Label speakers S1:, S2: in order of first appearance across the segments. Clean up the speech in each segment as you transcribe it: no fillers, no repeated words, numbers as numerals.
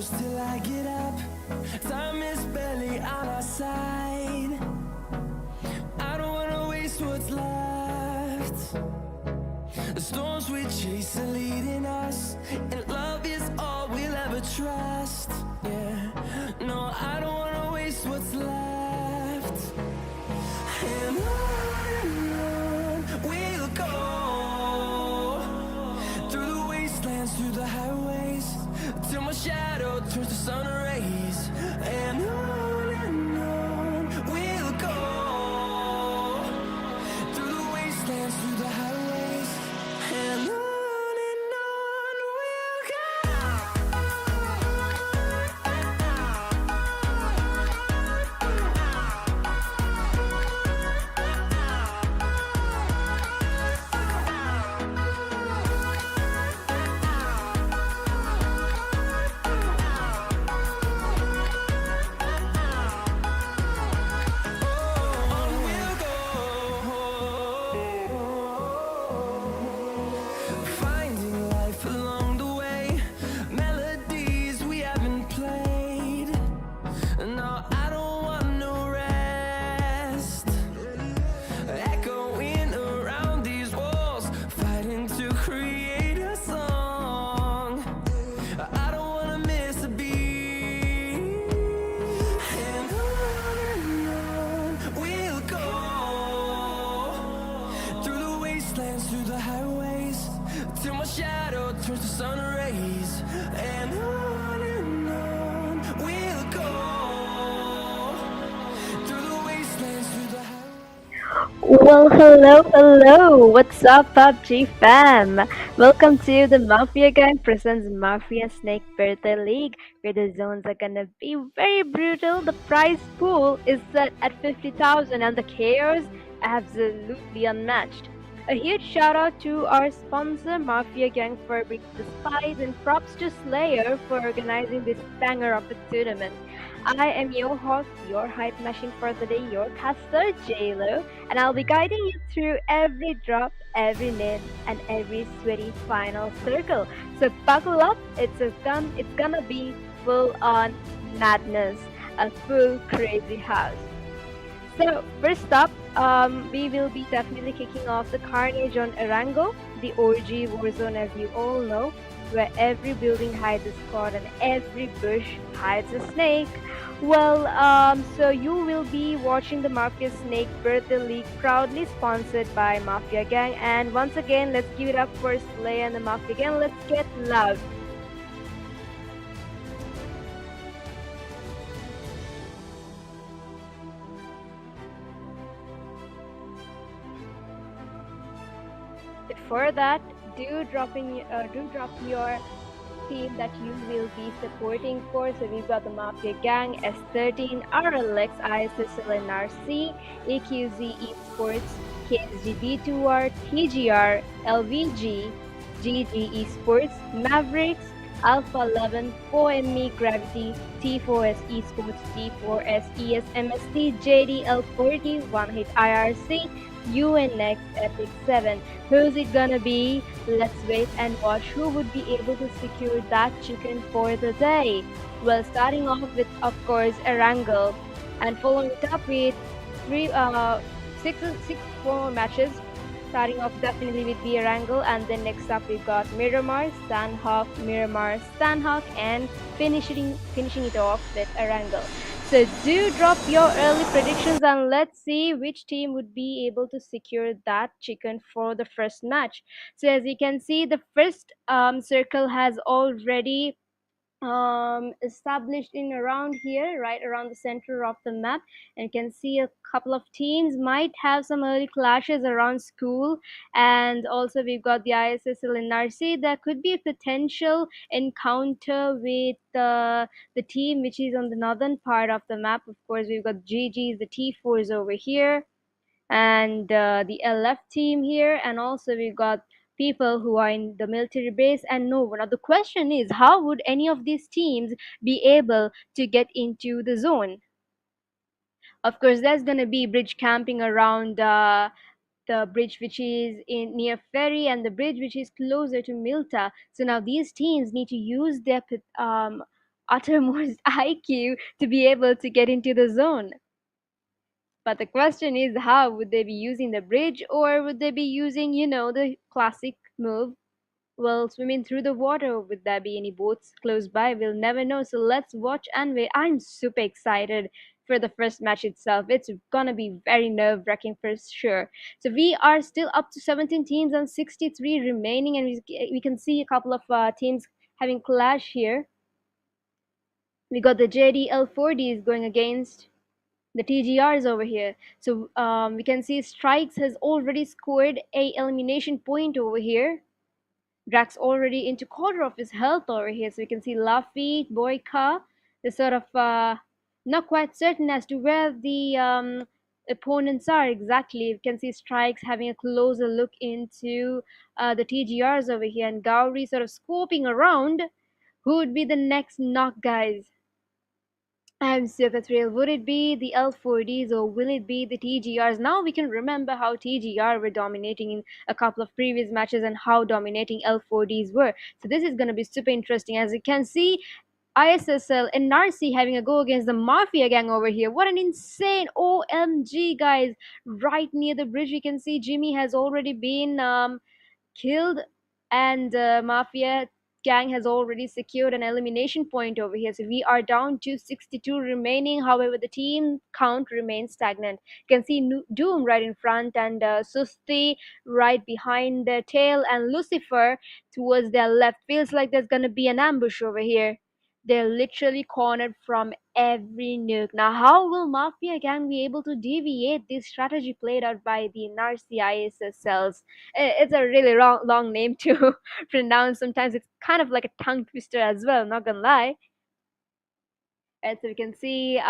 S1: close till I get up. Time is barely on our side. I don't wanna waste what's left. The storms we chase are leading us, and love is all we'll ever trust. Yeah, no, I don't wanna waste what's left. And on we'll go, through the wastelands, through the highways, till my shadow turns to sun rays. And on we'll go, through the wastelands, through the highways, and on we'll go. Finding life along the way, melodies we haven't played. No, I don't want no rest. Echoing around these walls, fighting to create a song. I don't wanna miss a beat. And on we'll go, through the wastelands, through the highways, till my shadow turns to sun rays. And on we'll go, through the wastelands, through the highways.
S2: Well, hello. What's up, PUBG fam? Welcome to the Mafia Gang presents Mafia Snake Birthday League, where the zones are gonna be very brutal. The prize pool is set at 50,000 and the chaos absolutely unmatched. A huge shout out to our sponsor Mafia Gang for bringing the spice, and props to Slayer for organizing this banger of a tournament. I am your host, your hype machine for the day, your caster JLo, and I'll be guiding you through every drop, every nade, and every sweaty final circle. So buckle up, it's gonna be full on madness, a full crazy house. So first up, we will be definitely kicking off the carnage on Arango, the OG warzone as you all know, where every building hides a squad and every bush hides a snake. Well, so you will be watching the Mafia Snake Birthday League, proudly sponsored by Mafia Gang. And once again, let's give it up for Slay and the Mafia Gang. Let's get loud. Before that, do drop your team that you will be supporting for. So we've got the Mafia Gang, S13, RLX, ISSLnRC, AQZ Esports, KSGB2R, TGR, LVG, GG Esports, Mavericks, Alpha 11, 4ME Gravity, T4S Esports, T4S ESMST, JDL40, One Hit IRC, UNX Epic 7. Who's it gonna be? Let's wait and watch who would be able to secure that chicken for the day. Well, starting off with, of course, Erangel, and following it up with six more matches. Starting off definitely with the Erangel, and then next up we've got Miramar, Sandhawk, and finishing it off with Erangel. So do drop your early predictions and let's see which team would be able to secure that chicken for the first match. So as you can see, the first circle has already established in around here, right around the center of the map, and you can see a couple of teams might have some early clashes around school. And also we've got the ISSLnRC. There could be a potential encounter with the team which is on the northern part of the map. Of course, we've got GG's, the T4s over here, and the LF team here, and also we've got people who are in the military base. And no, now the question is, how would any of these teams be able to get into the zone? Of course, there's going to be bridge camping around the bridge which is in near ferry and the bridge which is closer to Milta. So now these teams need to use their uttermost IQ to be able to get into the zone. But the question is, how would they be using the bridge, or would they be using, the classic move? Well, swimming through the water. Would there be any boats close by? We'll never know. So let's watch and wait. I'm super excited for the first match itself. It's gonna be very nerve-wracking for sure. So we are still up to 17 teams and 63 remaining, and we can see a couple of teams having clash here. We got the JDL40s going against the TGRs over here. So we can see Strikes has already scored a elimination point over here. Drax already into quarter of his health over here. So we can see Luffy, Boyka. They're sort of not quite certain as to where the opponents are exactly. You can see Strikes having a closer look into the TGRs over here, and Gowri sort of scoping around who would be the next knock, guys. I'm super thrilled. Would it be the L4Ds or will it be the TGRs? Now we can remember how TGR were dominating in a couple of previous matches and how dominating L4Ds were. So this is going to be super interesting. As you can see, ISSLNRC having a go against the Mafia gang over here. What an insane OMG, guys. Right near the bridge, we can see Jimmy has already been killed, and Mafia gang has already secured an elimination point over here. So we are down to 62 remaining. However, the team count remains stagnant. You can see Doom right in front, and Susti right behind their tail, and Lucifer towards their left. Feels like there's gonna be an ambush over here. They're literally cornered from every nook. Now, how will Mafia Gang be able to deviate this strategy played out by the NRC ISSLs? It's a really long name to pronounce. Sometimes it's kind of like a tongue twister as well, not gonna lie. And so we can see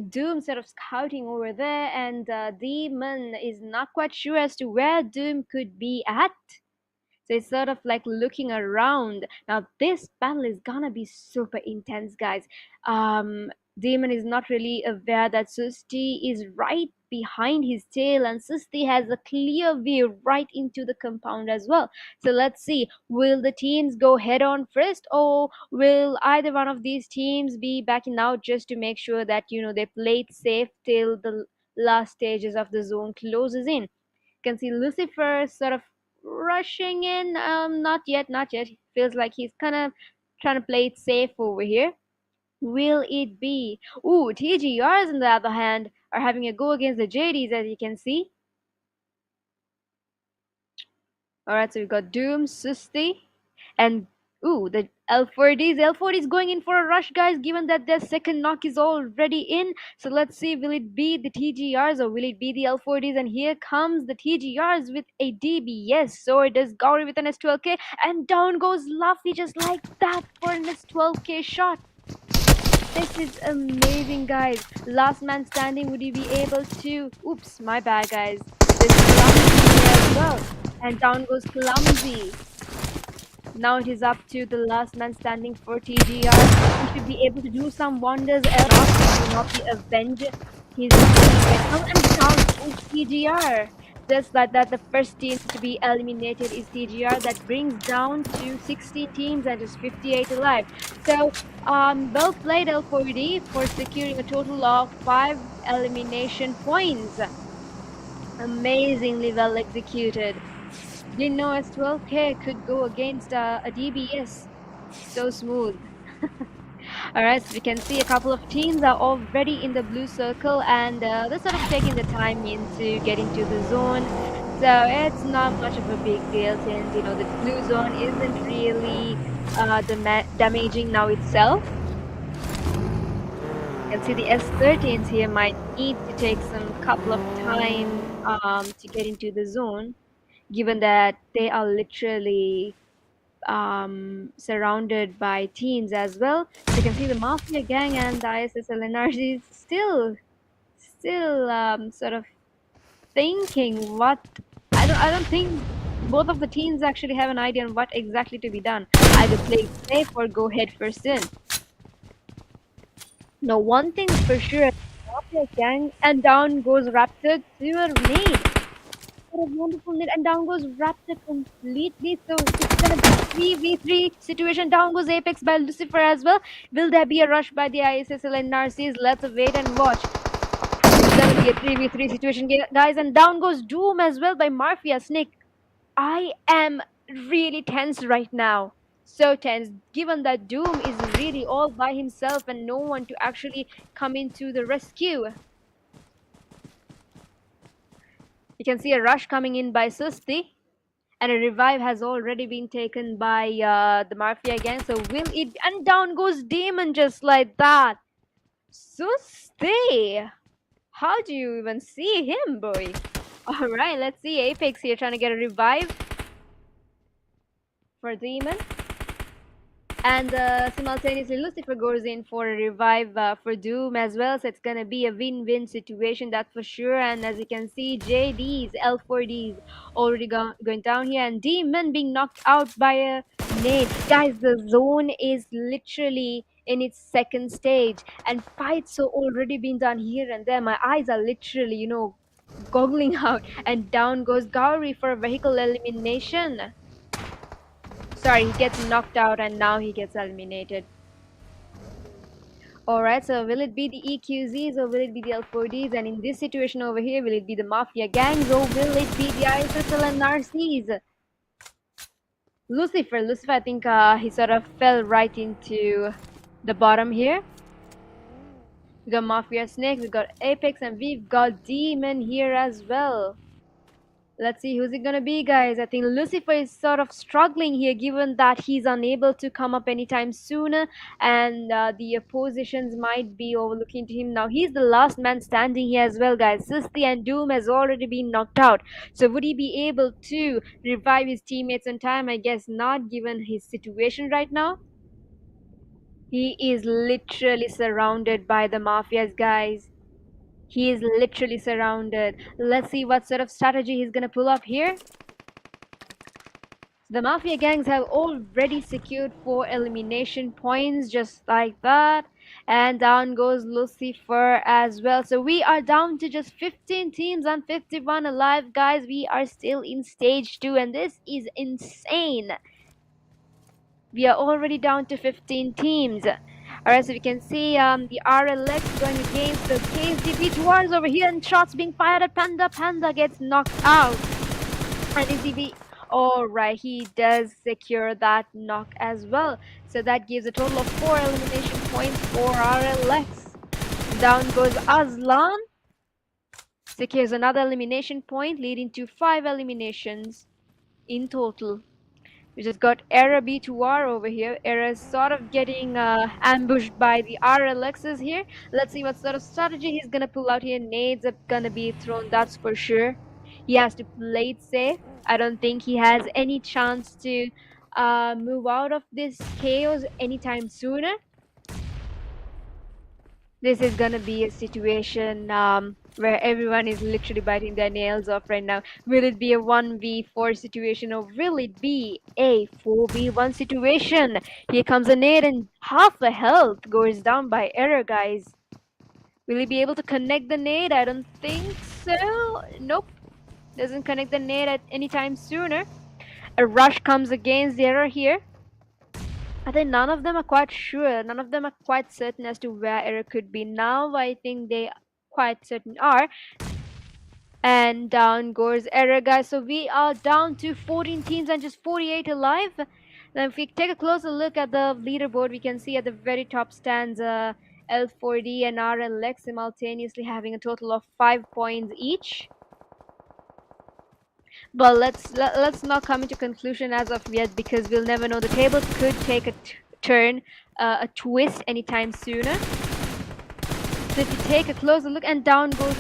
S2: Doom sort of scouting over there, and Demon is not quite sure as to where Doom could be at. So it's sort of like looking around. Now this battle is gonna be super intense, guys. Demon is not really aware that Susti is right behind his tail, and Susti has a clear view right into the compound as well. So let's see, will the teams go head on first, or will either one of these teams be backing out just to make sure that they play it safe till the last stages of the zone closes in? Can see Lucifer sort of rushing in. Not yet, not yet. Feels like he's kind of trying to play it safe over here. Will it be? Ooh, TGRs on the other hand are having a go against the JDs, as you can see. Alright, so we've got Doom, Susti, and ooh, the L4Ds. L4Ds going in for a rush, guys, given that their second knock is already in. So let's see, will it be the TGRs or will it be the L4Ds? And here comes the TGRs with a DB. Yes, so it is Gauri with an S12K, and down goes Luffy just like that for an S12K shot. This is amazing, guys. Last man standing. Would he be able to? Oops, my bad, guys. There's Clumsy here as well. And down goes Clumsy. Now it is up to the last man standing for TGR. He should be able to do some wonders, else he will not be avenged. He's and down goes TGR. Just like that, the first team to be eliminated is TGR. That brings down to 60 teams and just 58 alive. So, well played L4D for securing a total of 5 elimination points. Amazingly well executed. Didn't know S12K could go against a DBS. So smooth. Alright, so we can see a couple of teams are already in the blue circle, and they're sort of taking the time in to get into the zone. So it's not much of a big deal since, the blue zone isn't really damaging now itself. You can see the S13s here might need to take some couple of time to get into the zone, given that they are literally surrounded by teams as well. So you can see the Mafia gang and the ISSLNRC still sort of thinking what. I don't think both of the teams actually have an idea on what exactly to be done. Either play it safe or go head first in. Now one thing for sure, Mafia gang, and down goes Raptor to a nade. for a wonderful net, and down goes Raptor completely. So it's gonna be 3v3 situation. Down goes Apex by Lucifer as well. Will there be a rush by the ISSLnRCs? Let's wait and watch. It's gonna be a 3v3 situation, guys, and down goes Doom as well by Mafia. Snake, I am really tense right now. So tense, given that Doom is really all by himself and no one to actually come into the rescue. You can see a rush coming in by Susti, and a revive has already been taken by the Mafia gang. So will it? And down goes Demon just like that. Susti, how do you even see him, boy? All right, let's see Apex here trying to get a revive for Demon. And simultaneously, Lucifer goes in for a revive for Doom as well. So it's going to be a win-win situation, that's for sure. And as you can see, JD's, L4D's already going down here. And Demon being knocked out by a nade. Guys, the zone is literally in its second stage. And fights are already been done here and there. My eyes are literally, goggling out. And down goes Gauri for a vehicle elimination. Sorry, he gets knocked out and now he gets eliminated. Alright, so will it be the EQZs or will it be the L4Ds? And in this situation over here, will it be the Mafia gangs or will it be the ISSLnRCs? Lucifer, I think he sort of fell right into the bottom here. We got Mafia Snake, we got Apex, and we've got Demon here as well. Let's see who's it gonna be, guys. I think Lucifer is sort of struggling here, given that he's unable to come up anytime sooner, and the oppositions might be overlooking to him now. He's the last man standing here as well, guys. Sisti and Doom has already been knocked out. So would he be able to revive his teammates in time? I guess not, given his situation right now. He is literally surrounded by the mafias, guys. He is literally surrounded. Let's see what sort of strategy he's gonna pull up here. The Mafia gangs have already secured 4 elimination points, just like that. And down goes Lucifer as well. So we are down to just 15 teams and 51 alive, guys. We are still in stage 2, and this is insane. We are already down to 15 teams. Alright, so we can see the RLX going against the KSDB towards over here, and shots being fired at Panda. Panda gets knocked out. And ECB, alright, he does secure that knock as well. So that gives a total of 4 elimination points for RLX. Down goes Aslan. Secures another elimination point, leading to 5 eliminations in total. We just got Era B2R over here. Era is sort of getting ambushed by the RLXs here. Let's see what sort of strategy he's gonna pull out here. Nades are gonna be thrown, that's for sure. He has to play it safe. I don't think he has any chance to move out of this chaos anytime sooner. This is gonna be a situation where everyone is literally biting their nails off right now. Will it be a 1v4 situation or will it be a 4v1 situation? Here comes a nade and half a health goes down by error, guys. Will he be able to connect the nade? I don't think so. Nope. Doesn't connect the nade at any time sooner. A rush comes against the error here. I think none of them are quite sure. None of them are quite certain as to where error could be. Now I think they quite certain are. And down goes error, guys. So we are down to 14 teams and just 48 alive. Now if we take a closer look at the leaderboard, we can see at the very top stands L4D and RLX simultaneously having a total of 5 points each. But let's not come into conclusion as of yet, because we'll never know. The table could take a turn, a twist anytime sooner. So if you take a closer look, and down goes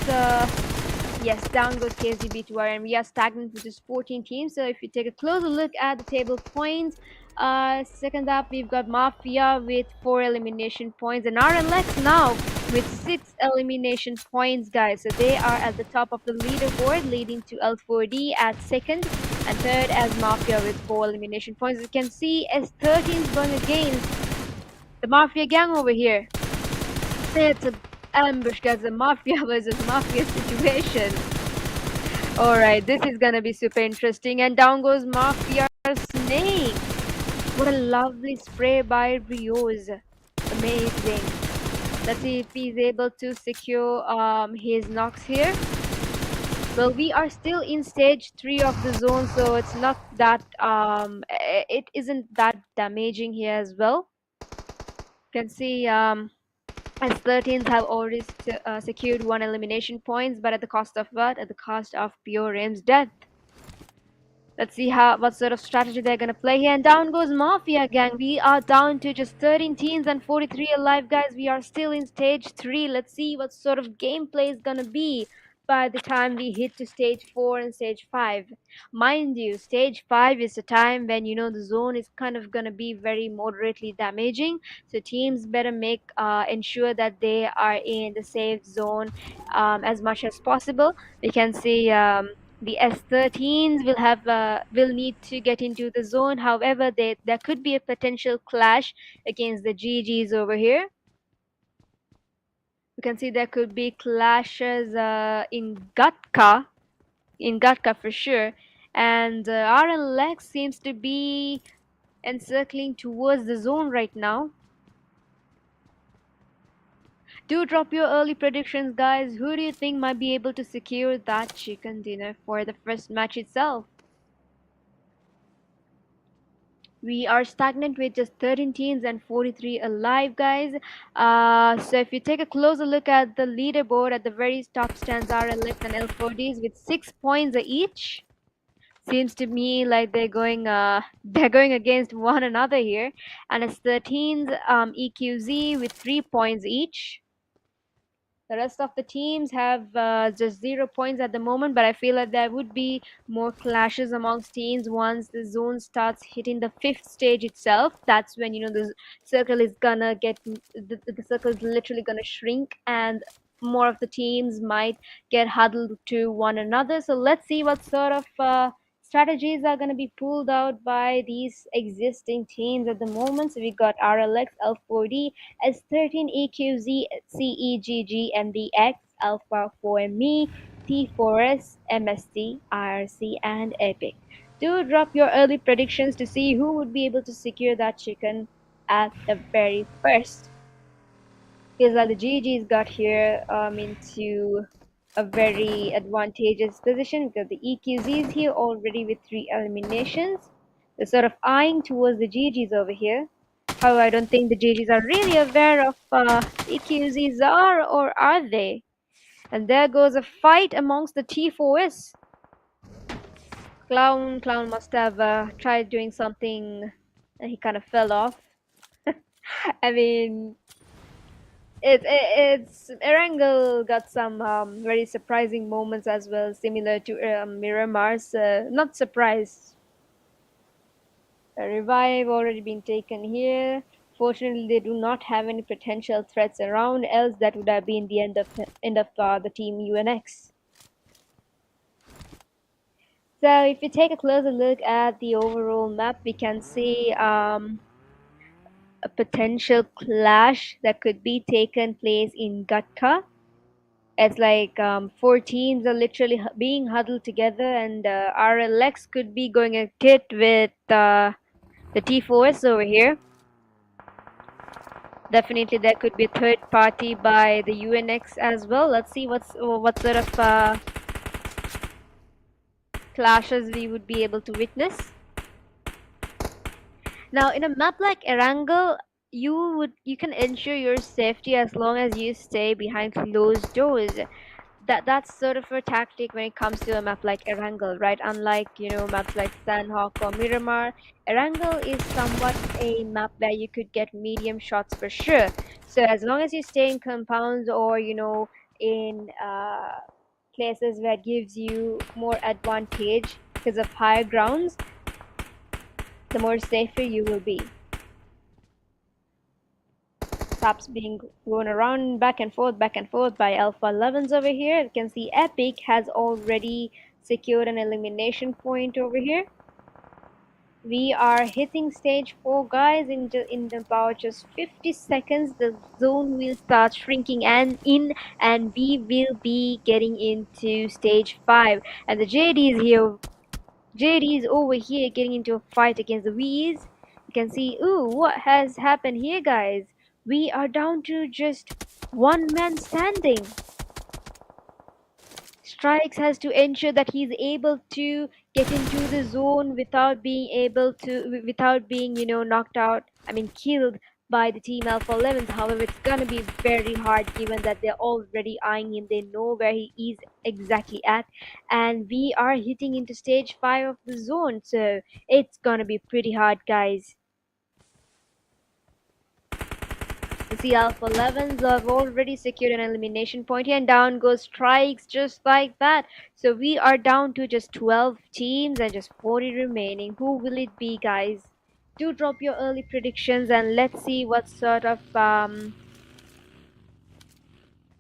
S2: down goes KSDB2R, and we are stagnant with just 14 teams. So if you take a closer look at the table points, second up we've got Mafia with 4 elimination points, and RLX now with 6 elimination points, guys. So they are at the top of the leaderboard, leading to L4D at second, and third as Mafia with 4 elimination points. As you can see, S13 is going against the Mafia gang over here. It's an ambush, guys. The Mafia versus Mafia situation. Alright, this is gonna be super interesting. And down goes Mafia Snake. What a lovely spray by Rios. Amazing. Let's see if he's able to secure his knocks here. Well, we are still in stage 3 of the zone, so it's not that it isn't that damaging here as well. You can see S13s have already secured 1 elimination points, but at the cost of what? At the cost of Pure Rim's death. Let's see what sort of strategy they're gonna play here. And down goes Mafia gang. We are down to just 13 teams and 43 alive, guys. We are still in stage 3. Let's see what sort of gameplay is gonna be by the time we hit to stage 4 and stage 5. Mind you, stage 5 is a time when the zone is kind of gonna be very moderately damaging. So teams better make ensure that they are in the safe zone as much as possible. We can see the S13s will need to get into the zone. However, there could be a potential clash against the GGs over here. You can see there could be clashes in Gatka for sure. And RLX seems to be encircling towards the zone right now. Do drop your early predictions, guys. Who do you think might be able to secure that chicken dinner for the first match itself? We are stagnant with just 13 teams and 43 alive, guys. So if you take a closer look at the leaderboard, at the very top stands RLX and L4Ds with 6 points each. Seems to me like they're going against one another here. And it's 13's EQZ with 3 points each. The rest of the teams have just 0 points at the moment, but I feel like there would be more clashes amongst teams once the zone starts hitting the 5th stage itself. That's when the circle is gonna get the circle is literally gonna shrink, and more of the teams might get huddled to one another. So let's see what sort of strategies are going to be pulled out by these existing teams at the moment. So we got RLX, L4D, S13, EQZ, CEGG, MDX, Alpha 4ME, T4S, MST, IRC, and Epic. Do drop your early predictions to see who would be able to secure that chicken at the very first. Feels like the GG's got here into a very advantageous position because the EQZ is here already with 3 eliminations. They're sort of eyeing towards the GGs over here. However, I don't think the GGs are really aware of EQZs are, or are they? And there goes a fight amongst the T4S. Clown must have tried doing something and he kind of fell off. I mean, it's Erangel got some very surprising moments as well, similar to Miramar's. Not surprised. A revive already been taken here. Fortunately, they do not have any potential threats around. Else, that would have been the end of the team UNX. So, if you take a closer look at the overall map, we can see a potential clash that could be taken place in Gatka. It's like 4 teams are literally being huddled together, and RLX could be going a kit with the T4S over here. Definitely, there could be a third party by the UNX as well. Let's see what sort of clashes we would be able to witness. Now, in a map like Erangel, you can ensure your safety as long as you stay behind closed doors. That's sort of a tactic when it comes to a map like Erangel, right? Unlike maps like Sandhawk or Miramar, Erangel is somewhat a map where you could get medium shots for sure. So as long as you stay in compounds or in places where it gives you more advantage because of higher grounds, the more safer you will be. Taps being thrown around back and forth by Alpha 11s over here. You can see Epic has already secured an elimination point over here. We are hitting stage 4, guys. In about just 50 seconds, the zone will start shrinking and we will be getting into stage 5. And the JD is here. JD is over here getting into a fight against the V's. You can see, ooh, what has happened here, guys? We are down to just one man standing. Strikes has to ensure that he's able to get into the zone without being, knocked out, I mean, killed by the team Alpha 11s. However, it's gonna be very hard given that they're already eyeing him. They know where he is exactly at, and we are hitting into stage 5 of the zone, so it's gonna be pretty hard, guys. You see, Alpha 11s have already secured an elimination point here, and down goes Strikes just like that. So we are down to just 12 teams and just 40 remaining. Who will it be, guys? Do drop your early predictions and let's see what sort of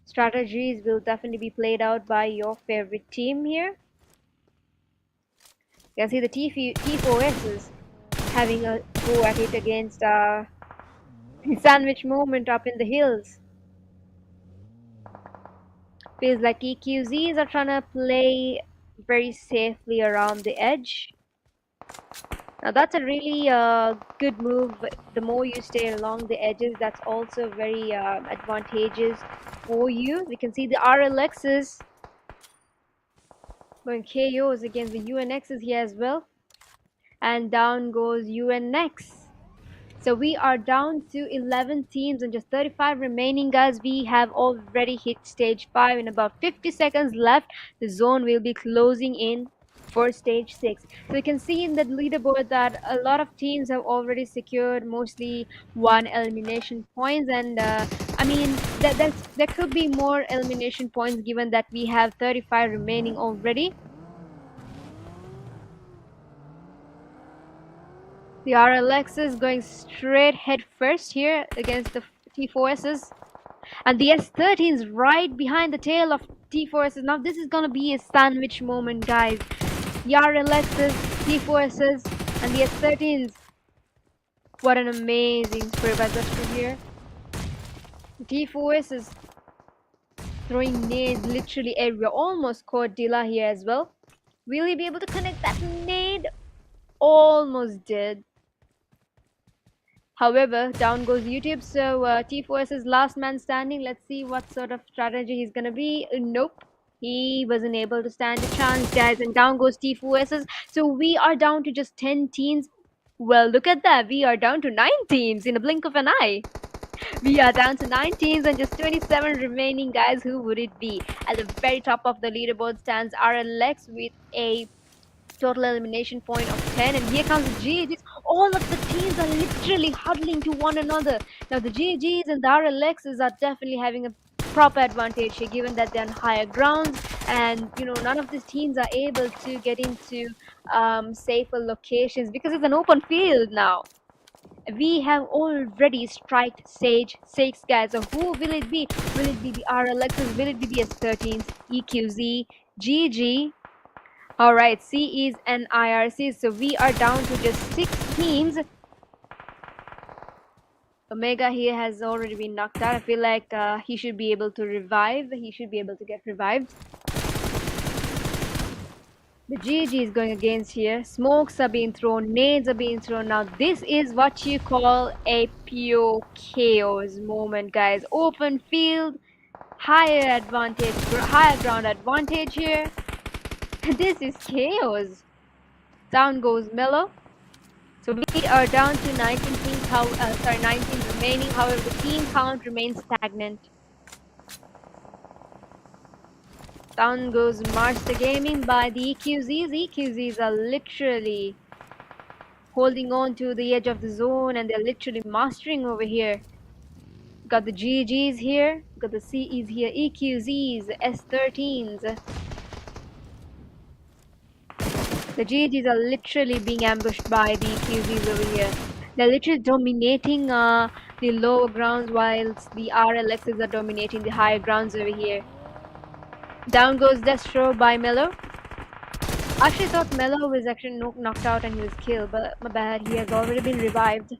S2: strategies will definitely be played out by your favorite team here. You can see the T4Ss having a go at it against Sandwich Moment up in the hills. Feels like EQZs are trying to play very safely around the edge. Now that's a really good move. The more you stay along the edges, that's also very advantageous for you. We can see the RLXs going KOs against the UNXs here as well. And down goes UNX. So we are down to 11 teams and just 35 remaining, guys. We have already hit stage 5. In about 50 seconds left, the zone will be closing in for stage 6. So you can see in the leaderboard that a lot of teams have already secured mostly 1 elimination points, and I mean there could be more elimination points given that we have 35 remaining already. The RLX is going straight head first here against the T4Ss. And the S13's right behind the tail of T4Ss. Now this is gonna be a sandwich moment, guys. The RLXs, T4Ss, and the S13s. What an amazing spray by Zestro here. The T4Ss throwing nades literally everywhere. Almost caught Dilla here as well. Will he be able to connect that nade? Almost did. However, down goes YouTube, so T4S is last man standing. Let's see what sort of strategy he's gonna be. Nope, he wasn't able to stand a chance, guys, and down goes T4S. So we are down to just 10 teams. Well, look at that, we are down to 9 teams in a blink of an eye. We are down to 9 teams and just 27 remaining, guys. Who would it be? At the very top of the leaderboard stands RLX with a total elimination point of 10, and here comes the GGs. All of the teams are literally huddling to one another. Now the GGs and the RLXs are definitely having a proper advantage here given that they're on higher grounds, and none of these teams are able to get into safer locations because it's an open field now. We have already striked stage 6, guys. So who will it be? Will it be the RLXs? Will it be the S13s? EQZ, GG. Alright, CEs and IRCs. So we are down to just 6 teams. Omega here has already been knocked out. I feel like he should be able to revive. He should be able to get revived. The GG is going against here. Smokes are being thrown. Nades are being thrown. Now this is what you call a pure chaos moment, guys. Open field. Higher ground advantage here. This is chaos. Down goes Mellow. So we are down to 19 teams. 19 remaining. However, the team count remains stagnant. Down goes Master Gaming by the EQZs. EQZs are literally holding on to the edge of the zone, and they're literally mastering over here. Got the GGs here. Got the CEs here. EQZs, S13s. The GGs are literally being ambushed by the QZs over here. They're literally dominating the lower grounds whilst the RLXs are dominating the higher grounds over here. Down goes Destro by Melo. I actually thought Mello was actually knocked out and he was killed, but my bad, he has already been revived.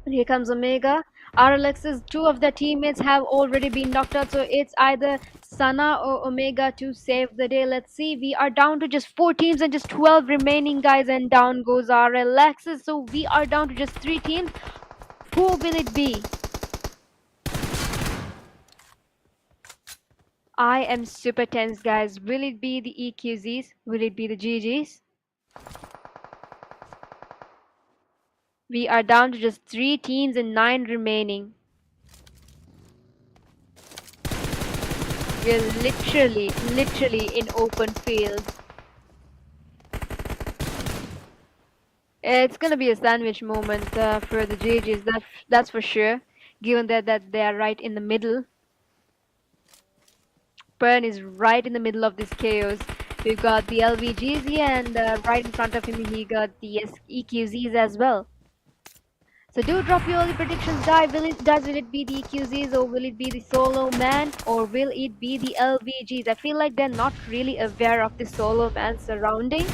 S2: And here comes Omega. RLX's two of their teammates have already been knocked out, so it's either Sana or Omega to save the day. Let's see. We are down to just 4 teams and just 12 remaining guys, and down goes RLX's. So we are down to just 3 teams. Who will it be? I am super tense, guys. Will it be the EQZs? Will it be the GGs? We are down to just 3 teams and 9 remaining. We're literally in open field. It's gonna be a sandwich moment for the GGs, that's for sure. Given that they are right in the middle. Pern is right in the middle of this chaos. We've got the LVGs and right in front of him he got the EQZs as well. So do drop your early predictions, guys. Will it be the EQZs or will it be the solo man or will it be the LVGs? I feel like they're not really aware of the solo man surrounding.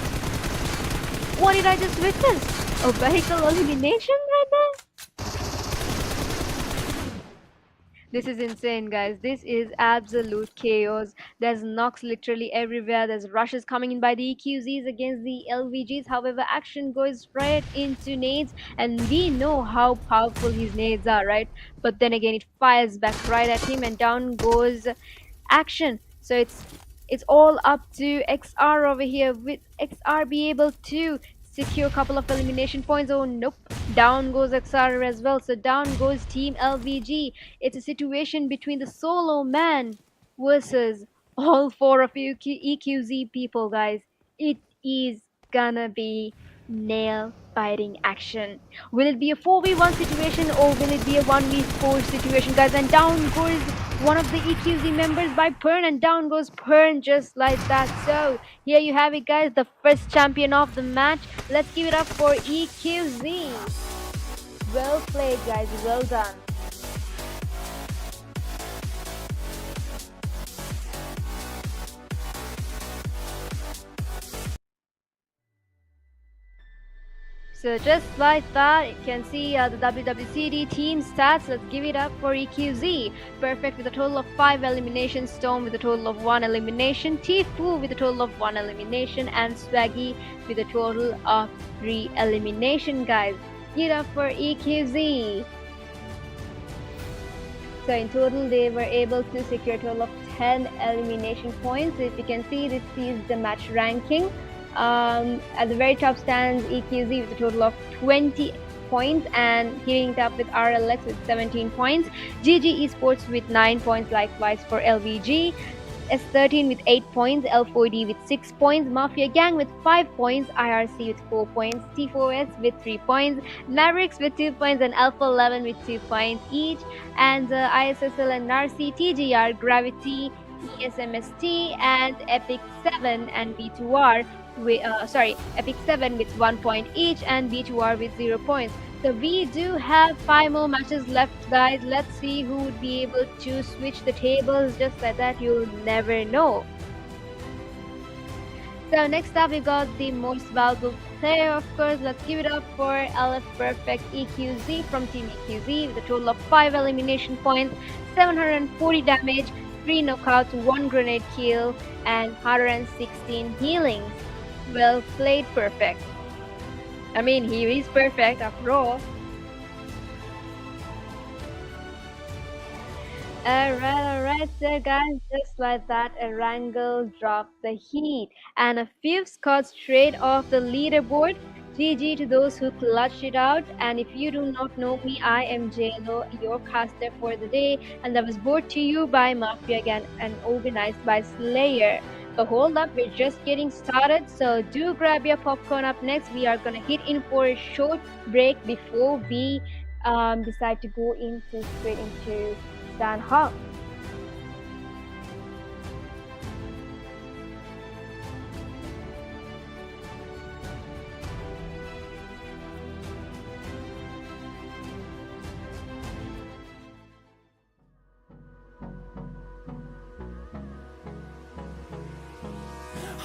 S2: What did I just witness? A vehicle elimination right there? This is insane, guys. This is absolute chaos. There's knocks literally everywhere. There's rushes coming in by the EQZs against the LVGs. However, action goes straight into nades, and we know how powerful his nades are, right? But then again, it fires back right at him, and down goes action. So it's all up to XR over here. Will XR be able to secure a couple of elimination points? Oh nope, down goes XR as well. So down goes Team LVG. It's a situation between the solo man versus all 4 of you EQZ people, guys. It is gonna be nail biting action. Will it be a 4v1 situation or will it be a 1v4 situation, guys? And down goes one of the EQZ members by Pern, and down goes Pern just like that. So here you have it, guys, the first champion of the match. Let's give it up for EQZ. Well played, guys. Well done. So just like that, you can see the WWCD team stats. Let's give it up for EQZ. Perfect with a total of 5 eliminations. Storm with a total of 1 elimination. Tifu with a total of 1 elimination. And Swaggy with a total of 3 elimination, guys. Give it up for EQZ. So in total, they were able to secure a total of 10 elimination points. If you can see, this is the match ranking. At the very top stands EQZ with a total of 20 points and hitting it up with RLX with 17 points. GG Esports with 9 points, likewise for LVG. S13 with 8 points, L4D with 6 points, Mafia Gang with 5 points, IRC with 4 points, T4S with 3 points, Mavericks with 2 points, and Alpha 11 with 2 points each. And ISSLnRC, TGR, Gravity, ESMST, and Epic 7 and B2R. Epic 7 with 1 point each and B2R with 0 points. So we do have 5 more matches left, guys. Let's see who would be able to switch the tables. Just like that, you'll never know. So next up, we got the most valuable player, of course. Let's give it up for LF Perfect EQZ from Team EQZ with a total of 5 elimination points, 740 damage, 3 knockouts, 1 grenade kill, and 116 healings. Well played, Perfect. I mean, he is perfect after all. Alright, so guys, just like that, Erangel dropped the heat. And a few scores straight off the leaderboard. GG to those who clutched it out. And if you do not know me, I am JLo, your caster for the day. And that was brought to you by Mafia again and organized by Slayer. But hold up, we're just getting started, so do grab your popcorn. Up next, we are gonna hit in for a short break before we decide to go straight into Stan Hawk.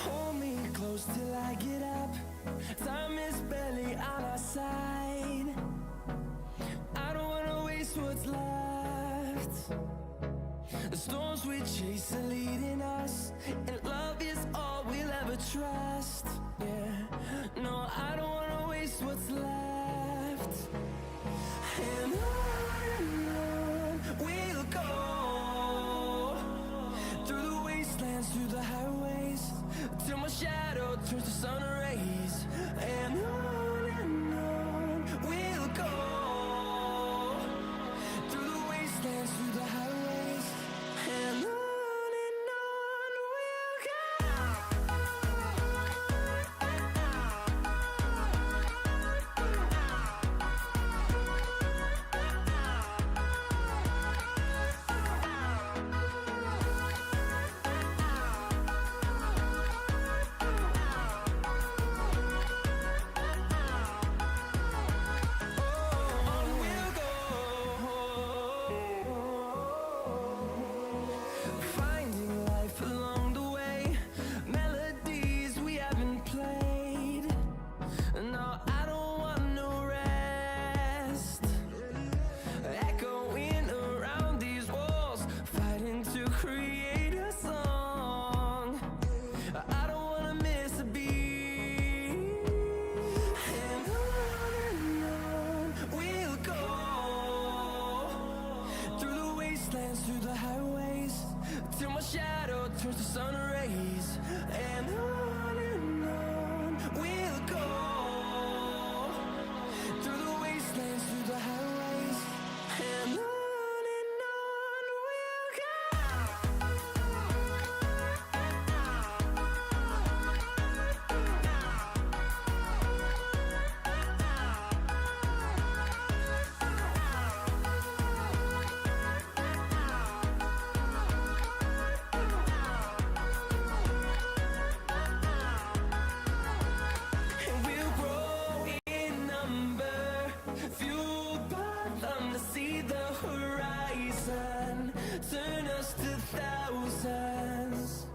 S1: Hold me I get up, time is barely on our side. I don't wanna waste what's left. The storms we chase are leading us, and love is all we'll ever trust. Yeah, no, I don't wanna waste what's left. And on we'll go, through the wastelands, through the highways, till my shadow turns to sun rays. And on we'll go, through the wastelands, through the highways, and on we'll go. Finding life along the way, melodies we haven't played. No, I don't want no rest. Echoing around these walls, fighting to create a song. I don't wanna miss a beat. And on we'll go, through the wastelands, through the highways, till my shadow turns to sun rays. And on we'll go, through the wastelands, through the highways, and on we'll go. And we'll grow in number, fueled by them to see the horizon, turn us to thousands.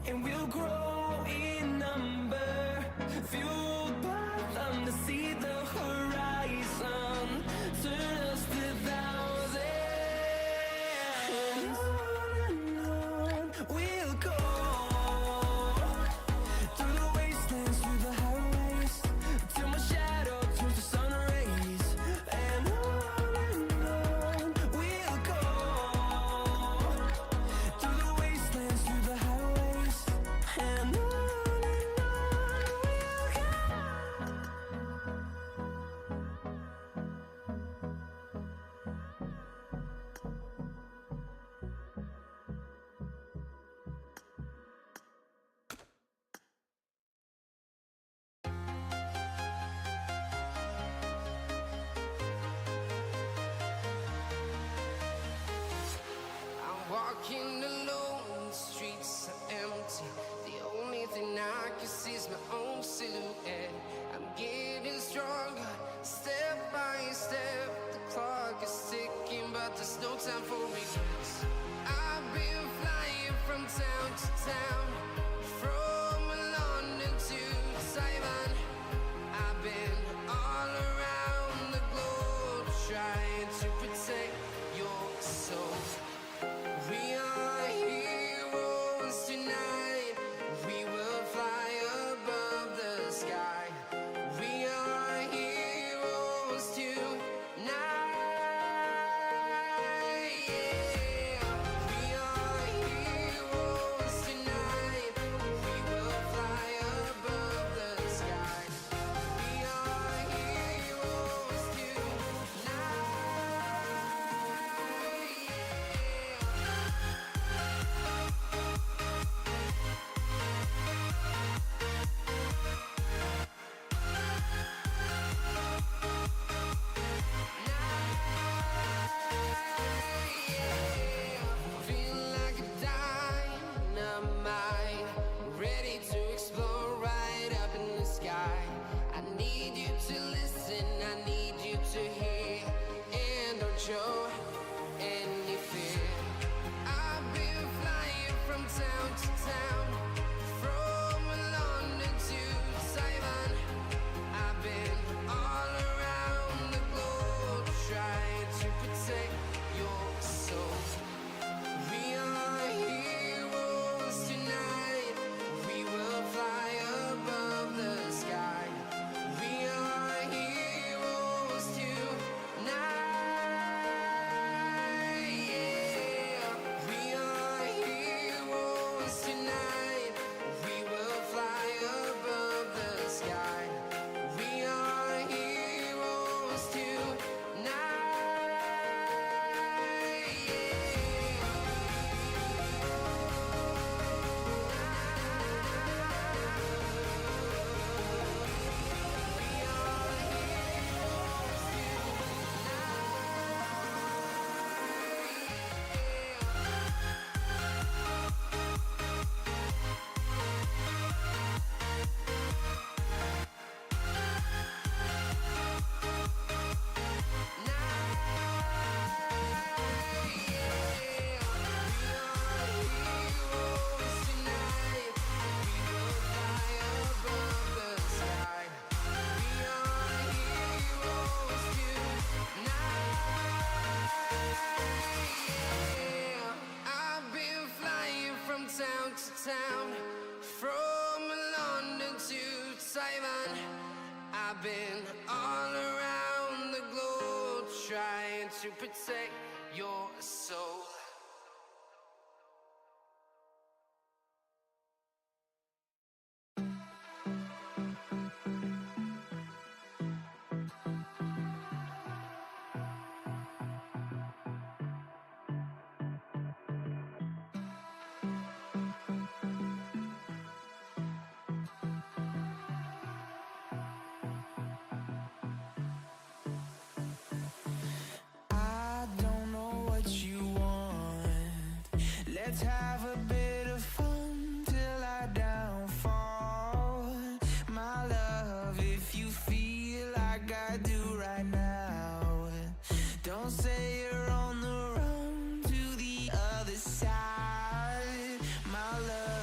S1: And we'll grow in number, fueled by them to see the horizon, turn us to thousands. And on we'll go, through the wastelands, through the highways, till my shadow turns to sun rays. And on we'll go, through the wastelands, through the highways, and on we'll go.
S3: I'm walking alone, the streets are empty. The only thing I can see is my own silhouette. I'm getting stronger, step by step. The clock is ticking, but there's no time for regrets. I've been flying from town to town, from London to Taiwan. I've been all around the globe, trying to protect your soul. We are heroes tonight. We will fly above the sky. Yeah, I've been flying from town to town, from London to Taiwan. I've been all around the globe trying to protect your soul.
S1: I don't know what you want. Let's have a bit of fun till I downfall. My love, if you feel like I do right now, don't say you're on the run to the other side, my love.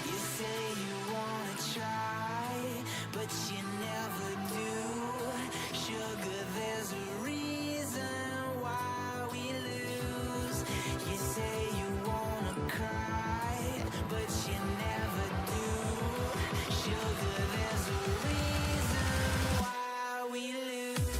S1: You say you wanna try, but you never do. Sugar, there's a reason why we lose. You say you wanna cry, but you never do. Sugar, there's a reason why we lose.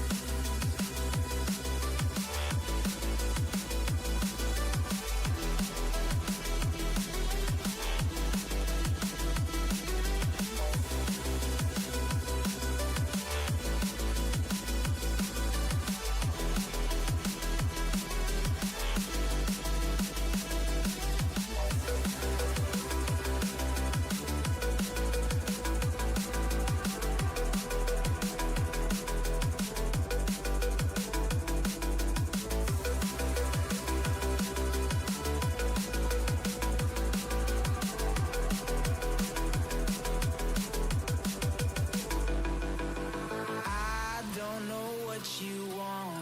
S1: I don't know what you want.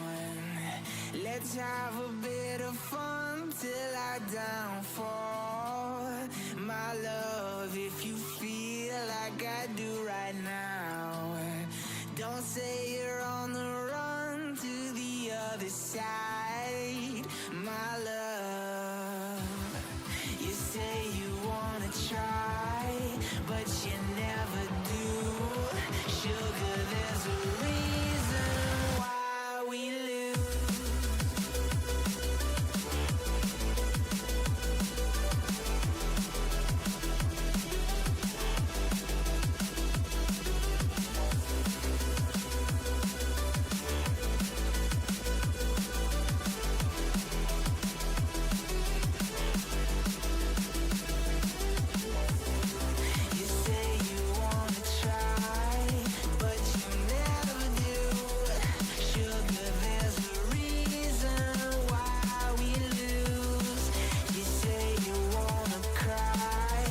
S1: Let's have a bit of fun till I downfall. My love, if you feel like I do right now, don't say you're on the run to the other side, my love. You say you wanna try, but you never do. Sugar, there's a reason why we lose. You say you wanna try, but you never do. Sugar, there's a reason why we lose. You say you wanna cry,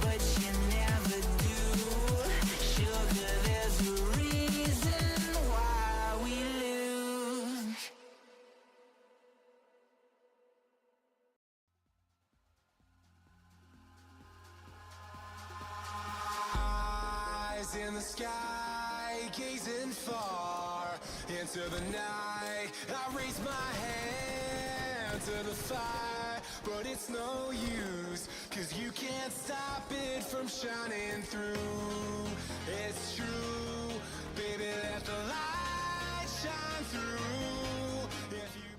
S1: but you never do. Sugar, there's a reason why we lose. Eyes in the sky, gazing far into the night. I raise my hand to the fire, but it's no use, 'cause you can't stop it from shining through. It's true, baby, let the light shine through. If you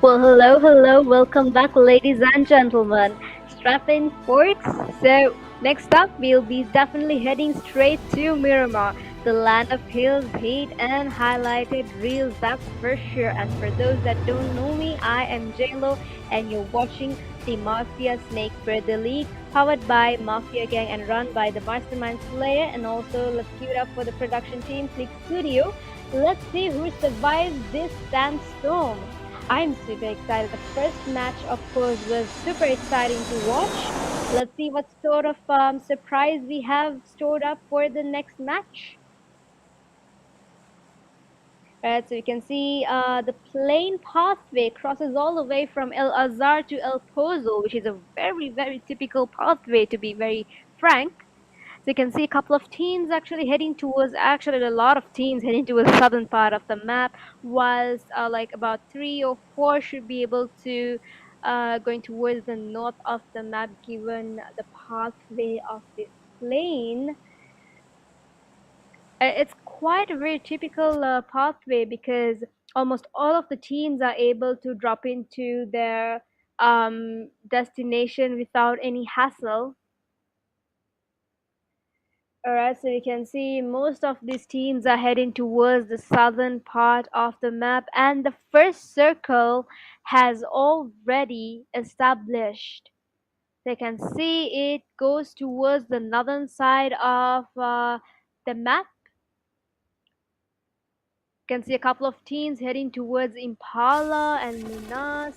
S2: Well, hello, welcome back, ladies and gentlemen. Strap in, folks. So, next up, we'll be definitely heading straight to Miramar, the land of hills, heat, and highlighted reels, that's for sure. And for those that don't know me, I am JLo, and you're watching the Mafia Snake Birthday League, powered by Mafia Gang and run by the Mastermind Slayer. And also, let's give it up for the production team, Click Studio. Let's see who survives this sandstorm. I'm super excited. The first match, of course, was super exciting to watch. Let's see what sort of surprise we have stored up for the next match. Right, so you can see the plain pathway crosses all the way from El Azhar to El Pozo, which is a very, very typical pathway, to be very frank. So you can see a couple of teams actually heading towards, actually a lot of teams heading towards the southern part of the map, whilst like about three or four should be able to going towards the north of the map, given the pathway of this plane. It's quite a very typical pathway because almost all of the teams are able to drop into their destination without any hassle. Alright, so you can see most of these teams are heading towards the southern part of the map, and the first circle has already established. They can see it goes towards the northern side of the map. Can see a couple of teams heading towards Impala and Minas.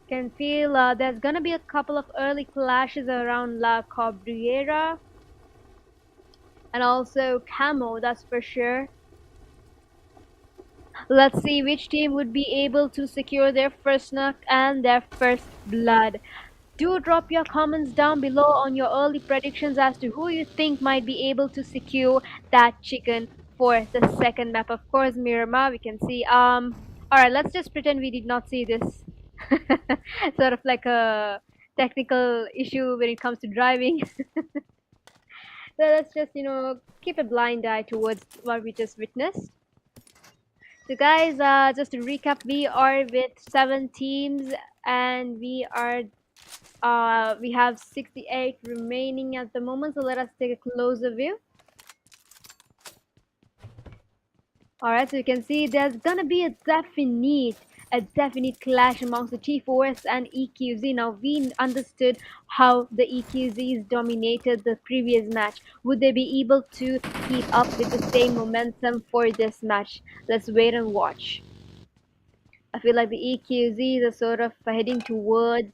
S2: Can feel there's gonna be a couple of early clashes around La Cabrera and also Camo, that's for sure. Let's see which team would be able to secure their first knock and their first blood. Do drop your comments down below on your early predictions as to who you think might be able to secure that chicken for the second map. Of course, Miramar, we can see. Alright, let's just pretend we did not see this. Sort of like a technical issue when it comes to driving. So let's just, keep a blind eye towards what we just witnessed. So guys, just to recap, we are with 7 teams and we have 68 remaining at the moment. So let us take a closer view. Alright, so you can see there's gonna be a definite clash amongst the T4S and EQZ. Now we understood how the EQZs dominated the previous match. Would they be able to keep up with the same momentum for this match? Let's wait and watch. I feel like the EQZs are sort of heading towards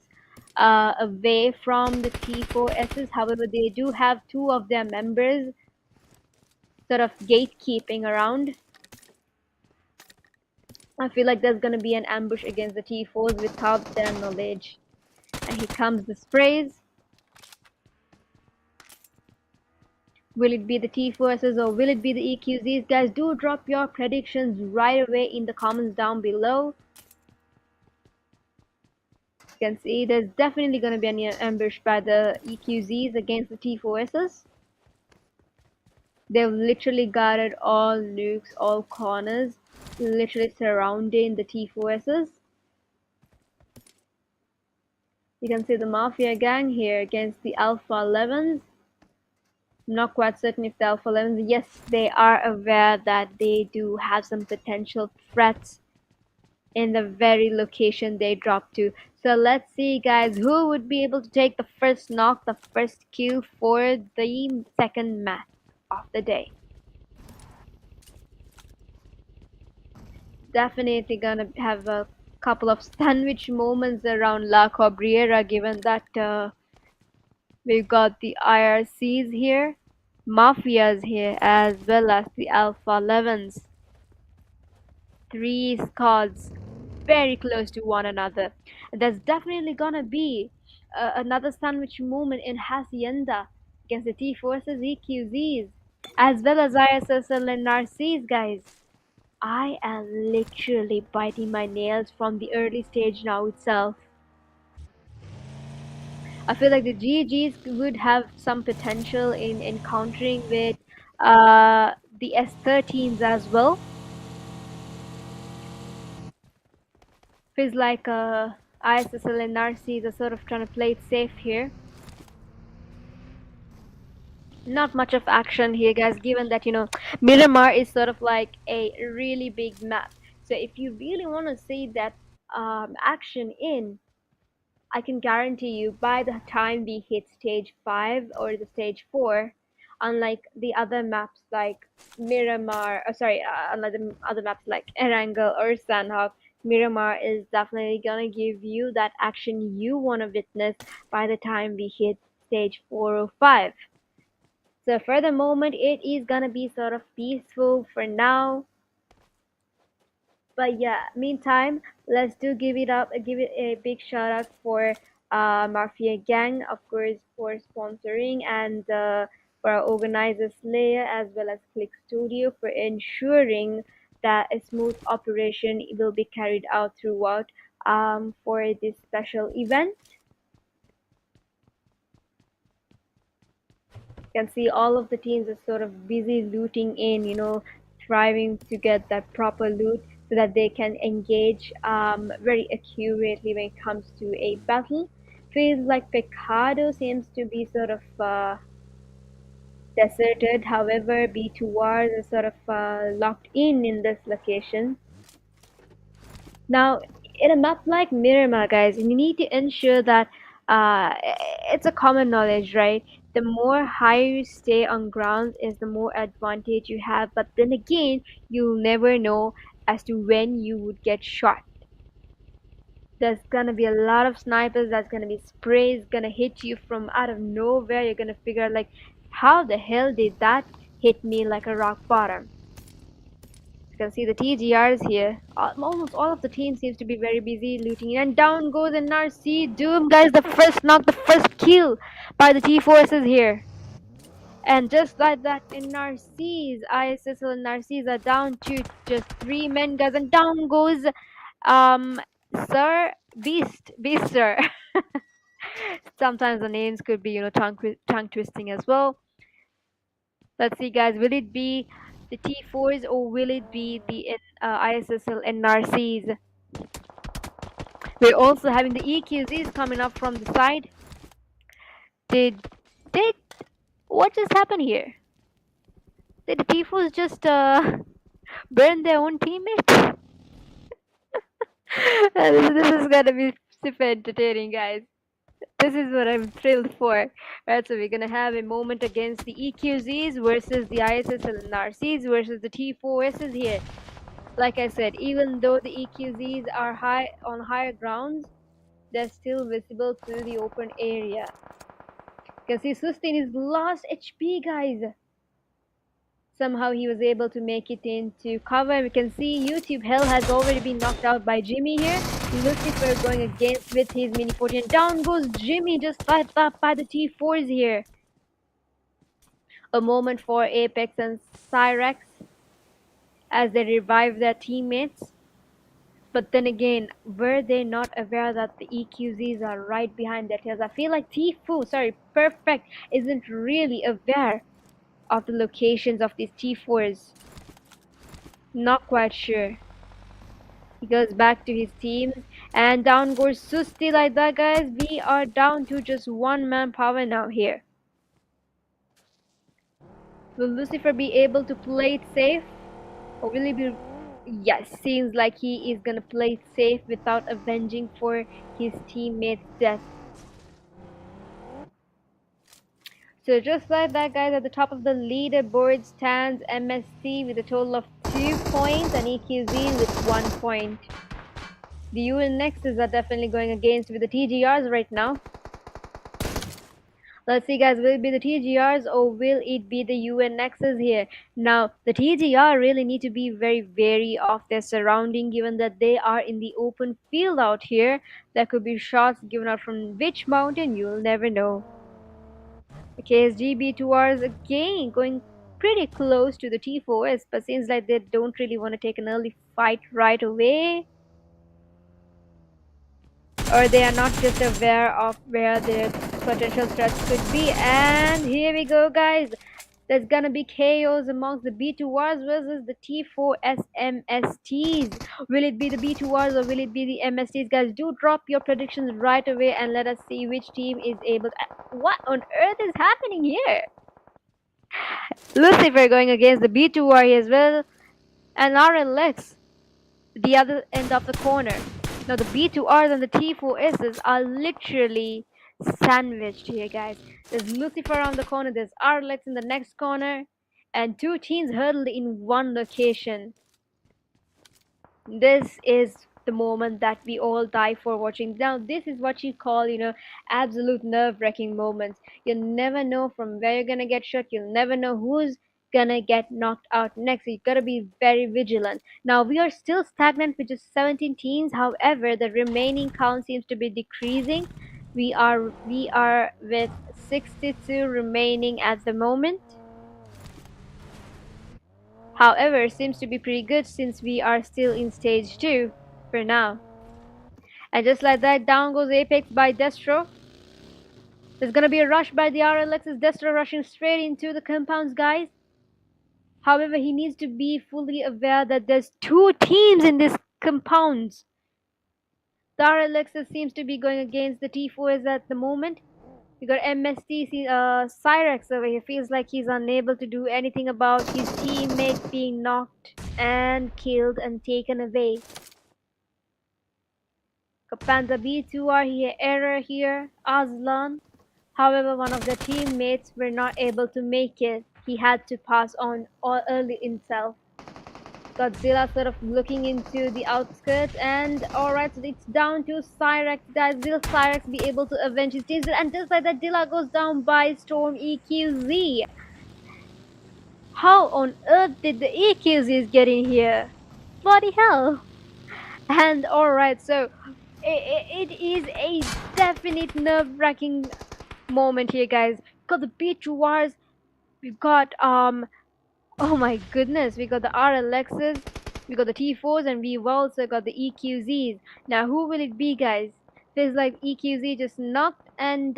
S2: away from the T4Ss. However, they do have two of their members sort of gatekeeping around. I feel like there's gonna be an ambush against the T4s without their knowledge. And here comes the sprays. Will it be the T4Ss or will it be the EQZs? Guys, do drop your predictions right away in the comments down below. You can see there's definitely going to be an ambush by the EQZs against the T4Ss. They've literally guarded all nukes, all corners, literally surrounding the T4Ss. You can see the Mafia gang here against the Alpha 11s. I'm not quite certain if the Alpha 11s, yes, they are aware that they do have some potential threats in the very location they dropped to. So let's see, guys, who would be able to take the first knock, the first kill for the second map of the day. Definitely gonna have a couple of sandwich moments around La Cabrera, given that we've got the IRCs here, Mafias here, as well as the Alpha 11s. 3 squads very close to one another. There's definitely gonna be another sandwich movement in Hacienda against the T-Forces EQZs as well as ISSLnRCs, guys. I am literally biting my nails from the early stage now itself. I feel like the GGs would have some potential in encountering with the S13s as well. Feels like ISSLnRCs are sort of trying to play it safe here. Not much of action here, guys, given that, Miramar is sort of like a really big map. So if you really want to see that action in, I can guarantee you by the time we hit stage 5 or the stage 4, unlike the other maps like unlike the other maps like Erangel or Sandhawk, Miramar is definitely gonna give you that action you want to witness by the time we hit stage 405. So for the moment, it is gonna be sort of peaceful for now. But yeah, meantime, let's do give it a big shout out for Mafia Gang, of course, for sponsoring, and for our organizers Slayer as well as Click Studio for ensuring that a smooth operation will be carried out throughout for this special event. You can see all of the teams are sort of busy looting in, striving to get that proper loot so that they can engage very accurately when it comes to a battle. Feels like Pecado seems to be sort of deserted, however, B2Rs are sort of locked in this location. Now, in a map like Miramar, guys, you need to ensure that uh, it's a common knowledge, right? The more higher you stay on ground is the more advantage you have. But then again, you'll never know as to when you would get shot. There's gonna be a lot of snipers. That's gonna be sprays gonna hit you from out of nowhere. You're gonna figure out like, how the hell did that hit me like a rock bottom? You can see the TGRs here. Almost all of the team seems to be very busy looting. And down goes NRC. Doom, guys, the first knock, the first kill by the T-Forces here. And just like that, NRCs, ISSLnRCs are down to just 3 men, guys. And down goes, Sir Beast Sir. Sometimes the names could be, tongue twisting as well. Let's see, guys. Will it be the T4s or will it be the ISSLnRCs? We're also having the EQZs coming up from the side. Did what just happened here? Did the T4s just burn their own teammates? This is gonna be super entertaining, guys. This is what I'm thrilled for. Right, so we're gonna have a moment against the EQZs versus the ISSLnRCs versus the T4Ss here. Like I said, even though the EQZs are high on higher grounds, they're still visible through the open area. You can see Sustain is last HP, guys. Somehow he was able to make it into cover. We can see YouTube Hell has already been knocked out by Jimmy here. Lucifer going against with his mini 40, and down goes Jimmy, just fight up by the T4s here. A moment for Apex and Cyrex as they revive their teammates. But then again, were they not aware that the EQZs are right behind their tails? I feel like Perfect isn't really aware of the locations of these T4s. Not quite sure. He goes back to his team, and down goes Susti like that, guys. We are down to just one manpower now here. Will Lucifer be able to play it safe? Or will he be... Yes, seems like he is gonna play it safe without avenging for his teammate's death. So just like that, guys, at the top of the leaderboard stands MSC with a total of 2 points and EQZ with 1 point. The UNXs are definitely going against with the TGRs right now. Let's see, guys, will it be the TGRs or will it be the UNXs here? Now, the TGR really need to be very wary of their surrounding, given that they are in the open field out here. There could be shots given out from which mountain, you'll never know. The KSG B2Rs again going pretty close to the T4S, but seems like they don't really want to take an early fight right away. Or they are not just aware of where their potential threats could be. And here we go, guys. There's gonna be chaos amongst the B2Rs versus the T4S MSTs. Will it be the B2Rs or will it be the MSTs? Guys, do drop your predictions right away and let us see which team is able to... What on earth is happening here? Lucifer going against the B2R as well. And RLX, the other end of the corner. Now the B2Rs and the T4Ss are literally sandwiched here, guys. There's Lucifer on the corner, there's RLX in the next corner, and 2 teams huddled in one location. This is the moment that we all die for watching. Now, this is what you call, absolute nerve-wracking moments. You'll never know from where you're gonna get shot. You'll never know who's gonna get knocked out next. You gotta be very vigilant. Now, we are still stagnant with just 17 teams. However, the remaining count seems to be decreasing. We are with 62 remaining at the moment. However, seems to be pretty good since we are still in stage 2 for now. And just like that, down goes Apex by Destro. There's gonna be a rush by the RLXs. Destro rushing straight into the compounds, guys. However, he needs to be fully aware that there's 2 teams in this compounds. The RLXs seems to be going against the T4s at the moment. We got MST, Cyrex over here. Feels like he's unable to do anything about his teammate being knocked and killed and taken away. Panda B2R here, error here, Aslan. However, one of the teammates were not able to make it. He had to pass on all early himself. Godzilla sort of looking into the outskirts, and alright, so it's down to Cyrex, guys. Will Cyrex be able to avenge his teams? And just like that, Dilla goes down by Storm EQZ. How on earth did the EQZs get in here? Bloody hell. And alright, so it is a definite nerve-wracking moment here, guys. We've got the B2Rs, we've got oh my goodness, we got the RLXs, we got the T4s, and we've also got the EQZs. Now, who will it be, guys? Feels like EQZ just knocked and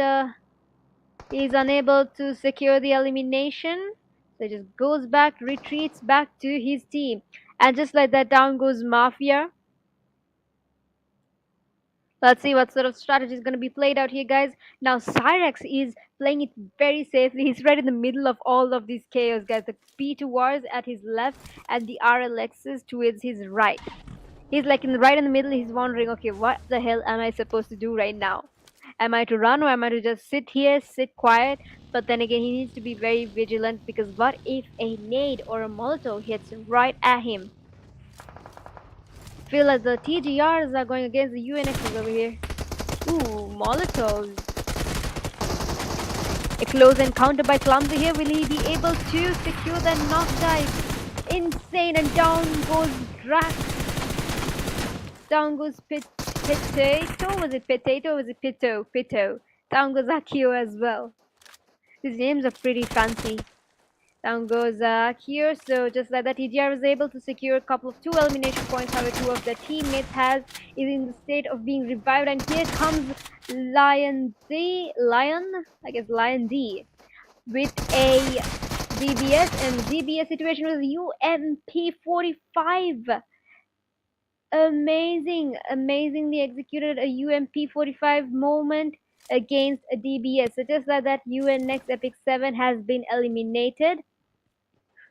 S2: he's unable to secure the elimination. So he just goes back, retreats back to his team. And just like that, down goes Mafia. Let's see what sort of strategy is going to be played out here, guys. Now, Cyrex is playing it very safely. He's right in the middle of all of this chaos, guys. The P2Rs at his left and the RLXs towards his right. He's like right in the middle. He's wondering, okay, what the hell am I supposed to do right now? Am I to run or am I to just sit here, sit quiet? But then again, he needs to be very vigilant because what if a nade or a Molotov hits right at him? Feel like the TGRs are going against the UNXs over here. Ooh, Molotovs. A close encounter by Clumsy here. Will he be able to secure that knock, guys? Insane, and down goes Drax. Down goes Potato. Was it Potato or was it Pito? Pito. Down goes Akio as well. These names are pretty fancy. Down goes here. So just like that, TGR was able to secure a couple of 2 elimination points. However, 2 of their teammates is in the state of being revived. And here comes Lion D, with a DBS, and DBS situation was UMP45. Amazingly executed a UMP45 moment against a DBS. So just like that, UNX Epic 7 has been eliminated.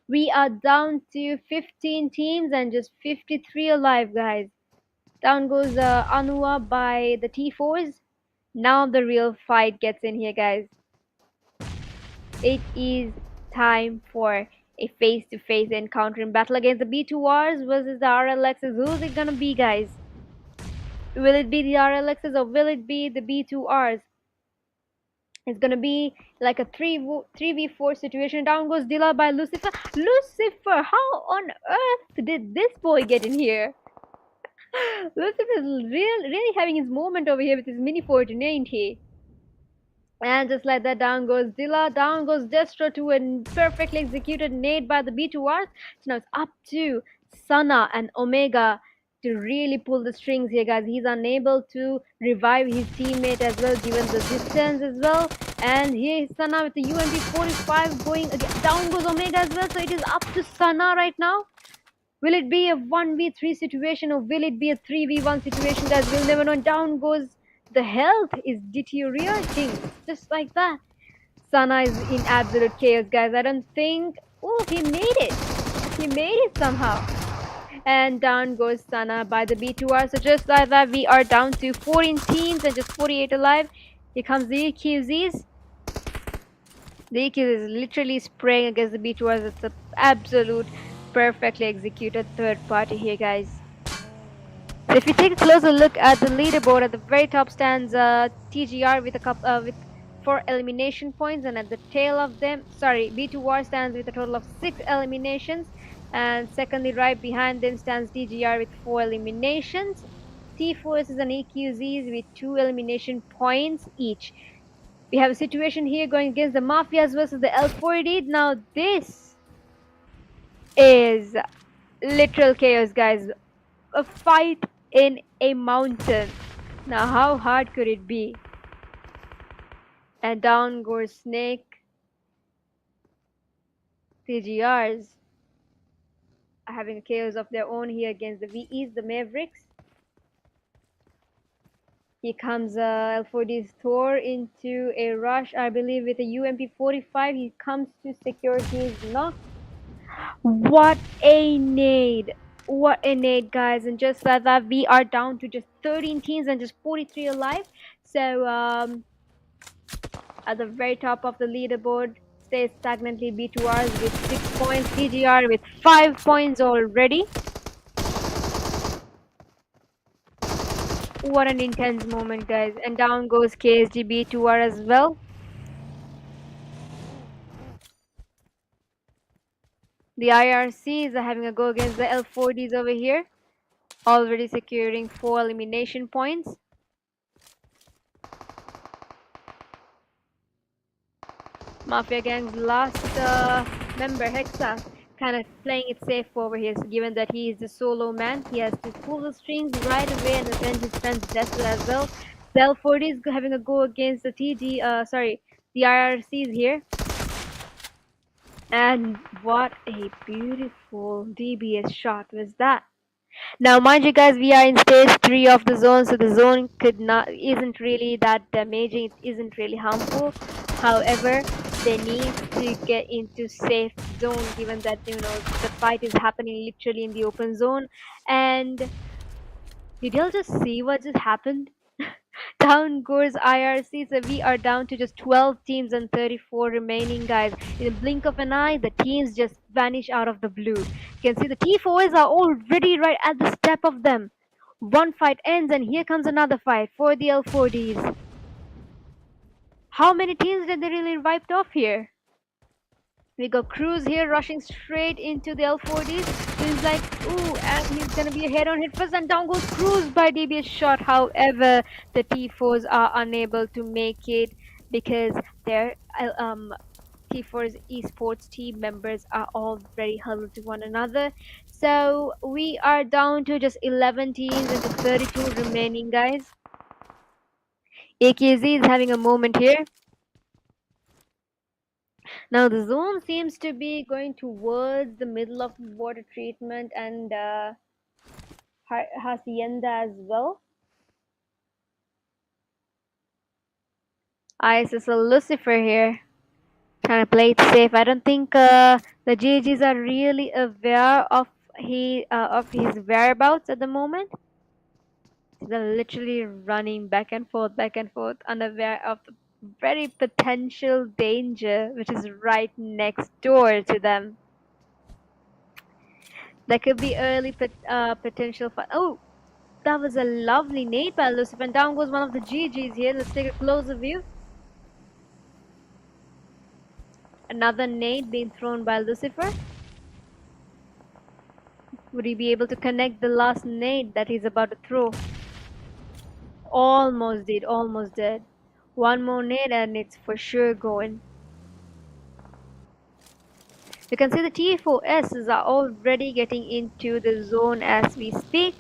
S2: We are down to 15 teams and just 53 alive, guys. Down goes Anua by the T4s. Now the real fight gets in here, guys. It is time for a face-to-face encounter in battle against the B2Rs versus the RLXs. Who's it gonna be, guys? Will it be the RLXs or will it be the B2Rs? It's gonna be like a 3v4 situation. Down goes Dilla by Lucifer. Lucifer, how on earth did this boy get in here? Lucifer is really having his moment over here with his mini 14, ain't he? And just like that, down goes Dilla, down goes Destro to a perfectly executed nade by the B2Rs. So now it's up to Sana and Omega to really pull the strings here, guys. He's unable to revive his teammate as well, given the distance as well. And here is Sana with the UMP45 going again. Down goes Omega as well. So it is up to Sana right now. Will it be a 1v3 situation or will it be a 3v1 situation, guys? We'll never know. Down goes, the health is deteriorating just like that. Sana is in absolute chaos, guys. I don't think... Oh, he made it. He made it somehow. And down goes Sana by the B2R. So just like that, we are down to 14 teams and just 48 alive. Here comes the EQZs. The EQZ is literally spraying against the B2Rs. It's an absolute perfectly executed third party here, guys. So if you take a closer look at the leaderboard, at the very top stands TGR with with 4 elimination points, and at the tail of them, sorry, B2R stands with a total of 6 eliminations, and secondly, right behind them stands TGR with 4 eliminations. T4s and EQZs with 2 elimination points each. We have a situation here going against the Mafias versus the L40. Now this is literal chaos, guys. A fight in a mountain. Now, how hard could it be? And down goes Snake. TGRs are having a chaos of their own here against the VEs, the Mavericks. Here comes L4D's Thor into a rush, I believe, with a UMP45. He comes to secure his knock. What a nade! What a nade, guys! And just like that, we are down to just 13 teams and just 43 alive. So, at the very top of the leaderboard stays stagnantly B2Rs with 6 points, TGR with 5 points already. What an intense moment, guys. And down goes KSG B2R as well. The IRCs are having a go against the L40s over here, already securing 4 elimination points. Mafia Gang's last member, Hexa, kind of playing it safe over here. So given that he is the solo man, he has to pull the strings right away and avenge his friend's death as well. The L40 is having a go against the the IRCs here. And what a beautiful DBS shot was that. Now, mind you guys, we are in stage 3 of the zone, so the zone isn't really that damaging, it isn't really harmful. However, they need to get into safe zone, given that, you know, the fight is happening literally in the open zone. And did y'all just see what just happened? Down goes IRC, so we are down to just 12 teams and 34 remaining, guys. In a blink of an eye, the teams just vanish out of the blue. You can see the T4s are already right at the step of them. One fight ends and here comes another fight for the L4Ds. How many teams did they really wiped off here? We got Cruz here rushing straight into the L40s. Seems like, ooh, and he's gonna be a head-on hit first, and down goes Cruz by DBS shot. However, the T4s are unable to make it because their T4's esports team members are all very huddled to one another. So we are down to just 11 teams into 32 remaining, guys. AKZ is having a moment here. Now the zone seems to be going towards the middle of water treatment and Hacienda as well. ISSL Lucifer here, trying to play it safe. I don't think the GGs are really aware of his whereabouts at the moment. They're literally running back and forth, unaware of the very potential danger which is right next door to them. There could be early potential for. Oh, that was a lovely nade by Lucifer. And down goes one of the GGs here. Let's take a closer view. Another nade being thrown by Lucifer. Would he be able to connect the last nade that he's about to throw? Almost did, almost did. One more nade and it's for sure going. You can see the T4Ss are already getting into the zone as we speak.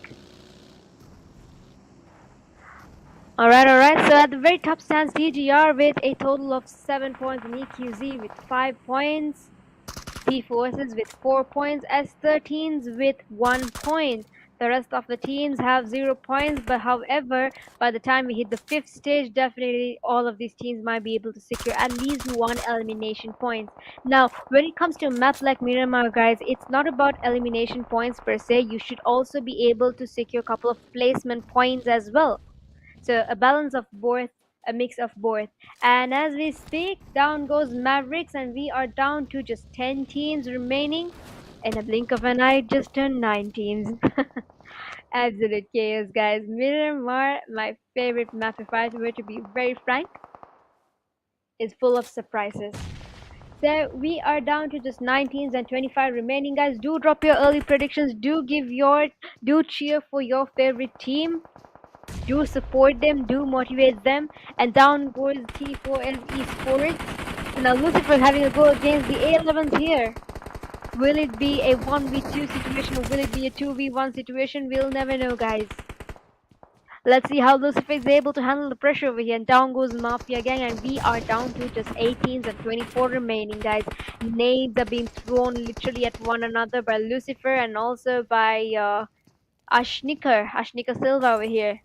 S2: Alright, so at the very top stands TGR with a total of 7 points and EQZ with 5 points. T4Ss with 4 points, S13s with 1 point. The rest of the teams have 0 points, but however, by the time we hit the 5th stage, definitely all of these teams might be able to secure at least 1 elimination points. Now, when it comes to a map like Miramar, guys, it's not about elimination points per se. You should also be able to secure a couple of placement points as well. So a balance of both, a mix of both. And as we speak, down goes Mavericks, and we are down to just 10 teams remaining. In a blink of an eye, just turned 9 teams. Absolute chaos, guys. Miramar, my favorite Mafia fighter, to be very frank, is full of surprises. So we are down to just 19s and 25 remaining, guys. Do drop your early predictions. Do cheer for your favorite team. Do support them. Do motivate them. And down goes T4L Esports. So now Lucifer having a go against the A11s here. Will it be a 1v2 situation or will it be a 2v1 situation? We'll never know, guys. Let's see how Lucifer is able to handle the pressure over here. And down goes Mafia gang, and we are down to just 18s and 24 remaining, guys. Nades are being thrown literally at one another by Lucifer and also by Ashnika Silva over here.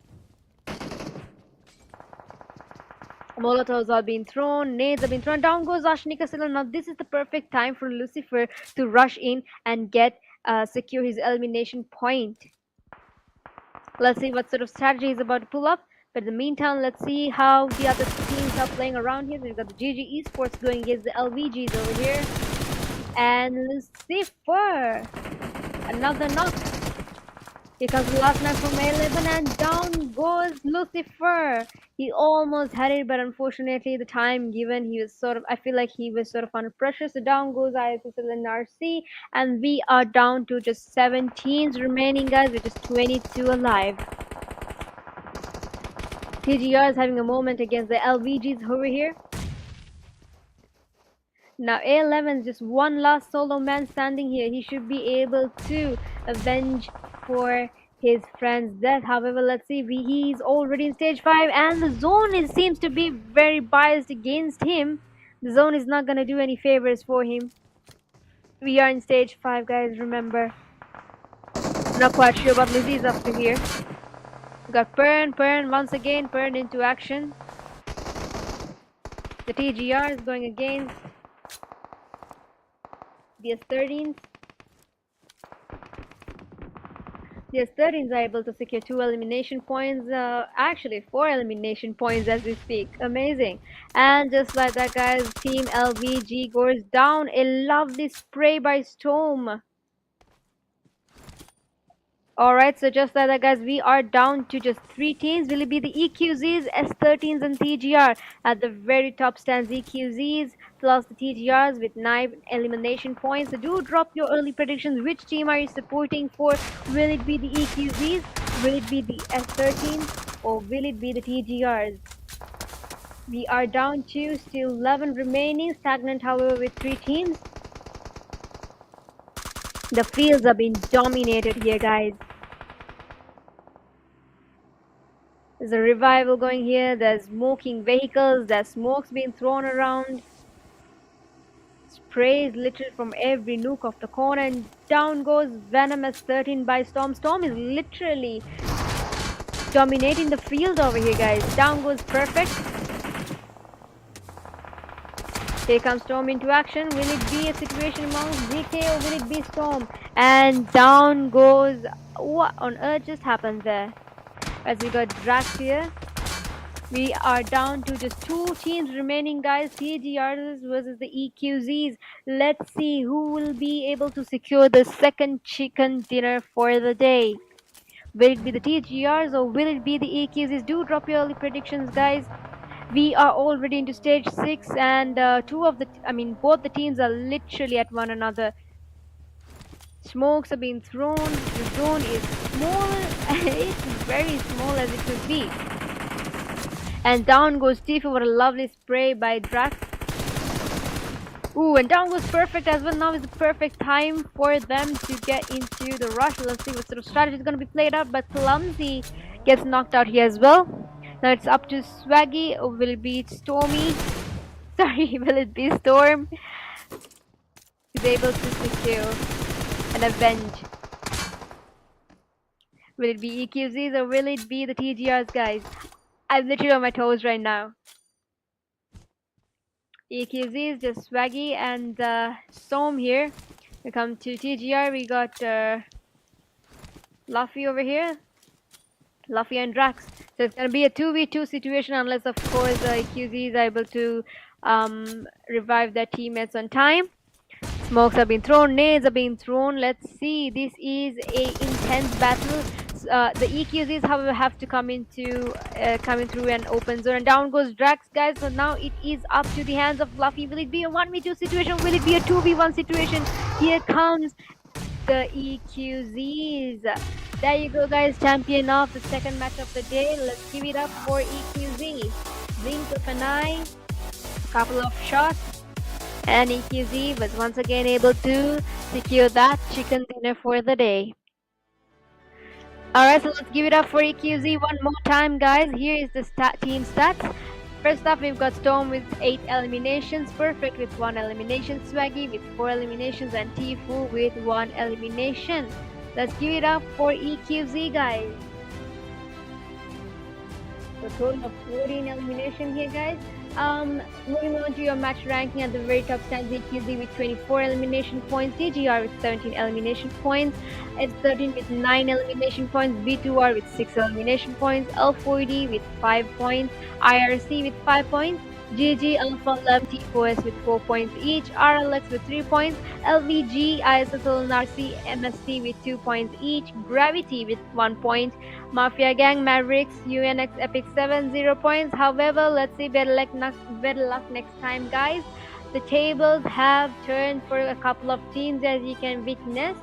S2: Molotovs are being thrown, nades are being thrown. Down goes Ashnika Silva. Now this is the perfect time for Lucifer to rush in and secure his elimination point. Let's see what sort of strategy he's about to pull up. But in the meantime, let's see how the other teams are playing around here. We've got the GG Esports going against the LVGs over here. And Lucifer, another knock. Here comes the last knife from A11 and down goes Lucifer. He almost had it, but unfortunately the time given, I feel like he was sort of under pressure. So down goes ISSLnRC, and we are down to just 17s remaining, guys, with just 22 alive. TGR is having a moment against the LVGs over here. Now A11 is just one last solo man standing here. He should be able to avenge for his friend's death. However, let's see, he's already in stage 5 and the zone seems to be very biased against him. The zone is not going to do any favors for him. We are in stage 5, guys, remember. Not quite sure what Lizzie's up to here. We got Pern once again, Pern into action. The TGR is going against the S13s. The S13s are able to secure 2 elimination points, actually 4 elimination points as we speak. Amazing. And just like that, guys, Team LVG goes down. A lovely spray by Storm. Alright, so just like that, guys, we are down to just 3 teams. Will it be the EQZs, S13s, and TGR? At the very top stands EQZs plus the TGRs with 9 elimination points. So do drop your early predictions. Which team are you supporting for? Will it be the EQZs? Will it be the S13s? Or will it be the TGRs? We are down to still 11 remaining. Stagnant, however, with 3 teams. The fields are being dominated here, guys. There's a revival going here. There's smoking vehicles. There's smokes being thrown around. Sprays literally from every nook of the corner. And down goes Venomous 13 by Storm. Storm is literally dominating the field over here, guys. Down goes Perfect. Here comes Storm into action. Will it be a situation amongst ZK or will it be Storm? And down goes... What on earth just happened there? As we got Drax here. We are down to just 2 teams remaining, guys. TGRs versus the EQZs. Let's see who will be able to secure the second chicken dinner for the day. Will it be the TGRs or will it be the EQZs? Do drop your early predictions, guys. We are already into stage 6 and both the teams are literally at one another. Smokes are being thrown. The zone is small. It's very small as it could be. And down goes Tifa with a lovely spray by Drax. Ooh, and down goes Perfect as well. Now is the perfect time for them to get into the rush. Let's see what sort of strategy is going to be played out. But Clumsy gets knocked out here as well. Now it's up to Swaggy. Or will it be Stormy? Sorry, will it be Storm? He's able to secure and avenge. Will it be EQZs or will it be the TGRs, guys? I'm literally on my toes right now. EQZs, just Swaggy and Storm here. We come to TGR, we got Luffy over here. Luffy and Drax. So it's going to be a 2v2 situation unless, of course, EQZs are able to revive their teammates on time. Smokes are being thrown, nades are being thrown. Let's see, this is a intense battle. the EQZs, however, have to come coming through an open zone, and down goes Drax, guys. So now it is up to the hands of Fluffy. Will it be a 1v2 situation? Will it be a 2v1 situation? Here comes the EQZs. There you go, guys. Champion of the second match of the day. Let's give it up for EQZ. Blink of an eye, couple of shots, and EQZ was once again able to secure that chicken dinner for the day. Alright, so let's give it up for EQZ one more time, guys. Here is the team stats. First up, we've got Storm with 8 eliminations, Perfect with 1 elimination, Swaggy with 4 eliminations, and Tfue with 1 elimination. Let's give it up for EQZ, guys. So total of 14 elimination here, guys. Moving on to your match ranking, at the very top stands EQZ with 24 elimination points, DGR with 17 elimination points, S13 with 9 elimination points, B2R with 6 elimination points, L4D with 5 points, IRC with 5 points, GG, Alpha 11, T4S with 4 points each, RLX with 3 points, LVG, ISSLNRC, MST with 2 points each, Gravity with 1 point, Mafia Gang, Mavericks, UNX, Epic 7, 0 points. However, let's see, better luck next time, guys. The tables have turned for a couple of teams, as you can witness.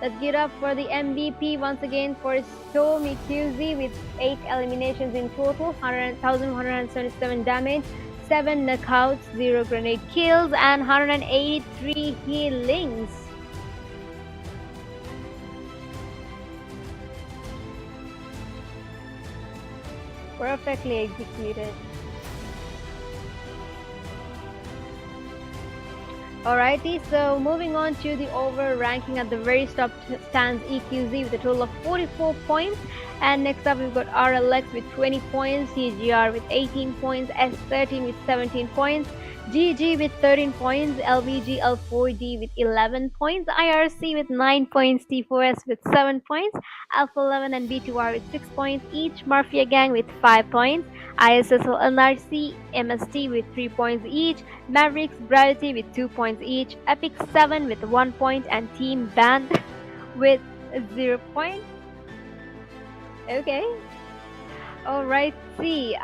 S2: Let's get up for the MVP once again for Storm EQZ with 8 eliminations in total, 1,177 damage, 7 knockouts, 0 grenade kills, and 183 healings. Perfectly executed. Alrighty, so moving on to the overall ranking, at the very top stands EQZ with a total of 44 points, and next up we've got RLX with 20 points, CGR with 18 points, S13 with 17 points, GG with 13 points, LVG L4D with 11 points, IRC with 9 points, T4S with 7 points, Alpha 11 and B2R with 6 points each, Mafia Gang with 5 points, ISSLNRC, MST with 3 points each, Mavericks, Gravity with 2 points each, Epic 7 with 1 point, and Team Band with 0 points. Okay. Alright, see.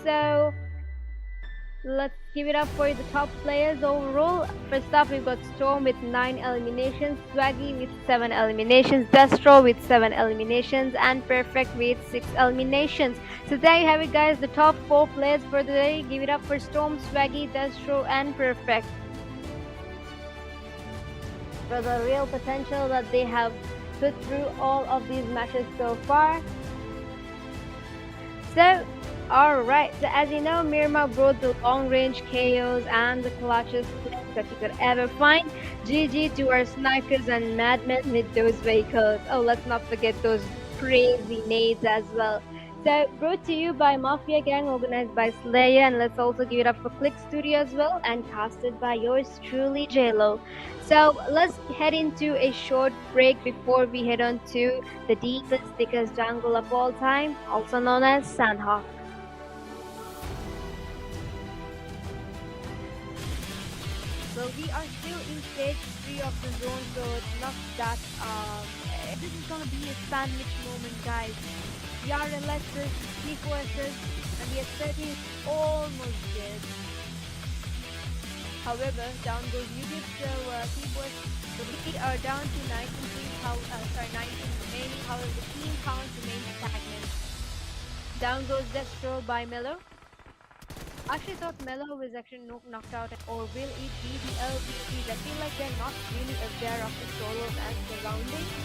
S2: So let's give it up for the top players overall. First up, we've got Storm with 9 eliminations, Swaggy with 7 eliminations, Destro with 7 eliminations, and Perfect with 6 eliminations. So there you have it, guys, the top 4 players for the day. Give it up for Storm, Swaggy, Destro, and Perfect for the real potential that they have put through all of these matches so far. So alright, so as you know, Mirma brought the long-range KOs and the clutches that you could ever find. GG to our snipers and madmen with those vehicles. Oh, let's not forget those crazy nades as well. So brought to you by Mafia Gang, organized by Slayer, and let's also give it up for Click Studio as well, and casted by yours truly, JLo. So let's head into a short break before we head on to the deepest, thickest jungle of all time, also known as Sandhawk. So we are still in stage 3 of the zone, so it's not that this is gonna be a sandwich moment, guys. The RLXs, T4Ss, and the S13 is almost dead. However, down goes YouTube, so T4S, so we are down to 19 remaining, however the team count remains stagnant. Down goes Destro by Mello. I actually thought Mello was actually knocked out, or will it be the LVGs? I feel like they're not really aware of the solos and surroundings.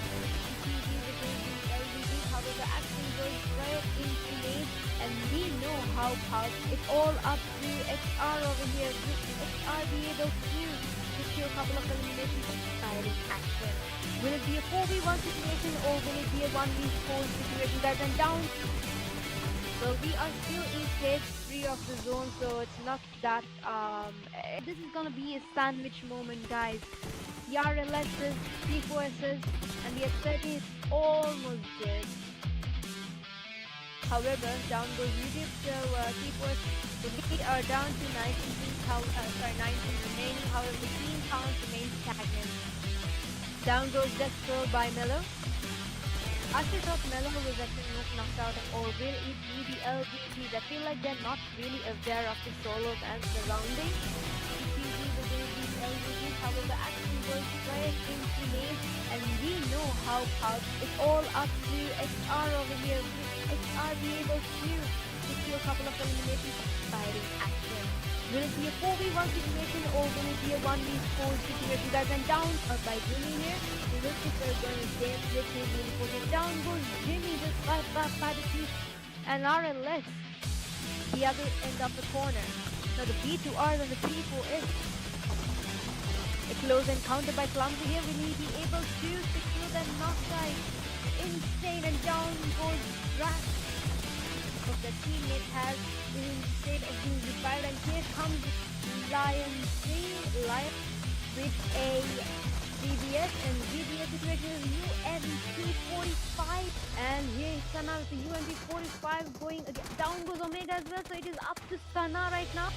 S2: However, action goes right into lane, and we know how powerful. It's all up to XR over here. Will XR be able to secure a couple of eliminations and exciting action? Will it be a 4v1 situation, or will it be a 1v4 situation, guys? And down. So we are still in stage 3 of the zone, so it's not that this is gonna be a sandwich moment, guys. The RLXs, T4Ss, and the S13 is almost dead. However, down goes YouTube, so T4S, so we are down to 19 remaining, however the team count remains stagnant. Down goes Destro by Mello. Actually thought Melo was actually not knocked out, or will it be the LVGs? I feel like they're not really aware of the solos and surroundings. It usually the way these LVGs, however, actually goes straight into lane, and we know how it's all up to XR over here. Will XR be able to secure a couple of eliminations? Fighting action. Will it be a 4v1 situation, or will it be a 1v4 situation, guys? And down by Jimmy here. Lucifer going to dance with his important. Down goes Jimmy, just by the feet. And RLX, the other end of the corner. Now the B2R and the P4S. A close encounter by Clumsy here. Will he be able to secure that knockdown? Insane, and down goes Drax. But the teammate has instead of being revived, and here comes Lion 3 Lion with a GBS, and GBS situation is UMP45, and here is Sana with the UMP45 going again. Down goes Omega as well, so it is up to Sana right now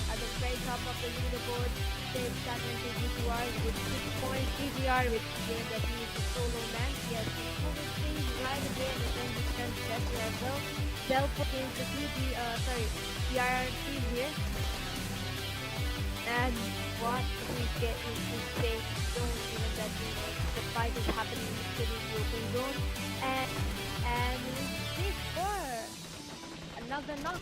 S2: at the very top of the leaderboard. They've started to G2R with 6 points. GTR with game that he is a solo man. Yes, he's moving things right away, and then he can gesture as well. Delph against the PRRC here. And what we get is to say, don't even that the fight is happening in the open zone. And Lucifer, another knock.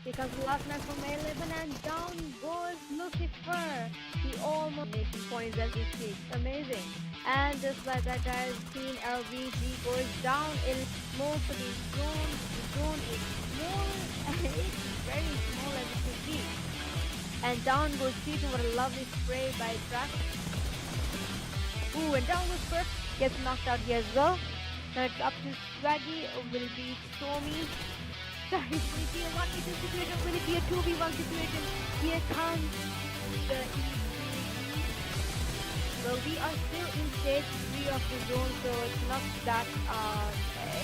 S2: Because last night from 11, and down goes Lucifer. He almost making points as we speak. Amazing. And just like that, guys, Team LVG goes down in most of the zone. The zone is small, and it's very small as you can see. And down goes T2. What a lovely spray by Drax. Ooh, and down goes Perp. Gets knocked out here as well. Now it's up to Swaggy. Will it be Stormy? Sorry, will it be a 1v2 situation? Will it be a 2v1 situation? Here comes the Well, we are still in stage 3 of the zone, so it's not that,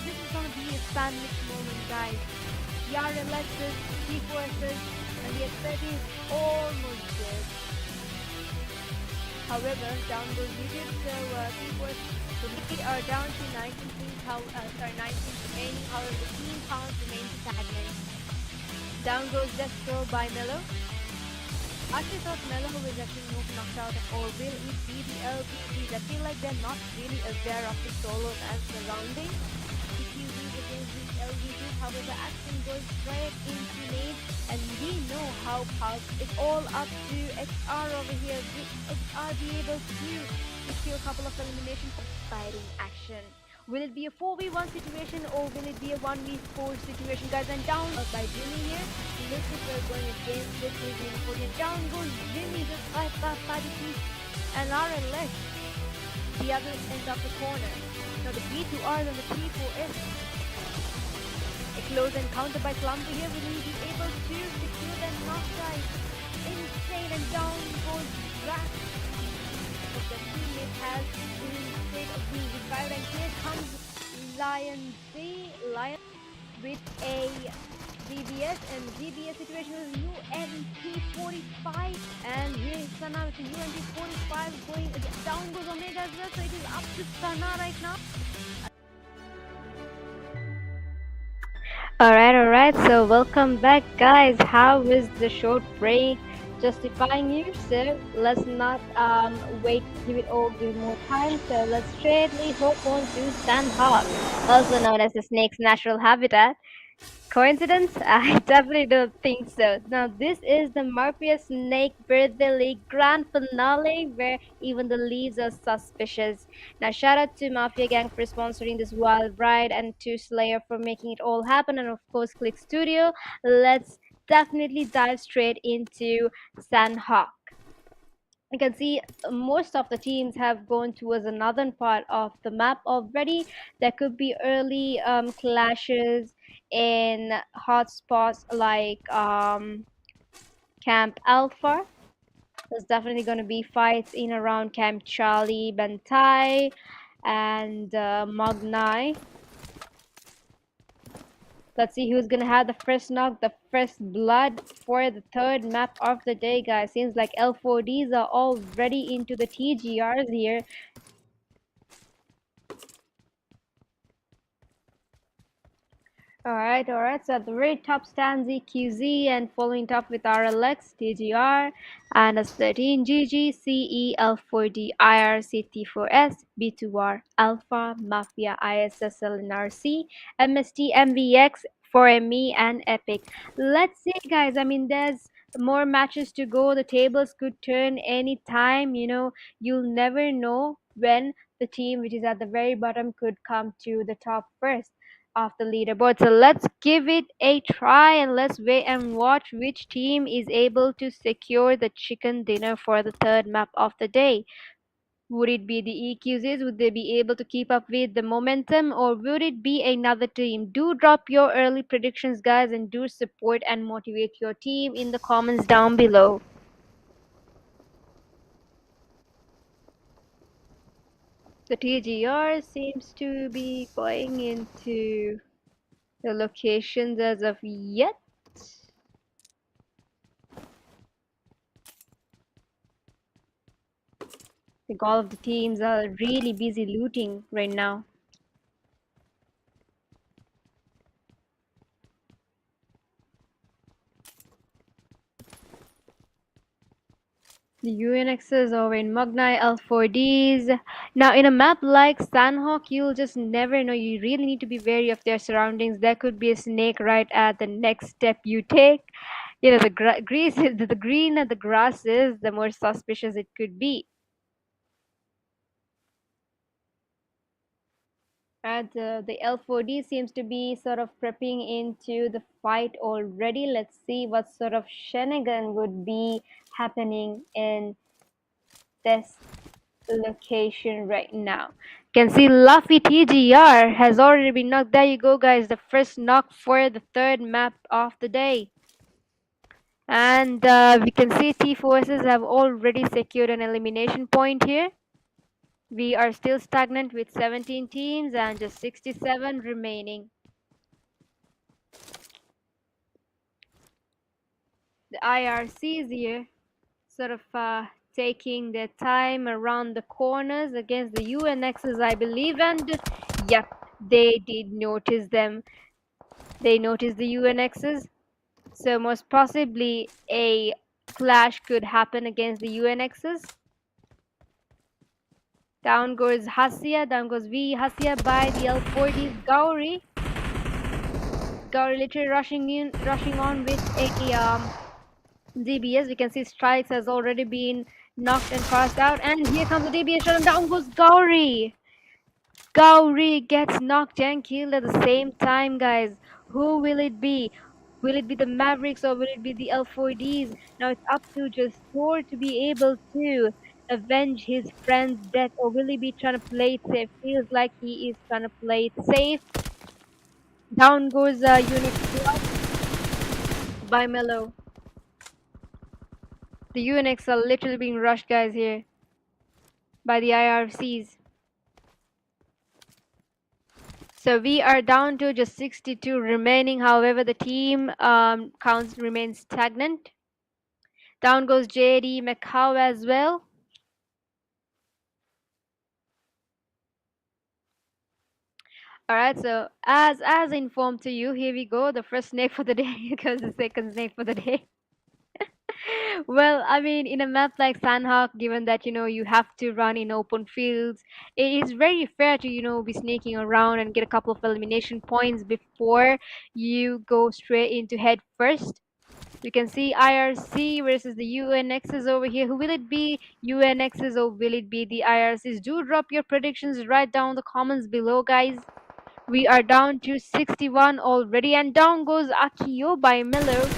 S2: this is gonna be a sandwich moment, guys. The RLXs, P4Ss, and the XP is almost dead. However, down goes Egypt, so P4s, so we are down to 19 remaining, however, the team count remains stagnant. Down goes Destro by Melo. Actually thought Melo was actually not knocked out, or will it be the LVGs? I feel like they're not really aware of the solos and surroundings. If you read against these LVGs, however, action goes straight into lane, and we know how it's all up to XR over here. Will XR be able to secure a couple of eliminations? Fighting action. Will it be a 4v1 situation, or will it be a 1v4 situation, guys? And down by Jimmy here. Lucifer going against this is important. Down goes Jimmy, just by the feet. And RLX, the other end of the corner. Now the B2R and the P4S. A close encounter by Clumsy here. Will he be able to secure that knockdown? Insane, and down goes Drax. But the teammate has instead of being revived, and here comes Lion 3 Lion with a GBS, and GBS situation is UMP45, and here is Sana with the UMP45 going again. Down goes Omega as well, so it is up to Sana right now. Alright, so welcome back, guys. How was the short break? Justifying you, so let's not wait, give it more time, so let's straightly hop on to Sandhawk, also known as the snake's natural habitat. Coincidence? I definitely don't think so. Now, this is the Mafia Snake Birthday League Grand Finale, where even the leaves are suspicious. Now, shout out to Mafia Gang for sponsoring this wild ride, and to Slayer for making it all happen, and of course, Click Studio. Let's definitely dive straight into Sandhawk. You can see most of the teams have gone towards the northern part of the map already. There could be early clashes in hotspots like Camp Alpha. There's definitely going to be fights in around Camp Charlie, Bantai, and Magnai. Let's see who's gonna have the first knock, the first blood for the third map of the day, guys. Seems like L4Ds are already into the TGRs here. All right. So at the very top stands EQZ, and following top with RLX, TGR, and S13, GGCE, L4D, IRC, T4S, B2R, Alpha, Mafia, ISSLnRC, MST, MVX, 4ME, and Epic. Let's see, guys. I mean, there's more matches to go. The tables could turn any time. You'll never know when the team which is at the very bottom could come to the top first of the leaderboard. So let's give it a try and let's wait and watch which team is able to secure the chicken dinner for the third map of the day. Would it be the EQZs? Would they be able to keep up with the momentum, or would it be another team? Do drop your early predictions, guys, and do support and motivate your team in the comments down below. The TGR seems to be going into the locations as of yet. I think all of the teams are really busy looting right now. The UNXs over in Magnai, L4Ds. Now, in a map like Sandhawk, you'll just never know. You really need to be wary of their surroundings. There could be a snake right at the next step you take. The the greener the grass is, the more suspicious it could be. And the L4D seems to be sort of prepping into the fight already. Let's see what sort of shenanigan would be happening in this location right now. You can see Luffy TGR has already been knocked. There you go, guys. The first knock for the third map of the day. And we can see T-Forces have already secured an elimination point here. We are still stagnant with 17 teams and just 67 remaining. The IRCs here sort of taking their time around the corners against the UNXs, I believe, and yep, they did notice them. They noticed the UNXs, so most possibly a clash could happen against the UNXs. Down goes Hassia, down goes V Hassia by the L40's Gauri. Gauri literally rushing on with a DBS. We can see Strikes has already been knocked and passed out, and here comes the DBS shot, and down goes Gauri. Gauri gets knocked and killed at the same time, guys. Who will it be? Will it be the Mavericks or will it be the L4Ds? Now it's up to just Thor to be able to avenge his friend's death, or will he be trying to play it safe? Feels like he is trying to play it safe. Down goes Unix by Mellow. The UNX are literally being rushed, guys, here by the IRCs. So we are down to just 62 remaining. However, the team counts remain stagnant. Down goes JD Macau as well. Alright, so as informed to you, here we go. The first snake for the day. Here goes the second snake for the day. Well, I mean, in a map like Sandhawk, given that you have to run in open fields, it is very fair to be sneaking around and get a couple of elimination points before you go straight into head first. You can see IRC versus the UNXs over here. Who will it be? UNXs or will it be the IRCs? Do drop your predictions right down in the comments below, guys. We are down to 61 already, and down goes Akio by Melo.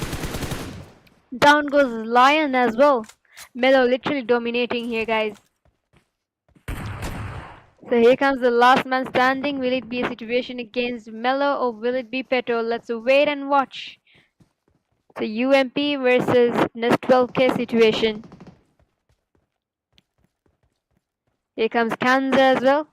S2: Down goes Lion as well. Melo literally dominating here, guys. So here comes the last man standing. Will it be a situation against Melo or will it be Peto? Let's wait and watch. So UMP versus Nest12K situation. Here comes Kanza as well.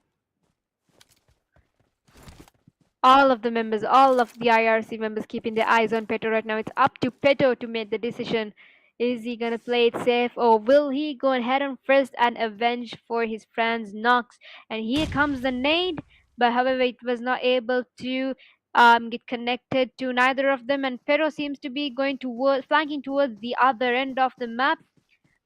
S2: All of the members, all of the IRC members keeping their eyes on Peto right now. It's up to Peto to make the decision. Is he gonna play it safe or will he go ahead on first and avenge for his friend's knocks? And here comes the nade, but however it was not able to get connected to neither of them, and Pero seems to be going toward flanking towards the other end of the map,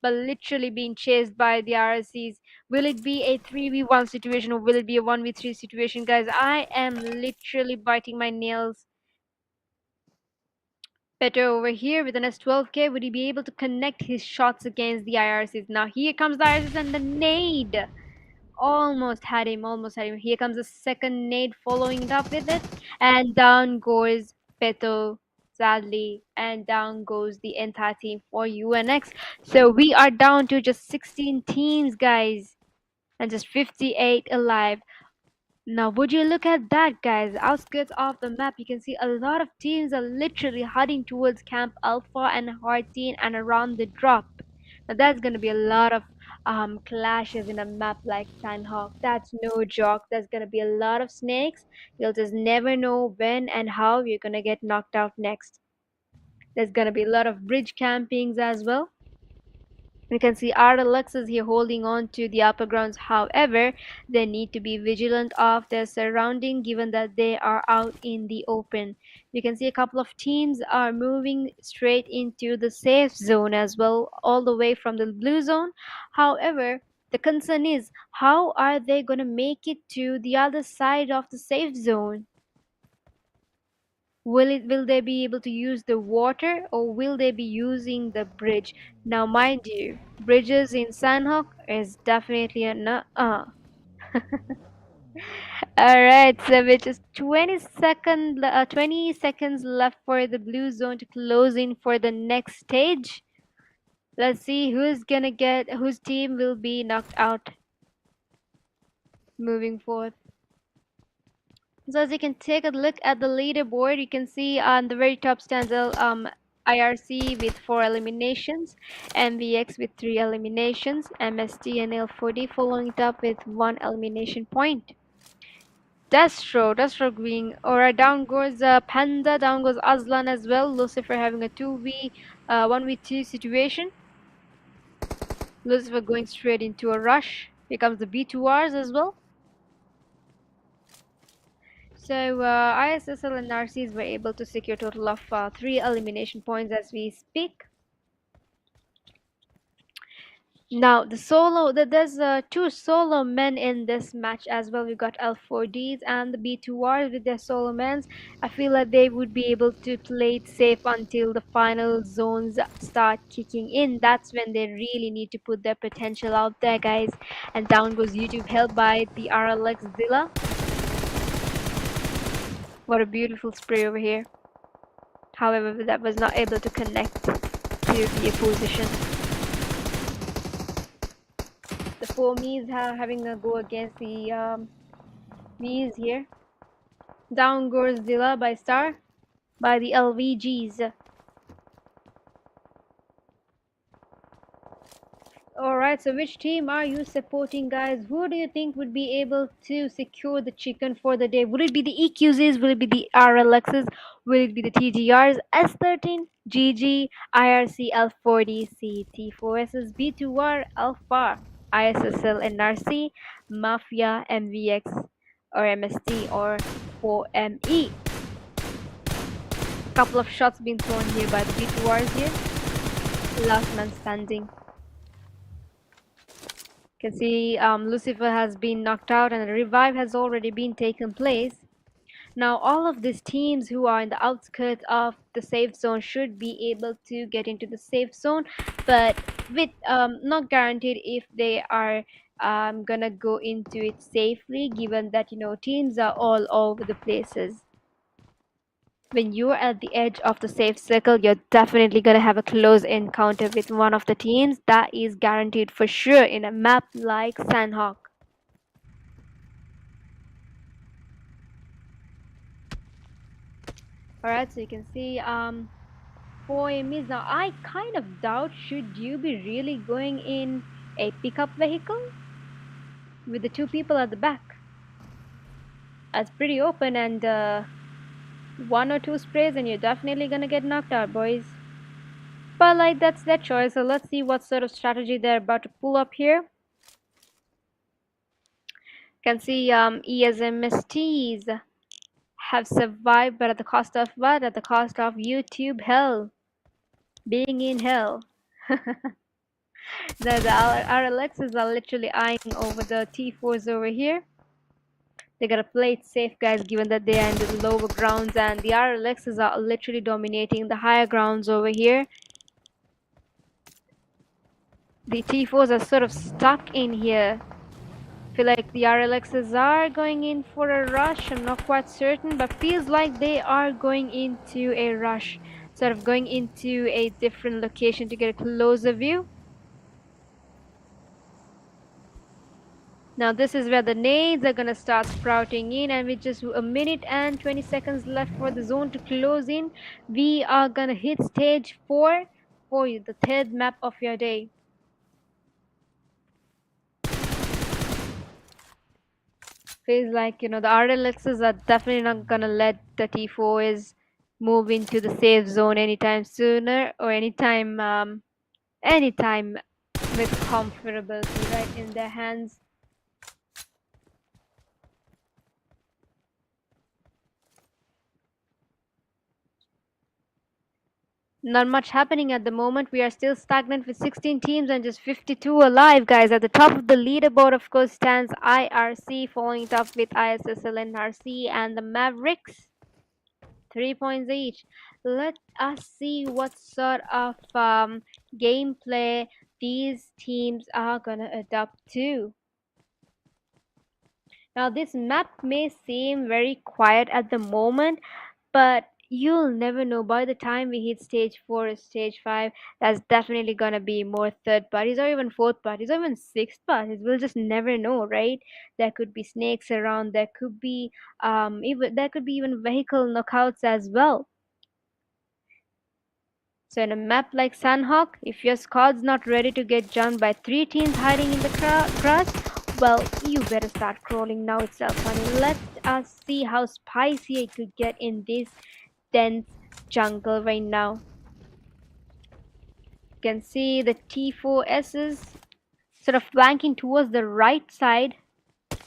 S2: but literally being chased by the RSCs. Will it be a 3v1 situation or will it be a 1v3 situation, guys? I am literally biting my nails. Better over here with an S12K. Would he be able to connect his shots against the IRCs? Now here comes the IRCs and the nade. Almost had him, almost had him. Here comes the second nade following it up with it. And down goes Peto, sadly. And down goes the entire team for UNX. So we are down to just 16 teams, guys. And just 58 alive. Now, would you look at that, guys? Outskirts of the map, you can see a lot of teams are literally heading towards Camp Alpha and Harteen and around the drop. Now, that's going to be a lot of clashes in a map like Sandhawk. That's no joke. There's going to be a lot of snakes. You'll just never know when and how you're going to get knocked out next. There's going to be a lot of bridge campings as well. We can see ISSLx is here holding on to the upper grounds. However, they need to be vigilant of their surrounding given that they are out in the open. You can see a couple of teams are moving straight into the safe zone as well, all the way from the blue zone. However, the concern is how are they going to make it to the other side of the safe zone? Will they be able to use the water or will they be using the bridge? Now mind you, bridges in Sandhawk is definitely a no. Alright, so with just 20 seconds left for the blue zone to close in for the next stage. Let's see whose team will be knocked out moving forth. So as you can take a look at the leaderboard, you can see on the very top stands IRC with 4 eliminations, MVX with 3 eliminations, MST and L40 following it up with 1 elimination point. Destro being, alright, down goes Panda, down goes Aslan as well. Lucifer having a 1v2 situation. Lucifer going straight into a rush. Here comes the B2Rs as well. So ISSLNRCs were able to secure a total of 3 elimination points as we speak. Now there's 2 solo men in this match as well. We got L4Ds and the B2Rs with their solo men. I feel like they would be able to play it safe until the final zones start kicking in. That's when they really need to put their potential out there, guys. And down goes YouTube, helped by the RLX Zilla. What a beautiful spray over here. However, that was not able to connect to the position. The 4 Mies are having a go against the Mies here. Down goes Zilla by Star by the LVGs. Alright, so which team are you supporting, guys? Who do you think would be able to secure the chicken for the day? Would it be the EQZs? Will it be the RLXs? Will it be the TGRs? S13, GG, IRC, L40, CT4SS, B2R, Alpha, ISSLNRC, Mafia, MVX, or MST, or 4ME. Couple of shots being thrown here by the B2Rs here. Last man standing. You can see Lucifer has been knocked out and a revive has already been taken place. Now all of these teams who are in the outskirts of the safe zone should be able to get into the safe zone, but with not guaranteed if they are gonna go into it safely, given that teams are all over the places. When you're at the edge of the safe circle, you're definitely going to have a close encounter with one of the teams. That is guaranteed for sure in a map like Sandhawk. Alright, so you can see 4 enemies. Now I kind of doubt, should you be really going in a pickup vehicle with the 2 people at the back? That's pretty open, and 1 or 2 sprays and you're definitely gonna get knocked out, boys. But like, that's their choice. So let's see what sort of strategy they're about to pull up here. You can see ESMSTs have survived, but at the cost of what? At the cost of YouTube hell. Being in hell. The RLXs are literally eyeing over the T4s over here. They gotta play it safe, guys, given that they are in the lower grounds, and the RLXs are literally dominating the higher grounds over here. The T4s are sort of stuck in here. Feel like the RLXs are going in for a rush. I'm not quite certain, but feels like they are going into a rush. Sort of going into a different location to get a closer view. Now this is where the nades are gonna start sprouting in, and with just a minute and 20 seconds left for the zone to close in, we are gonna hit stage 4 for you, the third map of your day. Feels like, the RLXs are definitely not gonna let the T4s move into the safe zone anytime sooner, or anytime with comfortability right in their hands. Not much happening at the moment. We are still stagnant with 16 teams and just 52 alive, guys. At the top of the leaderboard, of course, stands IRC, following it up with ISSLNRC and the Mavericks. 3 points each. Let us see what sort of gameplay these teams are gonna adopt to. Now, this map may seem very quiet at the moment, but you'll never know. By the time we hit stage 4 or stage 5, that's definitely gonna be more third parties or even fourth parties or even sixth parties. We'll just never know, right? There could be snakes around. There could be even vehicle knockouts as well. So in a map like Sandhawk, if your squad's not ready to get jumped by 3 teams hiding in the grass, well, you better start crawling now itself, honey. Let us see how spicy it could get in this dense jungle right now. You can see the T4Ss sort of flanking towards the right side to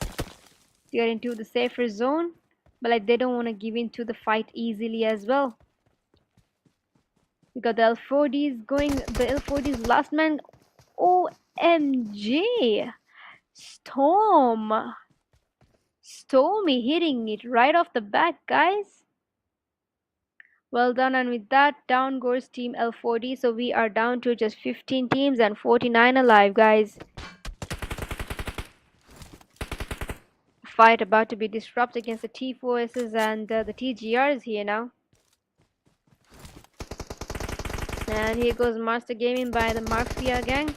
S2: get into the safer zone, but like they don't want to give in to the fight easily as well. We got the L4Ds going, the L4Ds last man. OMG! Stormy hitting it right off the bat, guys. Well done, and with that, down goes Team L4D. So we are down to just 15 teams and 49 alive, guys. Fight about to be disrupted against the T4Ss and the TGRs here now. And here goes Master Gaming by the Mafia gang.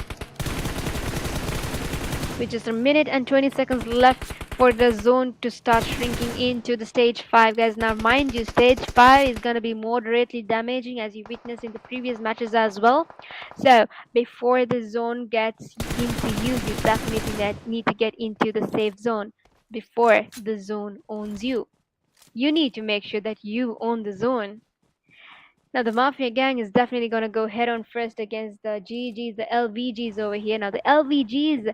S2: With just a minute and 20 seconds left for the zone to start shrinking into the stage 5, guys. Now mind you, stage 5 is going to be moderately damaging, as you witnessed in the previous matches as well. So before the zone gets into you, you definitely need to get into the safe zone before the zone owns you. You need to make sure that you own the zone. Now the Mafia gang is definitely going to go head on first against the GGs, the LVGs over here. Now the LVGs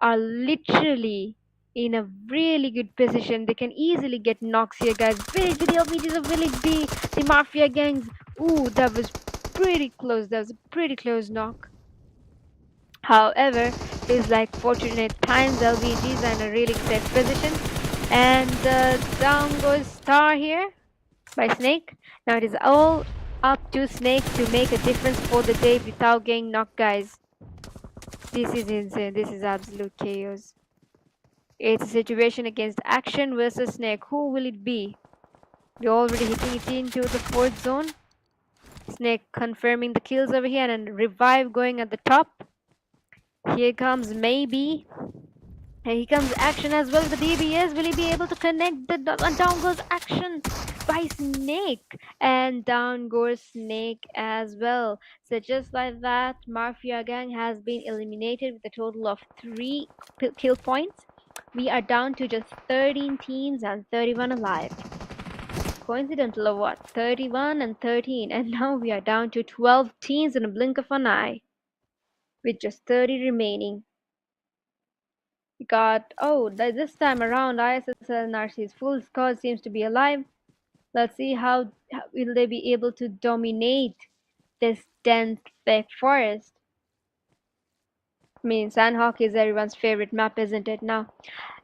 S2: are literally in a really good position. They can easily get knocks here, guys. Village B, the LVGs of Village B, the Mafia gangs. Ooh, that was pretty close. That was a pretty close knock. However, feels like fortunate times. LVGs are in a really safe position. And down goes Star here by Snake. Now it is all up to Snake to make a difference for the day without getting knocked, guys. This is insane. This is absolute chaos. It's a situation against Action versus Snake. Who will it be? We're already hitting it into the 4th zone. Snake confirming the kills over here, and Revive going at the top. Here comes Maybe. And here comes Action as well with the DBS. Will he be able to connect? Down goes Action by Snake. And down goes Snake as well. So just like that, Mafia gang has been eliminated with a total of 3 kill points. We are down to just 13 teams and 31 alive. Coincidental or what? 31 and 13. And now we are down to 12 teams in a blink of an eye. With just 30 remaining. We got, this time around, ISSLNRC's full squad seems to be alive. Let's see how will they be able to dominate this dense thick forest. I mean, Sandhawk is everyone's favorite map, isn't it? Now,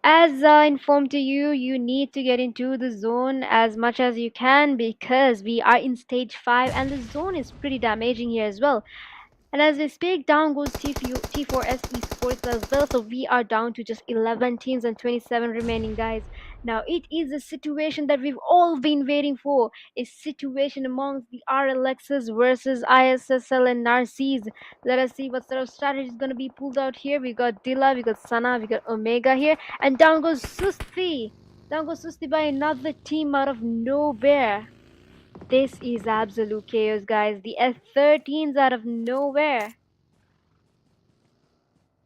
S2: as informed to you, you need to get into the zone as much as you can because we are in stage 5 and the zone is pretty damaging here as well. And as we speak, down goes T4S Esports as well. So we are down to just 11 teams and 27 remaining, guys. Now, it is a situation that we've all been waiting for. A situation amongst the RLXs versus ISSL and NRCs. Let us see what sort of strategy is going to be pulled out here. We got Dilla, we got Sana, we got Omega here. And down goes Susti. Down goes Susti by another team out of nowhere. This is absolute chaos, guys. The S13s out of nowhere.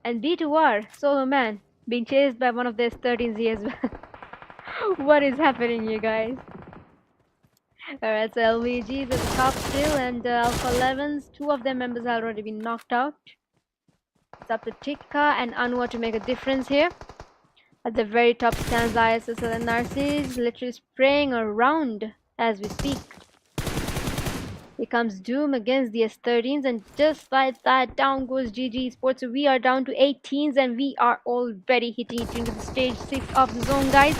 S2: And B2R, Solo Man, being chased by one of the S13s here as well. What is happening here, guys? Alright, so LVG is at the top still, and Alpha 11s, two of their members have already been knocked out. It's up to Tikka and Anwar to make a difference here. At the very top stands ISSLnRC, literally spraying around as we speak. Here comes Doom against the S13s, and just like that, down goes GG Sports. So we are down to 18s, and we are already hitting it into the stage 6 of the zone, guys.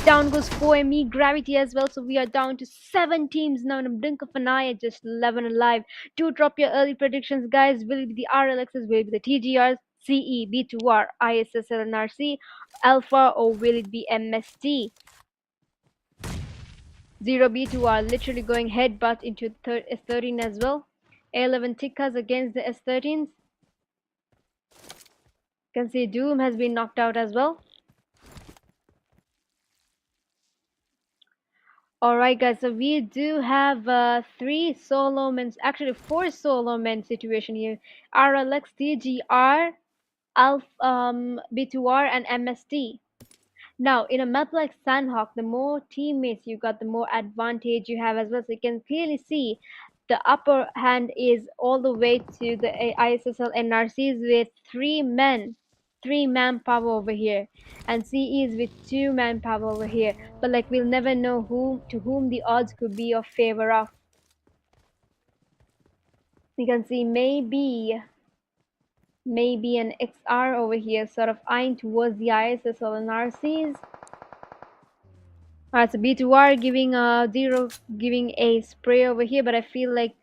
S2: Down goes 4ME Gravity as well. So we are down to 7 teams now in a blink of an eye at just 11 alive. Do drop your early predictions, guys. Will it be the RLXs? Will it be the TGRs? CE, B2R, ISSLnRC, Alpha, or will it be MST? 0B2 are literally going headbutt into S13 as well. A11 Tikkas against the S13s. You can see Doom has been knocked out as well. Alright guys, so we do have 3 solo men, actually 4 solo men situation here. RLX, TGR, B2R and MST. Now, in a map like Sandhawk, the more teammates you got, the more advantage you have as well. So you can clearly see the upper hand is all the way to the ISSL NRCs with 3 men, 3 manpower over here, and CE is with 2 manpower over here. But like we'll never know whom the odds could be of favor of. You can see maybe an XR over here, sort of eyeing towards the ISSL NRCs. Alright, so B2R giving a spray over here, but I feel like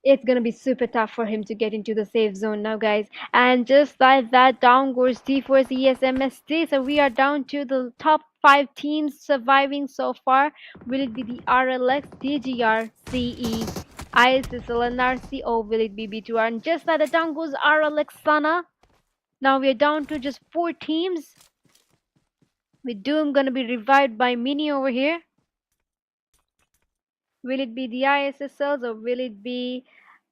S2: it's gonna be super tough for him to get into the safe zone now, guys. And just like that, down goes T4 ESMST. So we are down to the top 5 teams surviving so far. Will it be the RLX, TGR, CE, ISSLnRC, or will it be B2R? And just like that, down goes RLX Sana. Now we are down to just 4 teams. With Doom gonna be revived by Mini over here. Will it be the ISSLs or will it be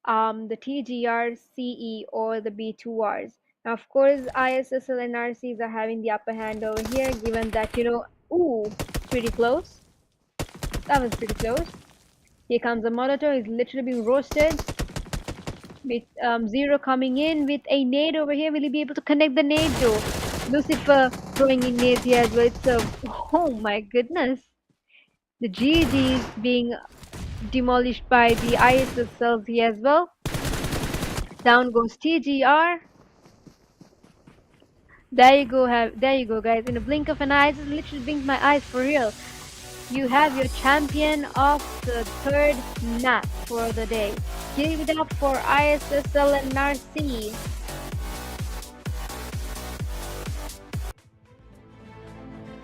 S2: the TGR, CE, or the B2Rs? Now, of course, ISSL and RCs are having the upper hand over here, given that, ooh, pretty close. That was pretty close. Here comes the Molotov, he's literally being roasted. With Zero coming in with a nade over here. Will he be able to connect the nade though? Lucifer throwing in nades here as well. It's oh my goodness. The GGs being demolished by the ISSLs here as well. Down goes TGR. There you go, guys. In a blink of an eye, just literally blinked my eyes for real. You have your champion of the 3rd map for the day. Give it up for ISSLnRC.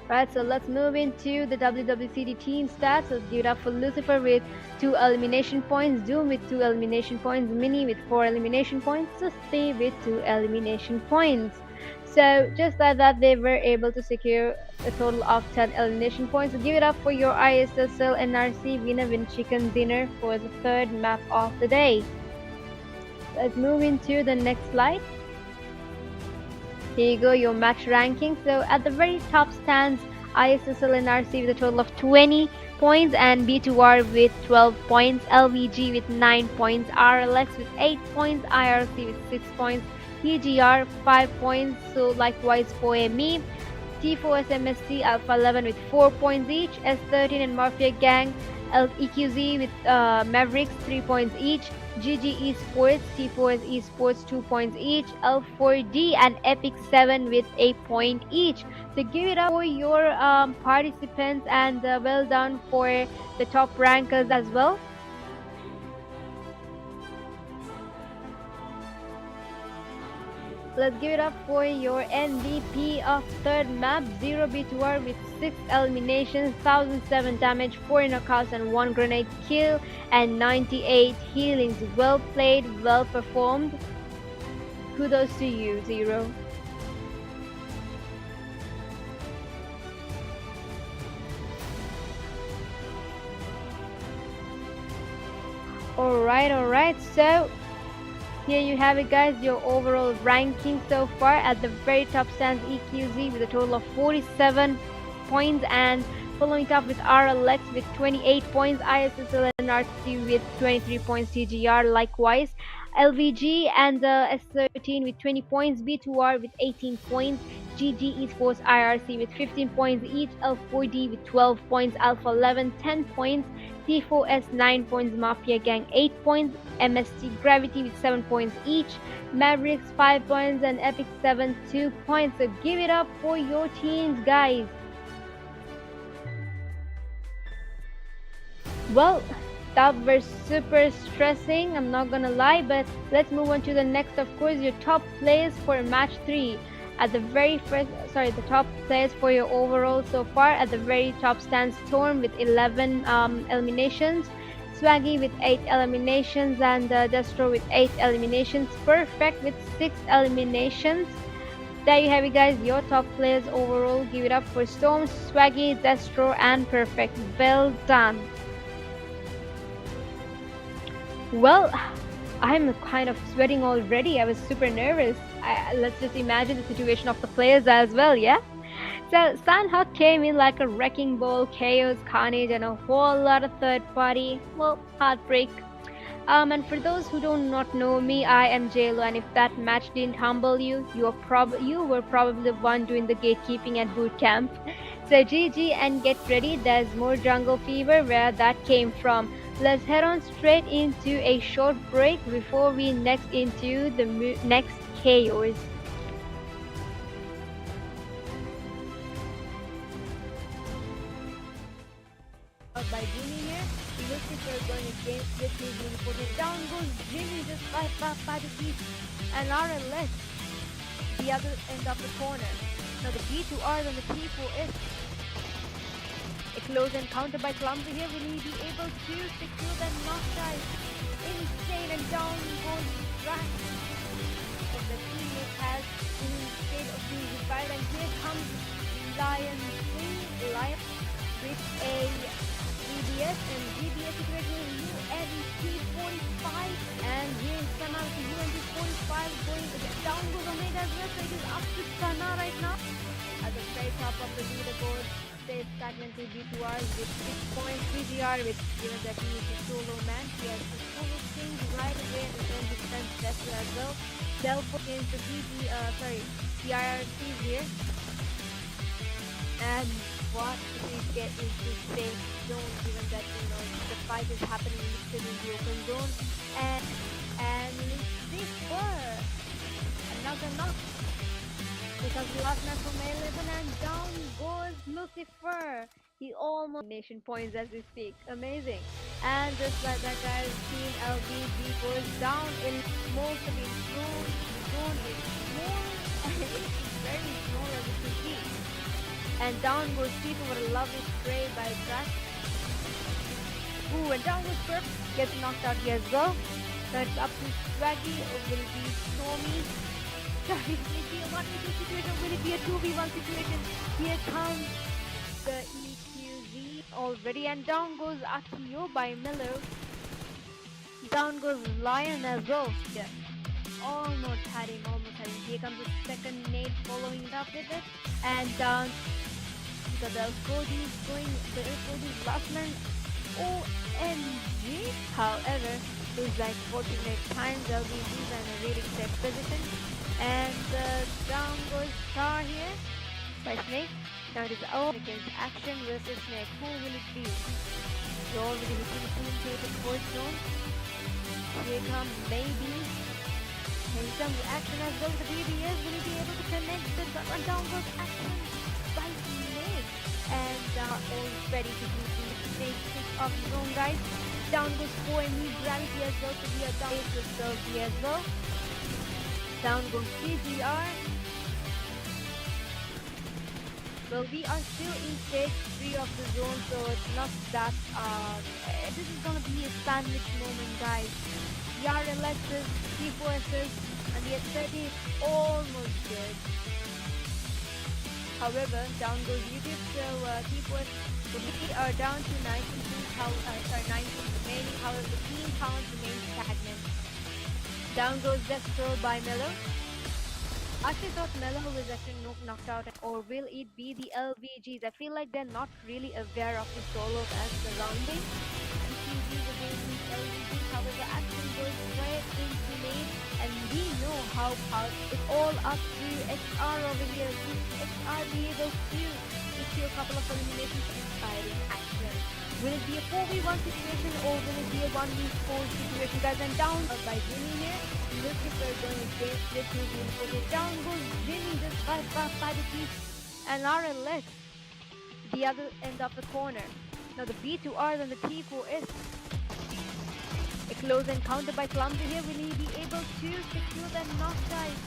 S2: Right, so let's move into the WWCD team stats. Let's give it up for Lucifer with 2 elimination points, Doom with 2 elimination points, Mini with 4 elimination points, Susti with 2 elimination points. So just like that, they were able to secure a total of 10 elimination points. So give it up for your ISSLnRC winner win chicken dinner for the 3rd map of the day. Let's move into the next slide. Here you go, your match ranking. So at the very top stands ISSLnRC with a total of 20 points and B2R with 12 points, LVG with 9 points, RLX with 8 points, IRC with 6 points, TGR 5 points, so likewise for ME, T4SMST Alpha 11 with 4 points each, S13 and Mafia Gang EQZ with Mavericks 3 points each, GG Esports, T4 Esports 2 points each, L4D and Epic 7 with a point each. So give it up for your participants, and well done for the top rankers as well. Let's give it up for your MVP of third map, 0B2R with 6 eliminations, 1007 damage, 4 knockouts and 1 grenade kill, and 98 healings. Well played, well performed. Kudos to you, Zero. Alright, so here you have it, guys, your overall ranking so far. At the very top stands EQZ with a total of 47 points, and following up with RLX with 28 points, ISSLnRC with 23 points, TGR likewise, LVG and S13 with 20 points, B2R with 18 points, GG Esports IRC with 15 points each, L4D with 12 points, Alpha 11 10 points, T4S 9 points, Mafia Gang 8 points, MST Gravity with 7 points each, Mavericks 5 points, and Epic 7 2 points. So give it up for your teams, guys. Well, that was super stressing, I'm not gonna lie, but let's move on to the next. Of course, your top players for match 3. At the very first, the top players for your overall so far. At the very top stands Storm with 11 eliminations, Swaggy with 8 eliminations, and Destro with 8 eliminations, Perfect with 6 eliminations. There you have it, guys, your top players overall. Give it up for Storm, Swaggy, Destro, and Perfect. Well done. Well, I'm kind of sweating already. I was super nervous. Let's just imagine the situation of the players as well, yeah? So Sanhawk came in like a wrecking ball, chaos, carnage, and a whole lot of third party, well, heartbreak. And for those who do not know me, I am JLo, and if that match didn't humble you, you were probably the one doing the gatekeeping at boot camp. So GG and get ready, there's more jungle fever where that came from. Let's head on straight into a short break before we next into the next chaos. By Jimmy here, looks like we're going against with his reported. Down goes Jimmy, just by the feet, and RLS the other end of the corner. Now the B2R and the T4S. A close encounter by Clumsy here. Will he be able to secure that knockdown? Insane, and down goes Drax. But the teammate has instead of being revived, and here comes Lion with a GBS, and GBS situation UNT 45, and here is Sana with UNT 45 going again. Down goes Omega as well, so it is up to Sana right now. At the very top of the leaderboard, stays stagnant to B2R with 6 points. TGR with, given that he is a solo man, he has to solo things right away and then defense better as well. Delpo against the IRCs here. And what we get is this safe zone, given that the fight is happening in the open zone. And Lucifer, another knock. Because last match from 11, and down goes Lucifer. He almost nation points as we speak. Amazing. And just like that, guys, Team LVG goes down in most of its zone. The zone is small and it's very small as you can see. And down goes Steve for a lovely spray by Drax. Ooh, and down goes Perp. Gets knocked out here as well. So it's up to Swaggy, or will it be Stormy? Will it be a 1v2 situation? Will it be a 2v1 situation? Here comes the EQZ already, and down goes Akio by Miller. Down goes Lion as well. Yeah. Almost had him. Here comes the second nade following it up with it. And down because the L4D is going, the L4D last man. OMG. However, looks like 49 times LVGs and a really set position. And down goes Star here by by Snake. Now it is all against Action versus Snake. Who will it be? You're already hitting into the fourth zone. Here comes maybe. Here comes Action as well. The BBS will he be able to connect the down goes Action by Snake. And all ready to do the Snake pick of zone, guys. Down goes 4 and need gravity as well. So we are down with Selfie as well. Down goes CGR. Well, we are still in stage 3 of the zone, so it's not that, this is gonna be a sandwich moment, guys. The RLXs, T4Ss, and the S30 is almost good. However, down goes YouTube, so T4S, we are down to 19 remaining, however, the team count remains stagnant. Down goes Destro by Mello. I actually thought Mello was actually knocked out, or will it be the LVGs? I feel like they're not really aware of the solos and surrounding. TQGs against the LVGs, however, Action goes straight into lane, and we know how it's all up to XR over here. Will XR be able to secure a couple of eliminations inspiring Action? Will it be a 4v1 situation, or will it be a 1v4 situation, guys? And down by Jimmy here. Lucifer going against the 2v4. Down goes Jimmy just by the teeth, and RLX the other end of the corner. Now the B2Rs and the T4S. A close encounter by Clumsy here. Will he be able to secure that knock, guys?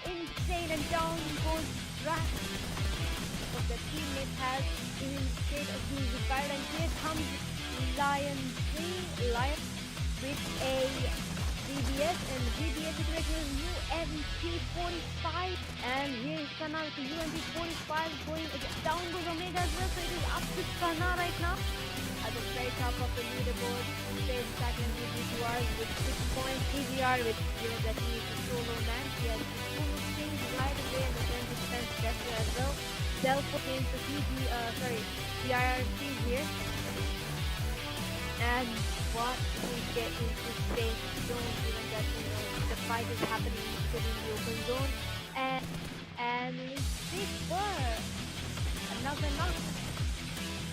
S2: Insane, and down goes Drax. What the teammate has instead of being revived, and here comes Lion with a GBS, and the GBS situation is UMP45, and here is Sana with the UMP45 going down goes Omega as well, so it is up to Sana right now at the very top of the leaderboard. Stays second with B2Rs with 6 points. TGR with that he is a solo man. He has full things right away, and the 10% better as well. Delpho gains the the IRC here. And what we get into safe zone, given that the fight is happening still in the open zone, and Lucifer another knock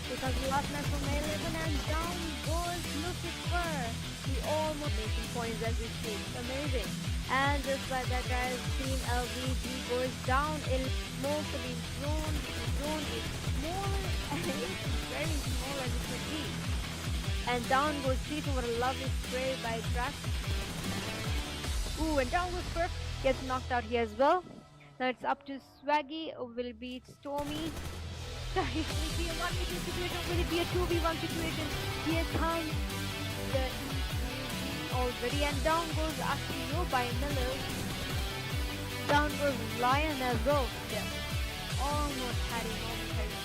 S2: because we lost man from 11, and down goes Lucifer. He almost making points as we speak. Amazing. And just like that, guys, team LVG goes down. Mostly zone is small and it's very small as it could be. And down goes T2 with a lovely spray by Drax. Ooh, and down goes Perf. Gets knocked out here as well. Now it's up to Swaggy. Will it be Stormy? Will it be a 1v2 situation? Will it be a 2v1 situation? Here comes the already, and down goes Akio by Miller. Down goes Lion as well. Yeah. Almost had it.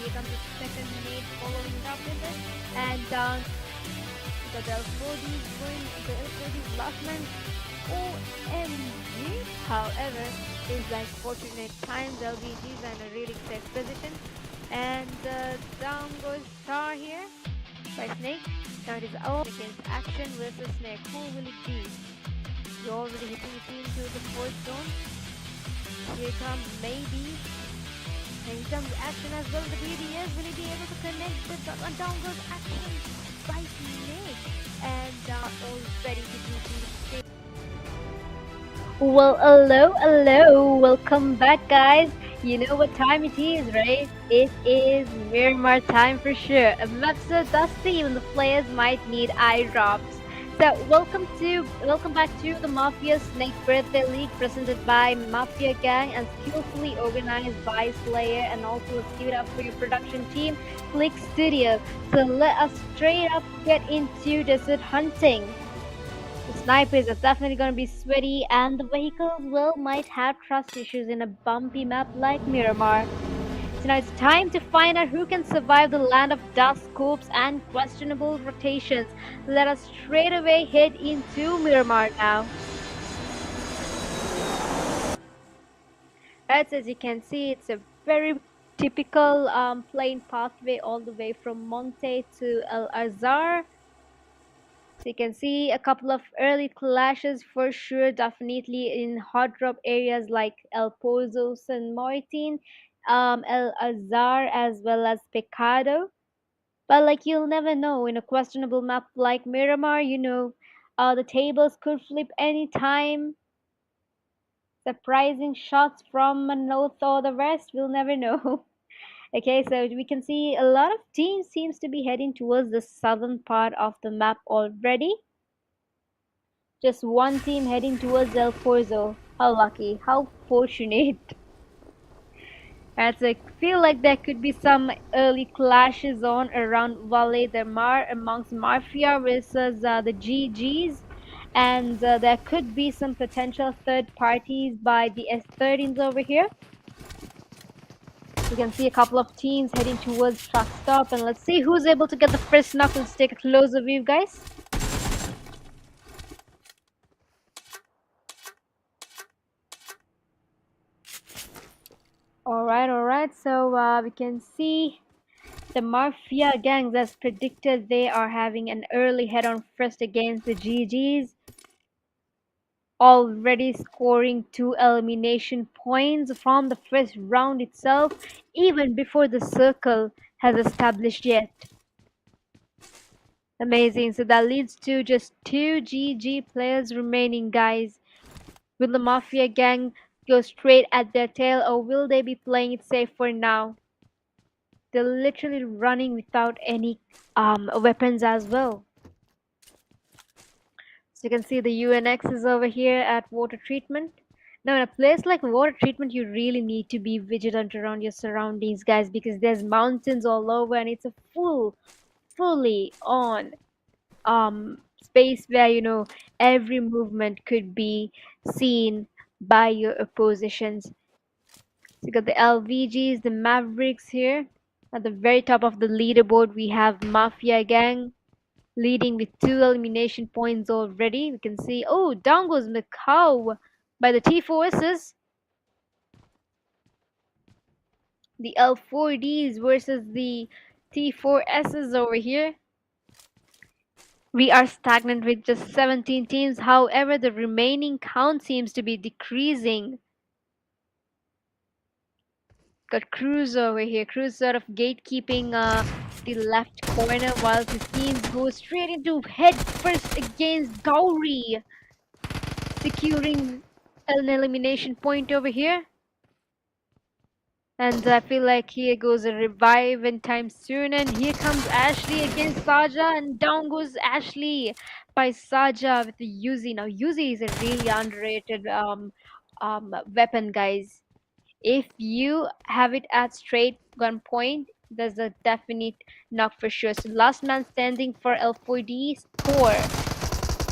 S2: Here comes the second mate following it up with it. And down the L4D's going, the L4D's last man. OMG. However, it's like fortunate times. LVG's in a really safe position. And down goes Star here by Snake. Now it is all against Action versus Snake. Who will it be? You're already hitting the team to the fourth zone. Here comes maybe. And here comes Action as well. The BBS, will he be able to connect the down goes Action by Snake? And all ready to do the. Well, hello, welcome back, guys. You know what time it is, right? It is Miramar time for sure. A map so dusty, even the players might need eye drops. So welcome back to the Mafia Snake Birthday League, presented by Mafia Gang and skillfully organized by Slayer, and also let's give it up for your production team, Click Studio. So let us straight up get into desert hunting. The snipers are definitely going to be sweaty, and the vehicles might have trust issues in a bumpy map like Miramar. So now it's time to find out who can survive the land of dust scopes and questionable rotations. Let us straight away head into Miramar now. As you can see, it's a very typical plain pathway all the way from Monte to El Azhar. So you can see a couple of early clashes for sure, definitely in hot drop areas like El Pozo, San Martin, El Azar as well as Pecado. But like you'll never know in a questionable map like Miramar, the tables could flip anytime. Surprising shots from a north or the west, we'll never know. Okay, so we can see a lot of teams seems to be heading towards the southern part of the map already. Just one team heading towards El Corzo. How lucky, how fortunate. As I feel like there could be some early clashes on around Valle de Mar amongst Mafia versus the GGs, and there could be some potential third parties by the S13s over here. You can see a couple of teams heading towards truck stop, and let's see who's able to get the first knock. Let's take a closer view, guys. All right. So we can see the Mafia gangs, as predicted, they are having an early head-on first against the GGs, already scoring 2 elimination points from the first round itself, even before the circle has established yet. Amazing. So that leads to just 2 GG players remaining, guys. Will the Mafia gang go straight at their tail, or will they be playing it safe for now? They're literally running without any weapons as well. So you can see the UNX is over here at water treatment. Now in a place like water treatment, you really need to be vigilant around your surroundings, guys, because there's mountains all over and it's a fully on space where every movement could be seen by your oppositions. So you got the LVGs, the Mavericks here. At the very top of the leaderboard, we have Mafia Gang leading with 2 elimination points already. We can see, oh, down goes Macau by the T4Ss. The L4Ds versus the T4Ss over here. We are stagnant with just 17 teams. However, the remaining count seems to be decreasing. Got Cruz over here. Cruz sort of gatekeeping the left corner while his teams go straight into head first against Gowrie, securing an elimination point over here. And I feel like here goes a revive anytime soon. And here comes Ashley against Saja, and down goes Ashley by Saja with the Yuzi. Now Yuzi is a really underrated weapon, guys. If you have it at straight gunpoint, there's a definite knock for sure. So last man standing for L4D score.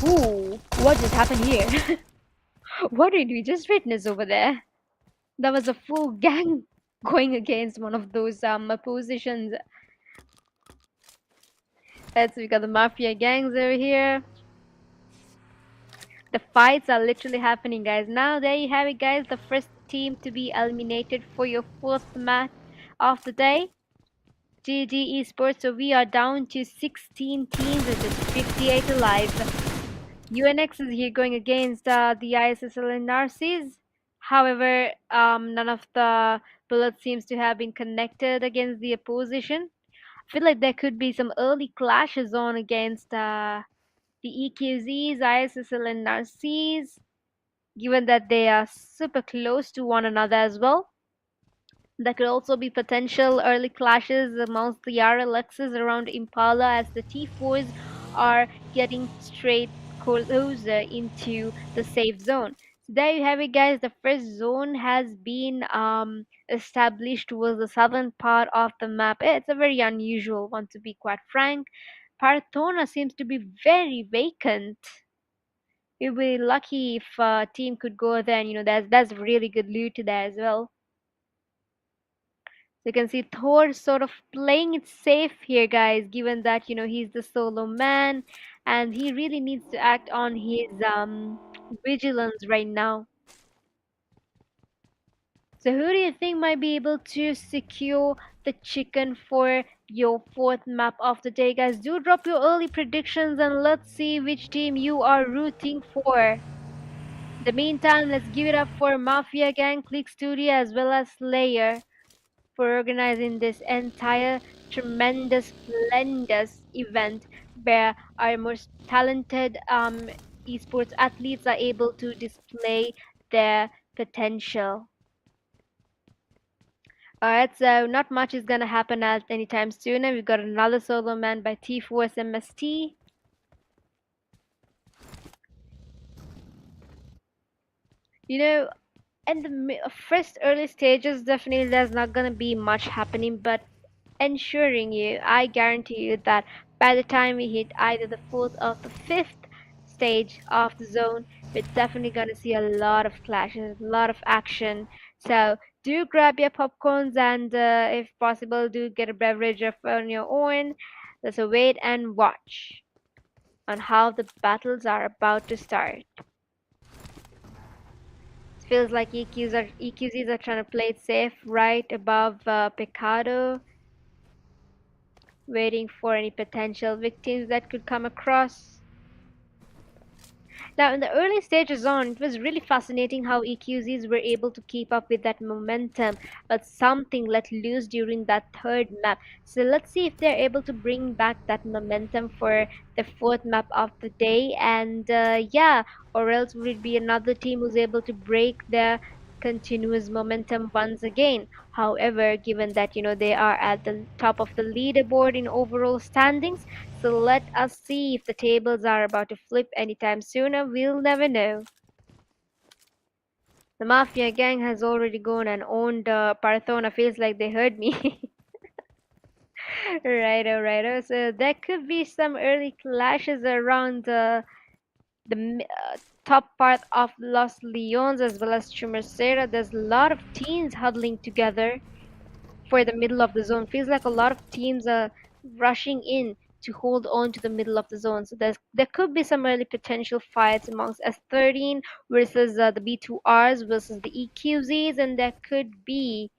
S2: Ooh, what just happened here? What did we just witness over there? That was a full gang going against one of those positions. Let's we got the Mafia gangs over here. The fights are literally happening, guys. Now there you have it, guys. The first team to be eliminated for your fourth match of the day. GG Esports. So we are down to 16 teams with just 58 alive. UNX is here going against the ISSLnRCs. However, none of the bullets seems to have been connected against the opposition. I feel like there could be some early clashes on against the EQZs, ISSLnRCs, given that they are super close to one another as well. There could also be potential early clashes amongst the RLXs around Impala as the T4s are getting straight closer into the safe zone. So there you have it, guys. The first zone has been established towards the southern part of the map. It's a very unusual one, to be quite frank. Parthona seems to be very vacant. We'd be lucky if a team could go there, and that's really good loot there as well. So you can see Thor sort of playing it safe here, guys, given that he's the solo man and he really needs to act on his vigilance right now. So who do you think might be able to secure the chicken for your fourth map of the day, guys? Do drop your early predictions and let's see which team you are rooting for. In the meantime, let's give it up for Mafia Gang, Click Studio, as well as Slayer. for organizing this entire tremendous, splendid event where our most talented esports athletes are able to display their potential. Alright, so not much is gonna happen at anytime soon. And we've got another solo man by T4SMST. You know, in the first early stages, definitely there's not gonna be much happening, but ensuring you, I guarantee you that by the time we hit either the fourth or the fifth stage of the zone, we're definitely gonna see a lot of clashes, a lot of action. So do grab your popcorns and, if possible, do get a beverage of on your own. Let's wait and watch on how the battles are about to start. It feels like EQZs are trying to play it safe right above Picado, waiting for any potential victims that could come across. Now, in the early stages on, it was really fascinating how EQZs were able to keep up with that momentum, but something let loose during that third map. So let's see if they're able to bring back that momentum for the fourth map of the day. And yeah, or else would it be another team who's able to break their continuous momentum once again. However, given that they are at the top of the leaderboard in overall standings, so let us see if the tables are about to flip anytime sooner. We'll never know. The Mafia gang has already gone and owned Parthona. Feels like they heard me. Righto, righto. So there could be some early clashes around the top part of Los Leones as well as Chumercera. There's a lot of teams huddling together for the middle of the zone. Feels like a lot of teams are rushing in to hold on to the middle of the zone. So there could be some early potential fights amongst S13 versus the B2Rs versus the EQZs, and there could be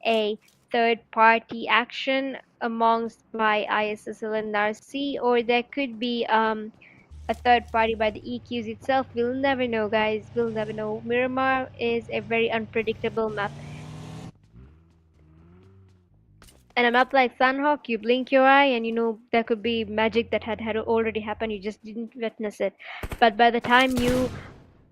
S2: a third party action amongst by ISSLnRC, or there could be a third party by the EQs itself. We'll never know, guys. We'll never know. Miramar is a very unpredictable map. And a map like Sunhawk, you blink your eye and there could be magic that had already happened. You just didn't witness it. But by the time you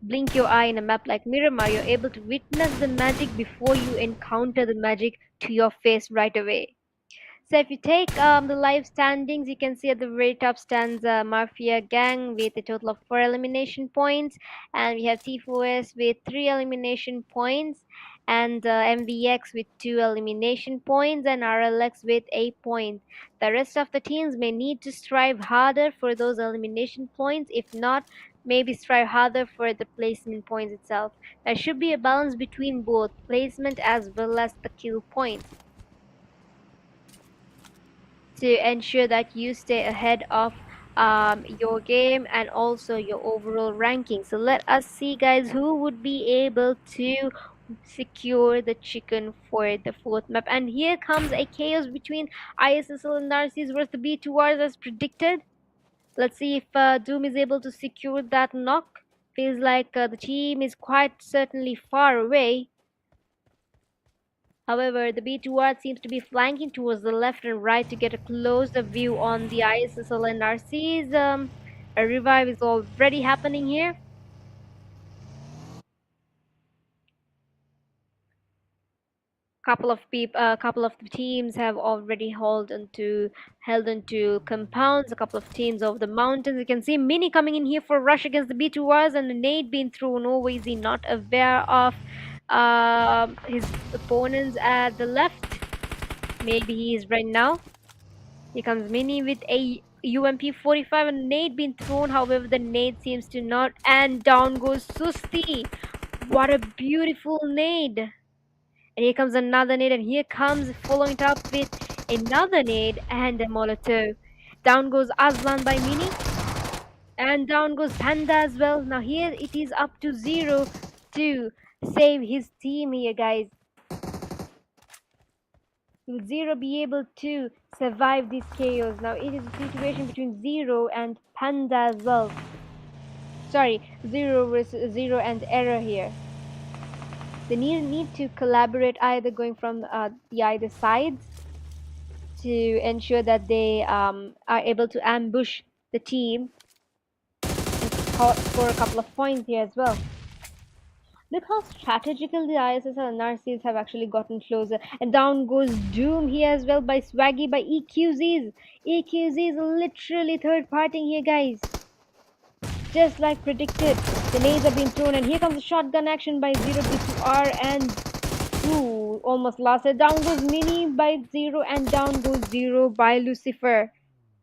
S2: blink your eye in a map like Miramar, you're able to witness the magic before you encounter the magic to your face right away. So if you take the live standings, you can see at the very top stands Mafia Gang with a total of 4 elimination points, and we have T4S with 3 elimination points, and MVX with 2 elimination points, and RLX with 8 points. The rest of the teams may need to strive harder for those elimination points. If not, maybe strive harder for the placement points itself. There should be a balance between both placement as well as the kill points to ensure that you stay ahead of your game and also your overall ranking. So let us see, guys, who would be able to secure the chicken for the fourth map. And here comes a chaos between ISSL and Narcissus versus the B2Rs as predicted. Let's see if Doom is able to secure that knock. Feels like the team is quite certainly far away. However, the B2R seems to be flanking towards the left and right to get a closer view on the ISSLnRCs. A revive is already happening here. Couple of the teams have already held onto compounds. A couple of teams over the mountains. You can see Mini coming in here for a rush against the B2Rs, and a nade being thrown over. Is he not aware of his opponents at the left? Maybe he is right now. Here comes Mini with a UMP-45 and nade being thrown. However, the nade seems to not. And down goes Susti. What a beautiful nade. And here comes another nade, and here comes following it up with another nade and a Molotov. Down goes Aslan by Mini. And down goes Panda as well. Now here it is up to 0 to save his team here, guys. Will Zero be able to survive this chaos? Now it is a situation between Zero and Panda as well. Sorry, Zero versus Zero and Error here. They need to collaborate, either going from the either sides, to ensure that they are able to ambush the team and score a couple of points here as well. Look how strategical the ISSL and NRCs have actually gotten closer. And down goes Doom here as well by Swaggy, by EQZs. EQZs literally third partying here, guys. Just like predicted, the nades are being thrown, and here comes the shotgun action by 0B2R, and ooh, almost lost it. Down goes Mini by 0, and down goes 0 by Lucifer.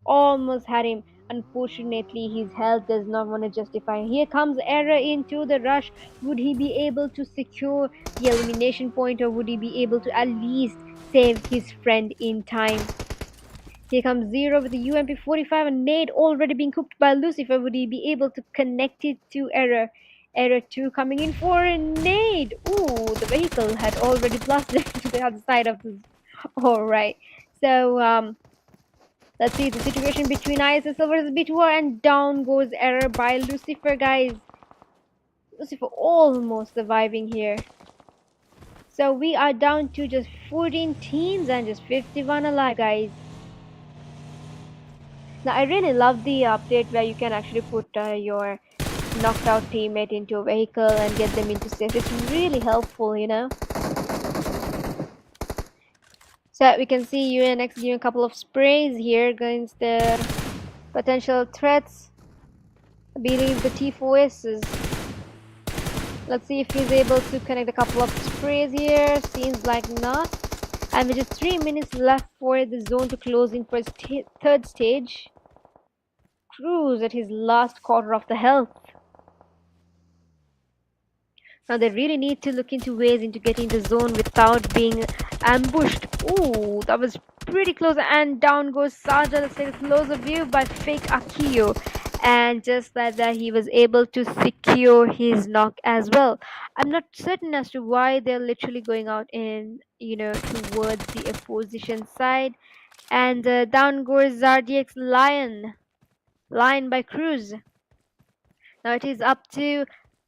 S2: Almost had him. Unfortunately, his health does not want to justify. Here comes Error into the rush. Would he be able to secure the elimination point, or would he be able to at least save his friend in time? Here comes Zero with the UMP-45, and nade already being cooked by Lucifer. Would he be able to connect it to Error? Error 2 coming in for a nade. Ooh, the vehicle had already blasted to the other side of the... Alright. So, let's see the situation between ISSL versus B2R, and down goes Error by Lucifer, guys. Lucifer almost surviving here. So we are down to just 14 teams and just 51 alive, guys. Now I really love the update where you can actually put your knocked out teammate into a vehicle and get them into safe. It's really helpful, you know. So we can see UNX giving a couple of sprays here against the potential threats. I believe the T4Ss. Let's see if he's able to connect a couple of sprays here. Seems like not. And with just 3 minutes left for the zone to close in for his third stage. Cruz at his last quarter of the health. Now they really need to look into ways into getting the zone without being ambushed. Ooh, that was pretty close. And down goes Saja. Let's take a closer view by Fake Akio. And just like that, he was able to secure his knock as well. I'm not certain as to why they're literally going out in, you know, towards the opposition side. And down goes Zardx Lion. Lion by Cruz. Now it is up to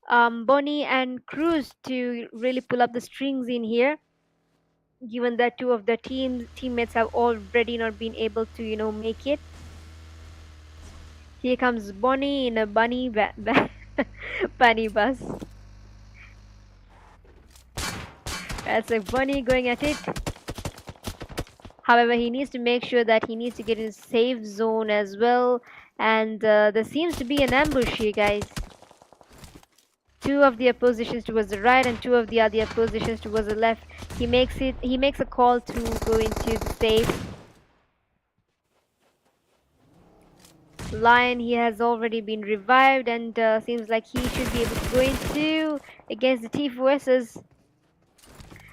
S2: Bonnie and Cruz to really pull up the strings in here, given that two of the teammates have already not been able to, you know, make it. Here comes Bonnie in a bunny bunny bus. That's like Bonnie going at it. However, he needs to make sure that he needs to get in a safe zone as well. And there seems to be an ambush here, guys. Two of the oppositions towards the right and two of the other oppositions towards the left. He makes a call to go into the safe. Lion, he has already been revived, and seems like he should be able to go into against the T4Ss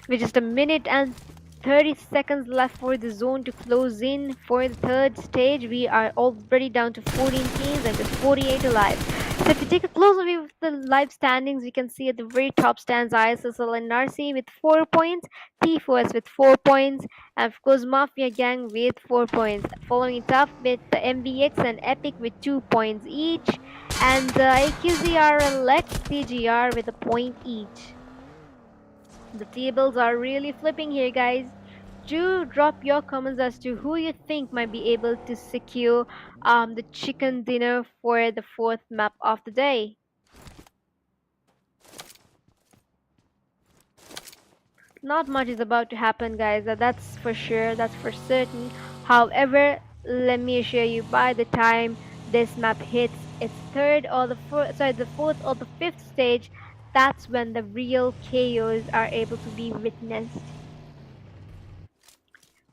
S2: with just a minute and 30 seconds left for the zone to close in for the third stage. We are already down to 14 teams and just 48 alive. So if you take a closer view of the live standings, we can see at the very top stands ISSLNRC with 4 points, T4S with 4 points, and of course Mafia Gang with 4 points. Following it up with the MVX and Epic with 2 points each, and ISSLxNRC with a point each. The tables are really flipping here, guys. Do drop your comments as to who you think might be able to secure the chicken dinner for the fourth map of the day. Not much is about to happen, guys. That's for sure. That's for certain. However, let me assure you, by the time this map hits its the fourth or the fifth stage, that's when the real chaos are able to be witnessed.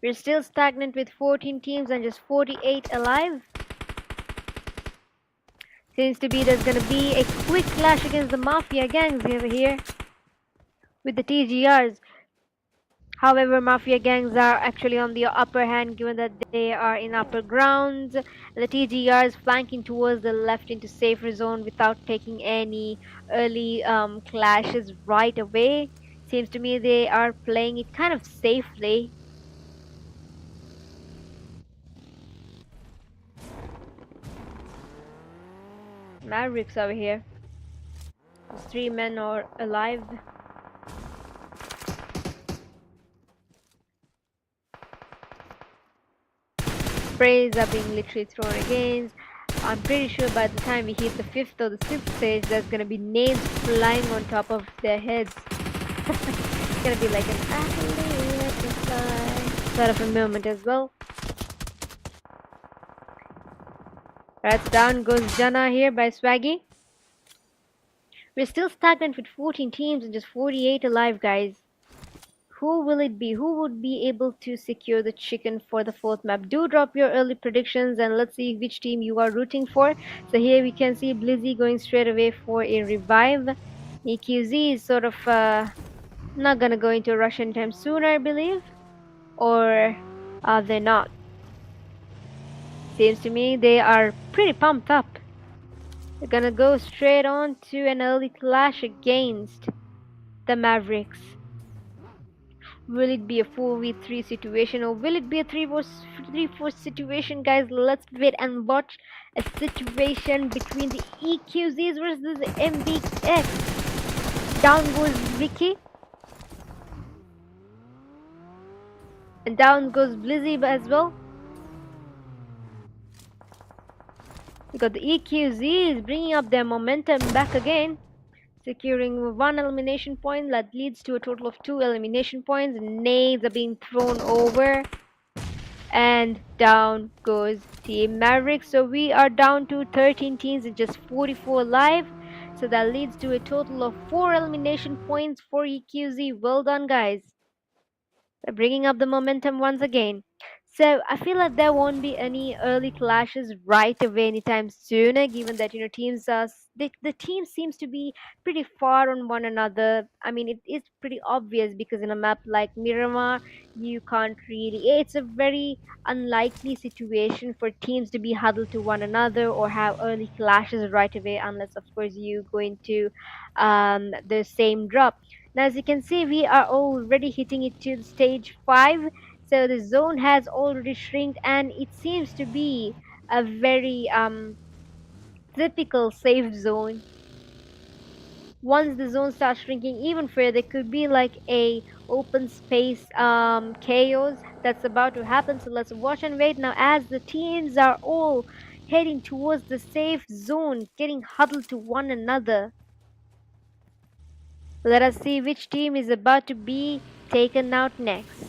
S2: We're still stagnant with 14 teams and just 48 alive. Seems to be there's gonna be a quick clash against the Mafia gangs over here with the TGRs. However, Mafia gangs are actually on the upper hand, given that they are in upper grounds. The TGRs flanking towards the left into safer zone without taking any early clashes right away. Seems to me they are playing it kind of safely. Mavericks over here. Those 3 men are alive. sprays are being literally thrown against. I'm pretty sure by the time we hit the 5th or the 6th stage, there's gonna be names flying on top of their heads. It's gonna be like an athlete, let me fly sort of a moment as well. Right, down goes Jana here by Swaggy. We're still stagnant with 14 teams and just 48 alive, guys. Who will it be? Who would be able to secure the chicken for the 4th map? Do drop your early predictions and let's see which team you are rooting for. So here we can see Blizzy going straight away for a revive. EQZ is sort of not gonna go into a rush anytime soon, I believe. Or are they not? Seems to me they are pretty pumped up. They're gonna go straight on to an early clash against the Mavericks. Will it be a 4v3 situation or will it be a 3v4 situation, guys? Let's wait and watch a situation between the EQZs versus the MVX. Down goes Vicky. And down goes Blizzy as well. We got the EQZs bringing up their momentum back again, securing 1 elimination point that leads to a total of 2 elimination points. Nades are being thrown over. And down goes Team Mavericks. So we are down to 13 teams and just 44 live. So that leads to a total of 4 elimination points for EQZ. Well done, guys. They're bringing up the momentum once again. So I feel like there won't be any early clashes right away anytime sooner, given that teams are the team seems to be pretty far on one another. I mean, it is pretty obvious because in a map like Miramar, you can't really. It's a very unlikely situation for teams to be huddled to one another or have early clashes right away, unless of course you go into the same drop. Now, as you can see, we are already hitting it to the stage 5. So the zone has already shrinked and it seems to be a very typical safe zone. Once the zone starts shrinking even further, there could be like a open space chaos that's about to happen. So let's watch and wait now as the teams are all heading towards the safe zone, getting huddled to one another. Let us see which team is about to be taken out next.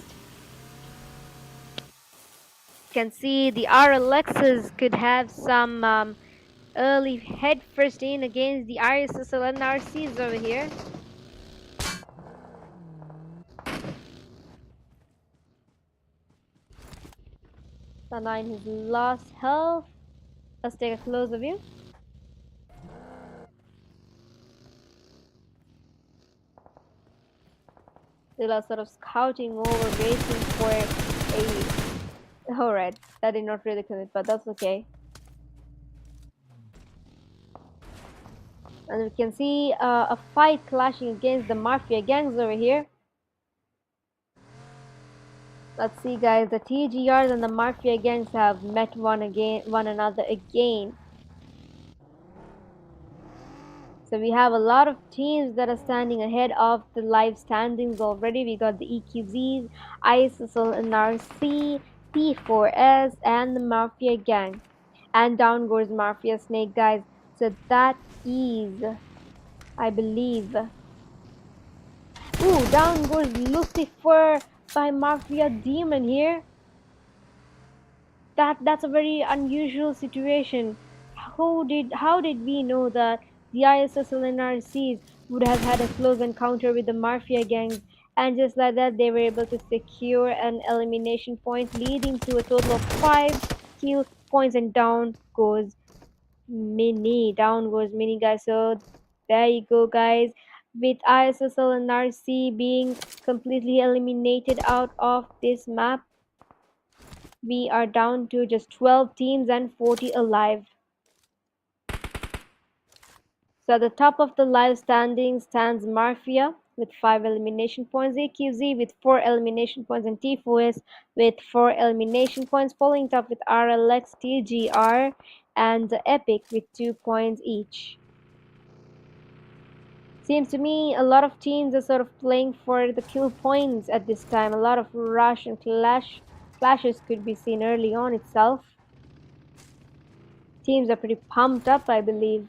S2: You can see the RLXs could have some early head first in against the ISSLnRCs over here. Sana in his last health. Let's take a closer view. They are sort of scouting over, waiting for a. Alright, that did not really commit, but that's okay. And we can see a fight clashing against the Mafia gangs over here. Let's see, guys. The TGRs and the Mafia gangs have met one another again. So we have a lot of teams that are standing ahead of the live standings already. We got the EQZs, ISSLnRC, P4S, and the Mafia gang. And down goes Mafia Snake, guys. So that is, I believe. Ooh, down goes Lucifer by Mafia Demon here. That's a very unusual situation. How did we know that the ISSLnRCs would have had a close encounter with the Mafia gangs, and just like that they were able to secure an elimination point, leading to a total of 5 kill points, and down goes Mini, guys. So there you go, guys. With ISSLnRC being completely eliminated out of this map, we are down to just 12 teams and 40 alive. So at the top of the live standing stands Mafia with 5 elimination points, AQZ with 4 elimination points, and T4S with 4 elimination points, following up with RLX, TGR, and Epic with 2 points each. Seems to me a lot of teams are sort of playing for the kill points at this time. A lot of rush and clash Clashes could be seen early on itself. Teams are pretty pumped up, I believe.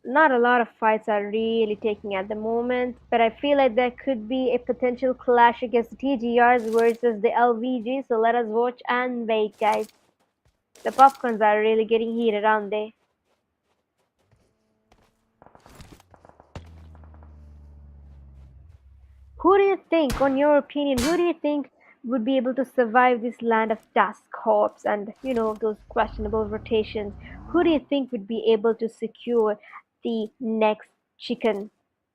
S2: Not a lot of fights are really taking at the moment, but I feel like there could be a potential clash against the TGRs versus the LVG, so let us watch and wait, guys. The popcorns are really getting heated, aren't they? Who do you think, on your opinion, who do you think would be able to survive this land of dust corps and, those questionable rotations? Who do you think would be able to secure the next chicken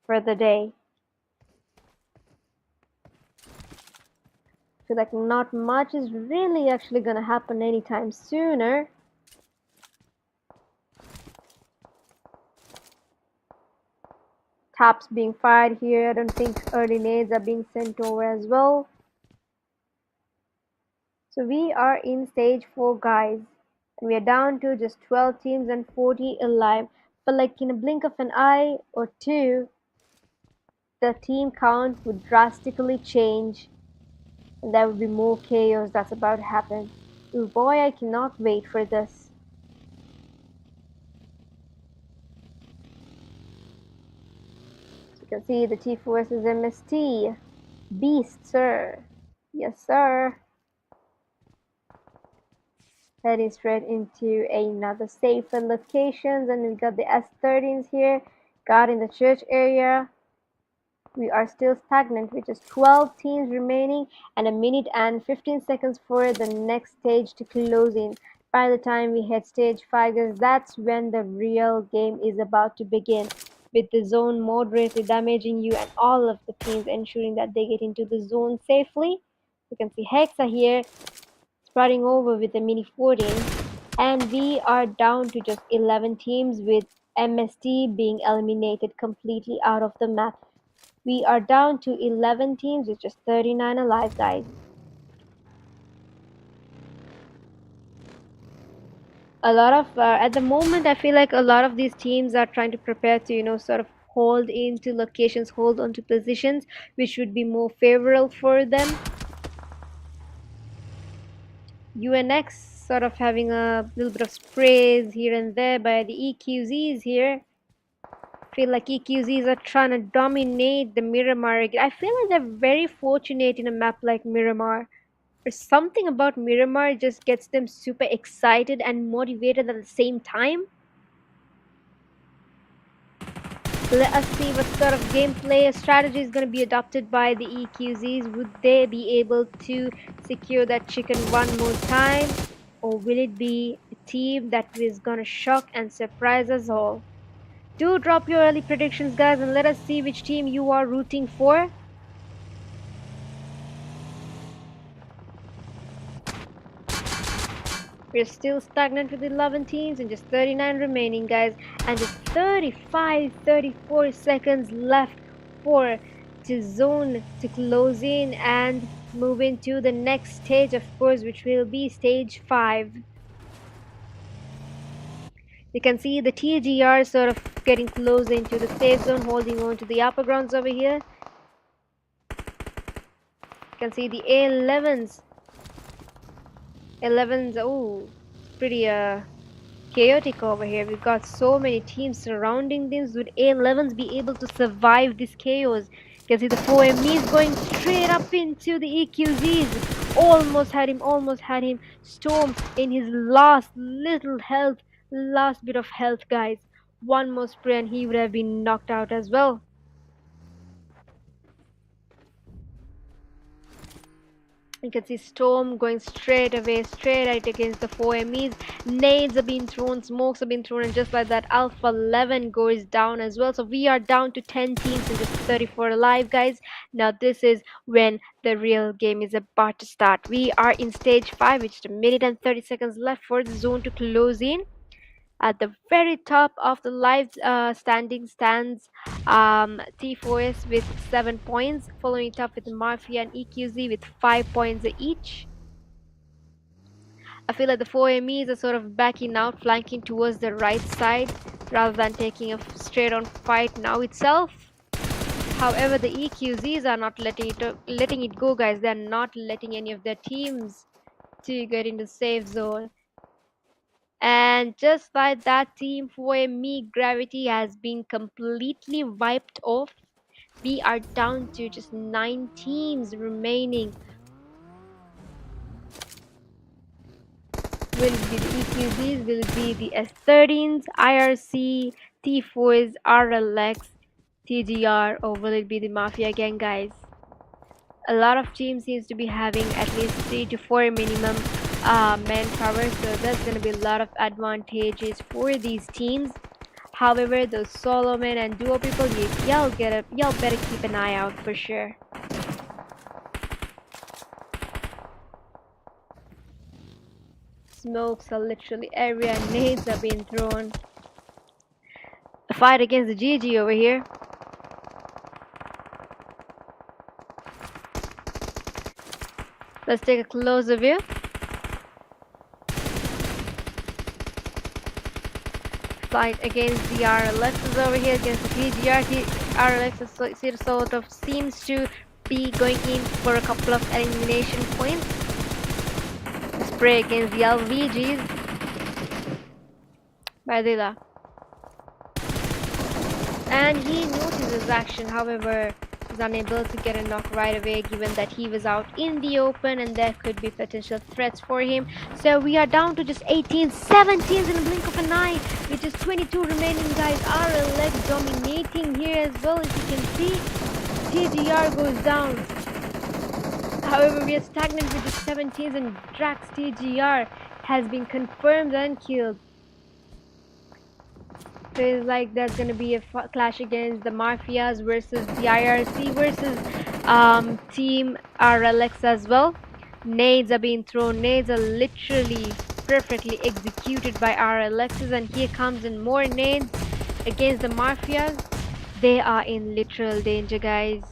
S2: for the day? I feel like not much is really actually gonna happen anytime sooner. Taps being fired here. I don't think early nades are being sent over as well. So we are in stage 4, guys. And we are down to just 12 teams and 40 alive. But like in a blink of an eye or two, the team count would drastically change. And there would be more chaos that's about to happen. Oh boy, I cannot wait for this. So you can see the T4 versus MST. Beast, sir. Yes, sir. Heading straight into another safer locations, and we got the S13s here. Got in the church area. We are still stagnant with just 12 teams remaining and a minute and 15 seconds for the next stage to close in. By the time we hit stage 5, guys, that's when the real game is about to begin, with the zone moderately damaging you and all of the teams ensuring that they get into the zone safely. You can see Hexa here starting over with the mini 14, and we are down to just 11 teams with MST being eliminated completely out of the map. We are down to 11 teams with just 39 alive, guys. At the moment, I feel like a lot of these teams are trying to prepare to, sort of hold into locations, hold onto positions, which would be more favorable for them. UNX sort of having a little bit of sprays here and there by the EQZs here. Feel like EQZs are trying to dominate the Miramar. I feel like they're very fortunate in a map like Miramar. Or something about Miramar just gets them super excited and motivated at the same time. Let us see what sort of gameplay strategy is going to be adopted by the EQZs. Would they be able to secure that chicken one more time? Or will it be a team that is going to shock and surprise us all? Do drop your early predictions, guys, and let us see which team you are rooting for. We're still stagnant with 11 teams and just 39 remaining, guys, and just 34 seconds left for the zone to close in and move into the next stage, of course, which will be stage 5. You can see the TGR sort of getting close into the safe zone, holding on to the upper grounds over here. You can see the A11s. Oh, pretty chaotic over here. We've got so many teams surrounding this. Would A11s be able to survive this chaos? You can see the 4MEs going straight up into the EQZs. Almost had him. Storm in his last little health, last bit of health, guys. One more spray and he would have been knocked out as well. You can see Storm going straight right against the 4MEs. Nades are being thrown, smokes are being thrown, and just like that, Alpha 11 goes down as well. So we are down to 10 teams and just 34 alive, guys. Now this is when the real game is about to start. We are in stage 5, which is a minute and 30 seconds left for the zone to close in. At the very top of the live standing stands T4S with 7 points, following it up with Mafia and EQZ with 5 points each. I feel like the 4MEs are sort of backing out, flanking towards the right side rather than taking a straight-on fight now itself. However, the EQZs are not letting it go, guys. They're not letting any of their teams to get into safe zone. And just like that, Team 4ME Gravity has been completely wiped off. We are down to just 9 teams remaining. Will it be the EQZs? Will it be the S13s, IRC, T4s, RLX, TGR, or will it be the Mafia gang, guys? A lot of teams seems to be having at least 3 to 4 minimum manpower, so there's going to be a lot of advantages for these teams. However, those solo men and duo people, y'all better keep an eye out for sure. Smokes are literally everywhere, nades are being thrown. A fight against the GG over here. Let's take a closer view. Fight against the RLXs over here against the TGR. RLX sort of seems to be going in for a couple of elimination points. Spray against the LVGs. Badila. And he notices action, however, is unable to get a knock right away given that he was out in the open and there could be potential threats for him. So we are down to just 18, 17 in a blink of an eye, with just 22 remaining, guys. RLX dominating here as well, as you can see. TGR goes down. However, we are stagnant with just 17s and Drax TGR has been confirmed and killed. Feels like there's gonna be a clash against the Mafias versus the IRC versus Team RLX as well. Nades are being thrown. Nades are literally perfectly executed by RLXs, and here comes in more nades against the Mafias. They are in literal danger, guys.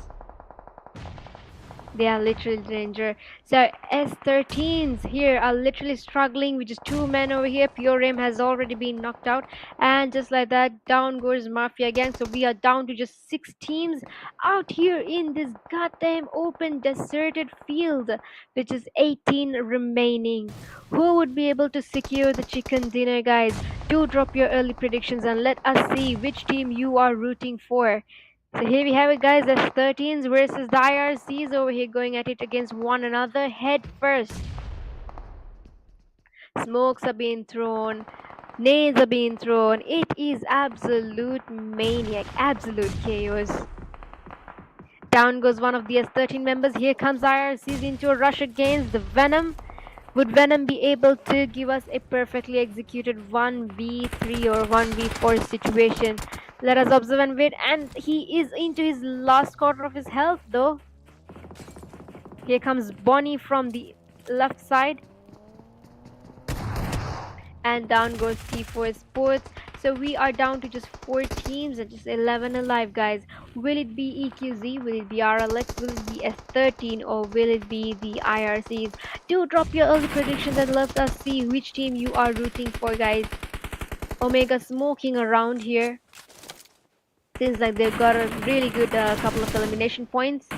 S2: They are literally danger. So S13s here are literally struggling with just 2 men over here. Pure Aim has already been knocked out, and just like that, down goes Mafia gang. So we are down to just 6 teams out here in this goddamn open deserted field, which is 18 remaining. Who would be able to secure the chicken dinner, guys? Do drop your early predictions and let us see which team you are rooting for. So here we have it, guys. There's 13s versus the IRCs over here going at it against one another head first. Smokes are being thrown. Nades are being thrown. It is absolute maniac. Absolute chaos. Down goes one of the S13 members. Here comes IRCs into a rush against the Venom. Would Venom be able to give us a perfectly executed 1v3 or 1v4 situation? Let us observe and wait. And he is into his last quarter of his health though. Here comes Bonnie from the left side. And down goes T4 Sports. So we are down to just 4 teams and just 11 alive, guys. Will it be EQZ? Will it be RLX? Will it be S13? Or will it be the IRCs? Do drop your early predictions and let us see which team you are rooting for, guys. Omega smoking around here. Seems like they've got a really good couple of elimination points.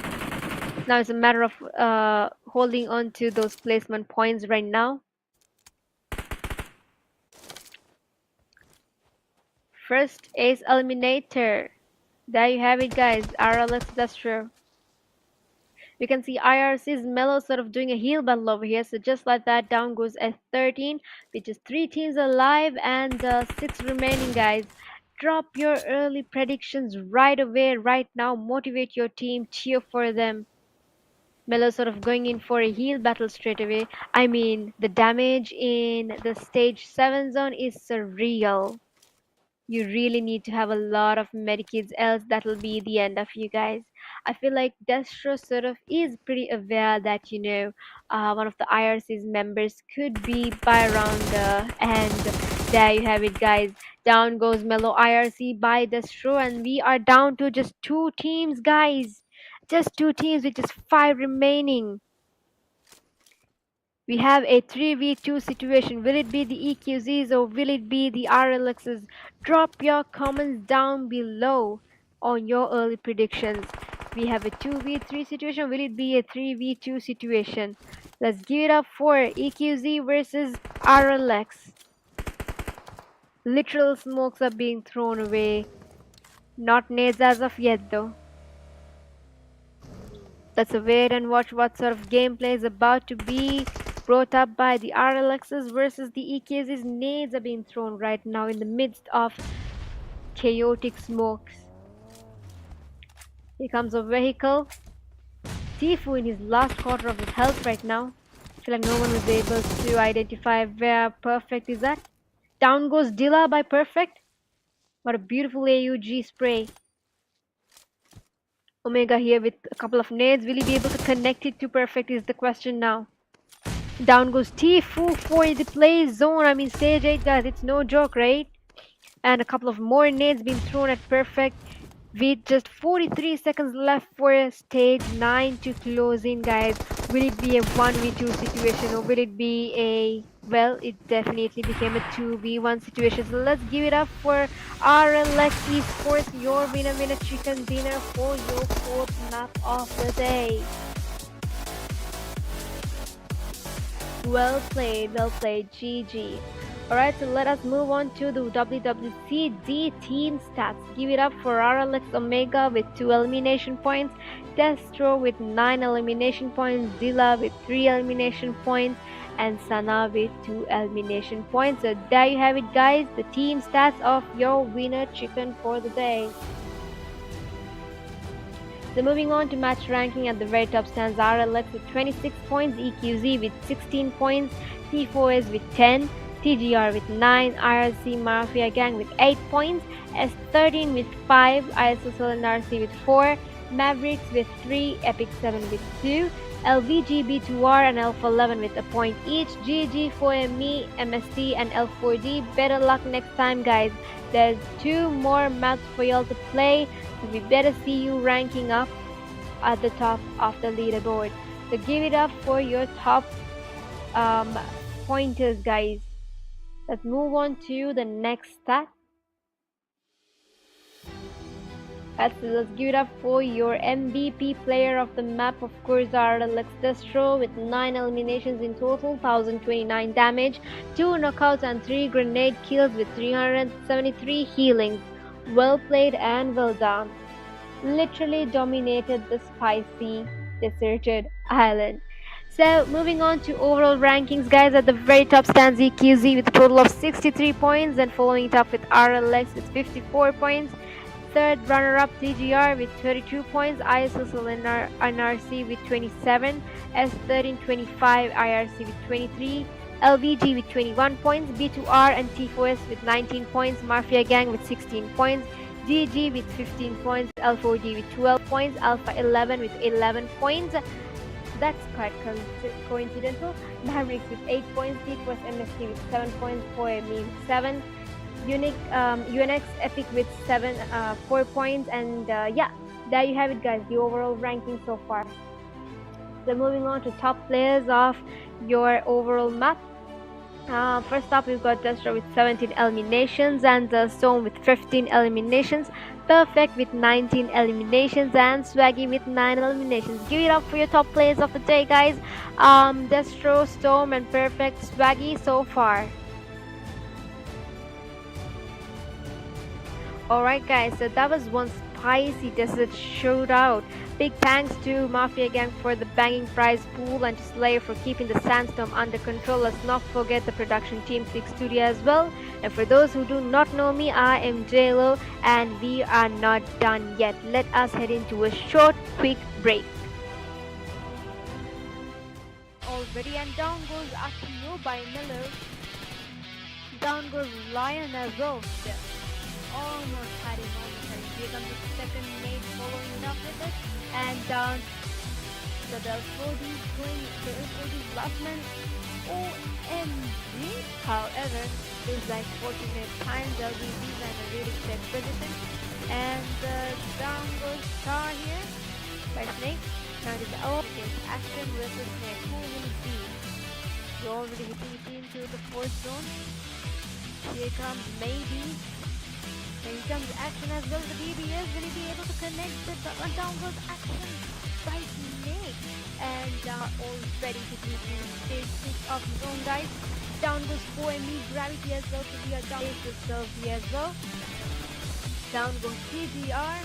S2: Now it's a matter of holding on to those placement points right now. First ace eliminator. There you have it, guys. RLX Duster. You can see IRC's Mellow sort of doing a heal battle over here. So just like that, down goes S13, which is 3 teams alive and 6 remaining, guys. Drop your early predictions right away, right now. Motivate your team, cheer for them. Mellow sort of going in for a heal battle straight away. I mean, the damage in the stage 7 zone is surreal. You really need to have a lot of medikits, else that'll be the end of you guys. I feel like Destro sort of is pretty aware that, one of the IRC's members could be by around and there you have it, guys. Down goes Mellow IRC by Destro, and we are down to just 2 teams, guys. Just 2 teams with just 5 remaining. We have a 3v2 situation. Will it be the EQZs or will it be the RLXs? Drop your comments down below on your early predictions. We have a 2v3 situation. Will it be a 3v2 situation? Let's give it up for EQZ versus RLX. Literal smokes are being thrown away. Not nades as of yet though. Let's wait and watch what sort of gameplay is about to be brought up by the RLXs versus the EKZs. Nades are being thrown right now in the midst of chaotic smokes. Here comes a vehicle. Tifu in his last quarter of his health right now. I feel like no one was able to identify where Perfect is at. Down goes Dilla by Perfect. What a beautiful AUG spray. Omega here with a couple of nades. Will he be able to connect it to Perfect is the question now. Down goes Tifu for the play zone. I mean, stage 8, guys, it's no joke, right? And a couple of more nades being thrown at Perfect with just 43 seconds left for stage 9 to close in, guys. Will it be a 1v2 situation or will it be a... Well, it definitely became a 2v1 situation. So let's give it up for RLX Esports, your winner chicken dinner for your 4th map of the day. Well played, GG. Alright, so let us move on to the WWCD team stats. Give it up for RLX Omega with 2 elimination points, Destro with 9 elimination points, Zilla with 3 elimination points, and Sana with 2 elimination points. So there you have it, guys, the team stats of your winner chicken for the day. So moving on to match ranking, at the very top stands RLX with 26 points, EQZ with 16 points, T4S with 10, TGR with 9, IRC Mafia Gang with 8 points, S13 with 5, ISSLNRC with 4, Mavericks with 3, Epic7 with 2, LVGB2R and Alpha11 with a point each, GG4ME, MST and L4D. Better luck next time, guys. There's 2 more maps for y'all to play, so we better see you ranking up at the top of the leaderboard. So give it up for your top pointers, guys. Let's move on to the next stat. Let's give it up for your MVP player of the map, of course, RLX Destro with 9 eliminations in total, 1029 damage, 2 knockouts and 3 grenade kills with 373 healings. Well played and well done. Literally dominated the spicy, deserted island. So moving on to overall rankings, guys, at the very top stands EQZ with a total of 63 points, and following it up with RLX with 54 points. Third runner-up TGR with 32 points, ISSLNRC with 27, S13 25, IRC with 23, LVG with 21 points, B2R and T4S with 19 points, Mafia Gang with 16 points, GG with 15 points, L4D with 12 points, Alpha11 with 11 points. That's quite coincidental. Mavericks with 8 points, T4S MST with 7 points, 4ME with 7. UNX Epic with 4 points, and yeah, there you have it, guys, the overall ranking so far. So moving on to top players of your overall map. First up, we've got Destro with 17 eliminations, and Stone with 15 eliminations, Perfect with 19 eliminations, and Swaggy with 9 eliminations. Give it up for your top players of the day, guys. Destro, Storm, and Perfect, Swaggy so far. Alright, guys, so that was one spicy desert shootout. Big thanks to Mafia Gang for the banging prize pool and to Slayer for keeping the sandstorm under control. Let's not forget the production team Click Studio as well. And for those who do not know me, I am JLo, and we are not done yet. Let us head into a short, quick break. Already, and down goes Akio by Miller. Down goes Lion as well. Almost had him on the turn. Here comes the second mate following up with it, and down the L4D going the L4D's last man. OMG! However, there's like 14-minute time, LVGs and a really set position, and down goes Star here by Snake. Now to the against Action versus Snake. Who will it be? You're already hitting it into the fourth zone. Here comes maybe. Here comes action as well. The DBS, will he be able to connect the downwards action by Snake? And already hitting into stage 6 of his own, guys. Down goes 4ME gravity as well. So we are down to Selfie as well. Down goes CDR.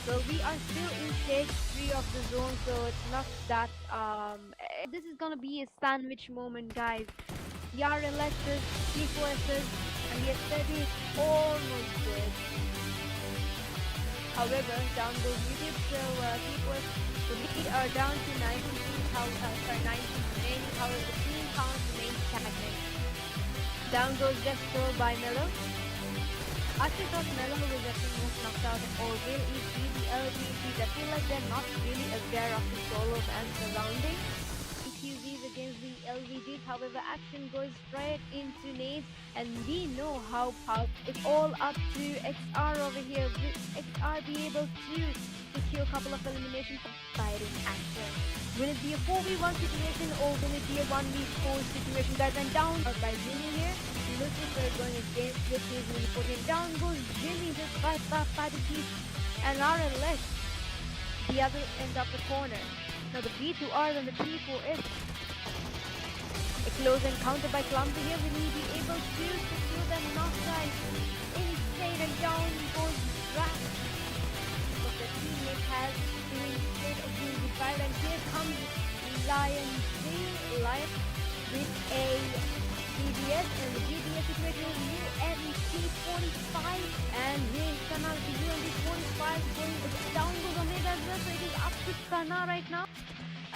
S2: So we are still in stage 3 of the zone, so it's not that this is gonna be a sandwich moment, guys. The RLSs, T4Ss, and the S30 is almost good. However, down goes YouTube, so T4s, so we are down to 19 remaining, however the team count remains stagnant. Down goes Desto by Mello. Actually thought Mello will definitely get knocked out, or will it be the LVGs? I feel like they're not really aware of the solo man surrounding EQZs against the LVGs. However, action goes straight into nades, and we know how powerful. It's all up to XR over here. Will XR be able to secure a couple of eliminations from fighting action? Will it be a 4v1 situation, or will it be a 1v4 situation, guys? And down by Jimmy here. Lucifer going against with his putting down goes Jimmy, just by the teeth, and RLS the other end of the corner. Now the B2R and the T4S, a close encounter by Clumsy here. Will he be able to secure the knockdown? Insane, and down goes Drax, but the teammate has been instead of being revived, and here comes Lion with a GBS, and the GBS situation is UMC45, and here is Kana with the UMC45 going down goes Omega as well, so it is up to Kana right now.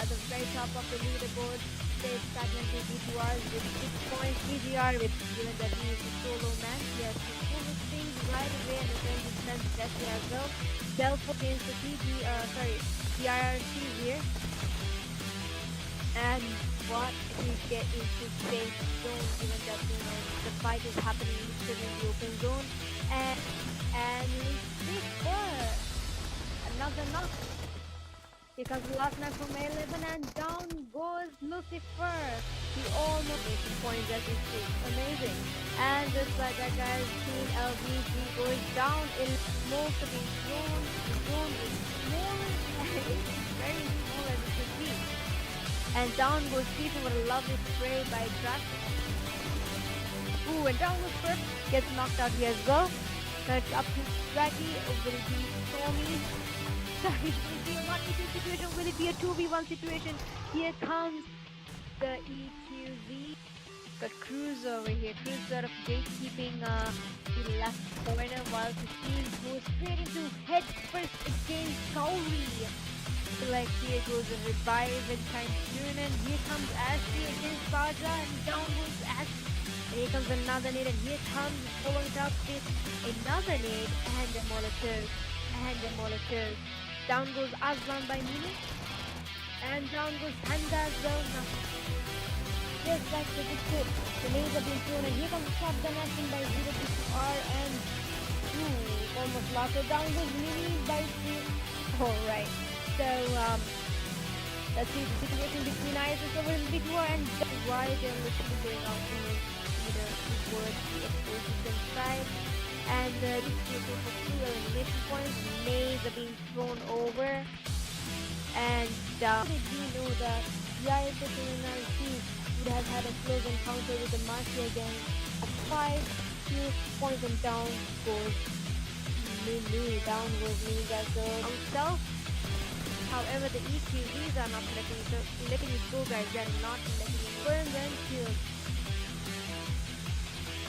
S2: At the very top of the leaderboard, stays stagnant to B2Rs with 6 points. BGR with, given that he is a solo man, he has to pull things right away, and the same distance Jesse as well. Delpho against the the IRC here. And what he get into safe zone, given that the fight is happening still in the open zone, and Lucifer, another knock. Here comes the last man from A11, and down goes Lucifer. He almost making points as we speak. Amazing. And just like that, guys, Team LVG goes down in most of his zone. The zone is small, and it's very small as it can be. And down goes Stephen with a lovely spray by Drax. Ooh, and down goes Perp. Gets knocked out here as well. Now it's up to Draggy. Will it be Stormy? Sorry, will it be a 1v2 situation? Will it be a 2v1 situation? Here comes the EQZ. Got Cruz over here. Cruz sort of gatekeeping the left corner, while the team goes straight into head first against Kauri. Like here goes a revive and time soon, and here comes Ashley against Saja, and down goes Ash. And here comes another nade, and here comes following it up with another nade and a Molotov. Down goes Aslan by Mini, and down goes Handa as well. Now, just like the big the nades are being thrown, and here comes shotgun action by 0-2R, and almost lost. So down goes Mini by 3. Alright. So, let's see the situation between ISSL and B2R, and why they're literally going out to either towards the exposition side. And this is for 2 elimination points. Nades are being thrown over. And did you know that the ISSLnRC would have had a close encounter with the Mafia gang at 5 points, and down goes Mini. Down goes Mini, guys. So, himself. However, the EQZs are not letting it go, guys. They are not letting it go. And then kill.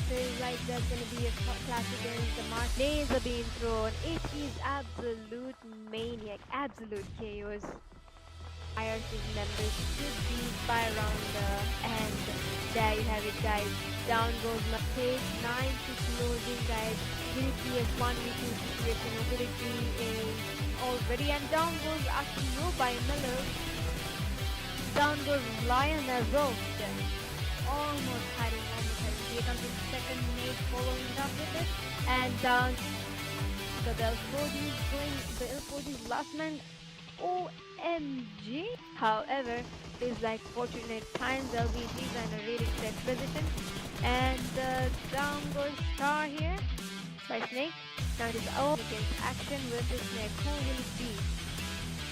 S2: Feels like there's gonna be a clash against the mark. Nades are being thrown. It is absolute maniac, absolute chaos. IRC's members should be by around and there you have it, guys. Down goes Matej, 9 to closing, guys. Will it be a 1v2 situation, or will it be a already? And down goes Akio by Miller. Down goes Lion as well. Almost hiding. Here comes the second nade following up with it. And down the L40's last man. Oh, OMG. However, feels like fortunate times LVGs and a really set position. And down goes Star here by Snake. Now it is all against action versus Snake. Who will it be?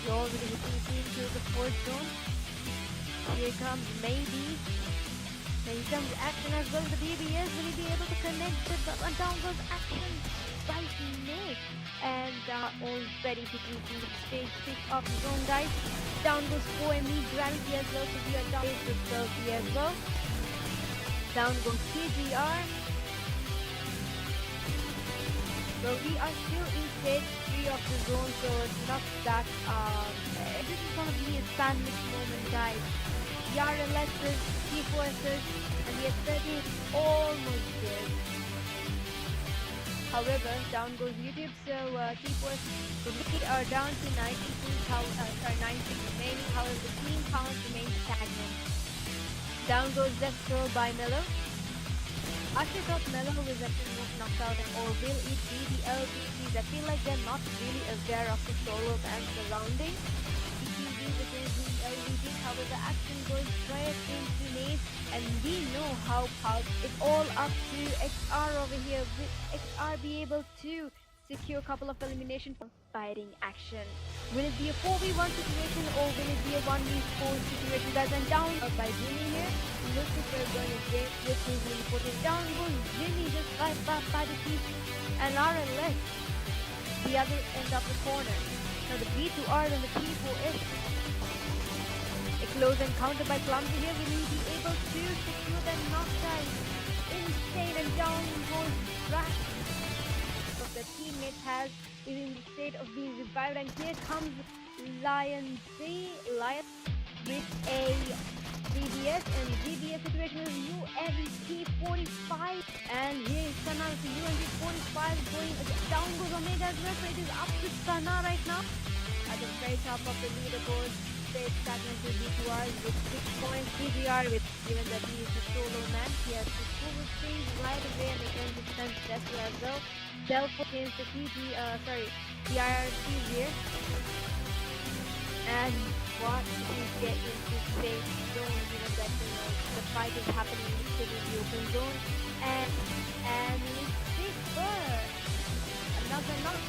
S2: You already hitting to the fourth zone. Here comes maybe. Here comes action as well. The BBS will he be able to connect the down goes action by Snake. And already hitting to the stage 6 of his own guys. Down goes 4ME Gravity as well to be a down with Selfie as well. Down goes CGR. So we are still in stage 3 of the zone, so it's not that this is gonna be a sandwich moment, guys. The RLS's, T4S's, and the S30 is almost there. However, down goes YouTube, so T4S we are down to 90 remaining, however the team count remains stagnant. Down goes Destro by Mello. Actually thought Mello was actually not knocked out, or will it be the LVGs? I feel like they're not really aware of the solos and surroundings. TTVs against the LVGs, however action goes straight into Nate, and we know how it's all up to XR over here. Will XR be able to secure a couple of elimination fighting action? Will it be a 4v1 situation or will it be a 1v4 situation, guys? And down by Jimmy here. Lucifer going to get with his important down goes Jimmy just by the team, and RLS the other end of the corner. Now the B2R and the P4S. A close encounter by Clumsy here. Will he be able to secure that knockdown? Insane, and down goes Rash. But the teammate is in the state of being revived, and here comes Lion with a GBS, and GBS situation is UMP45, and here is Sana with UMP45 going down goes Omega as well, so it is up to Sana right now at the very top of the leaderboard. Stay stagnant to B2R with 6 points. CGR with, given that he is a solo man, he has to pull the strings right away and again defense Tesla as well. Delph against the the IRCs here. And what if we get into safe zone, given that the fight is happening in the open zone, and Lucifer, another knock.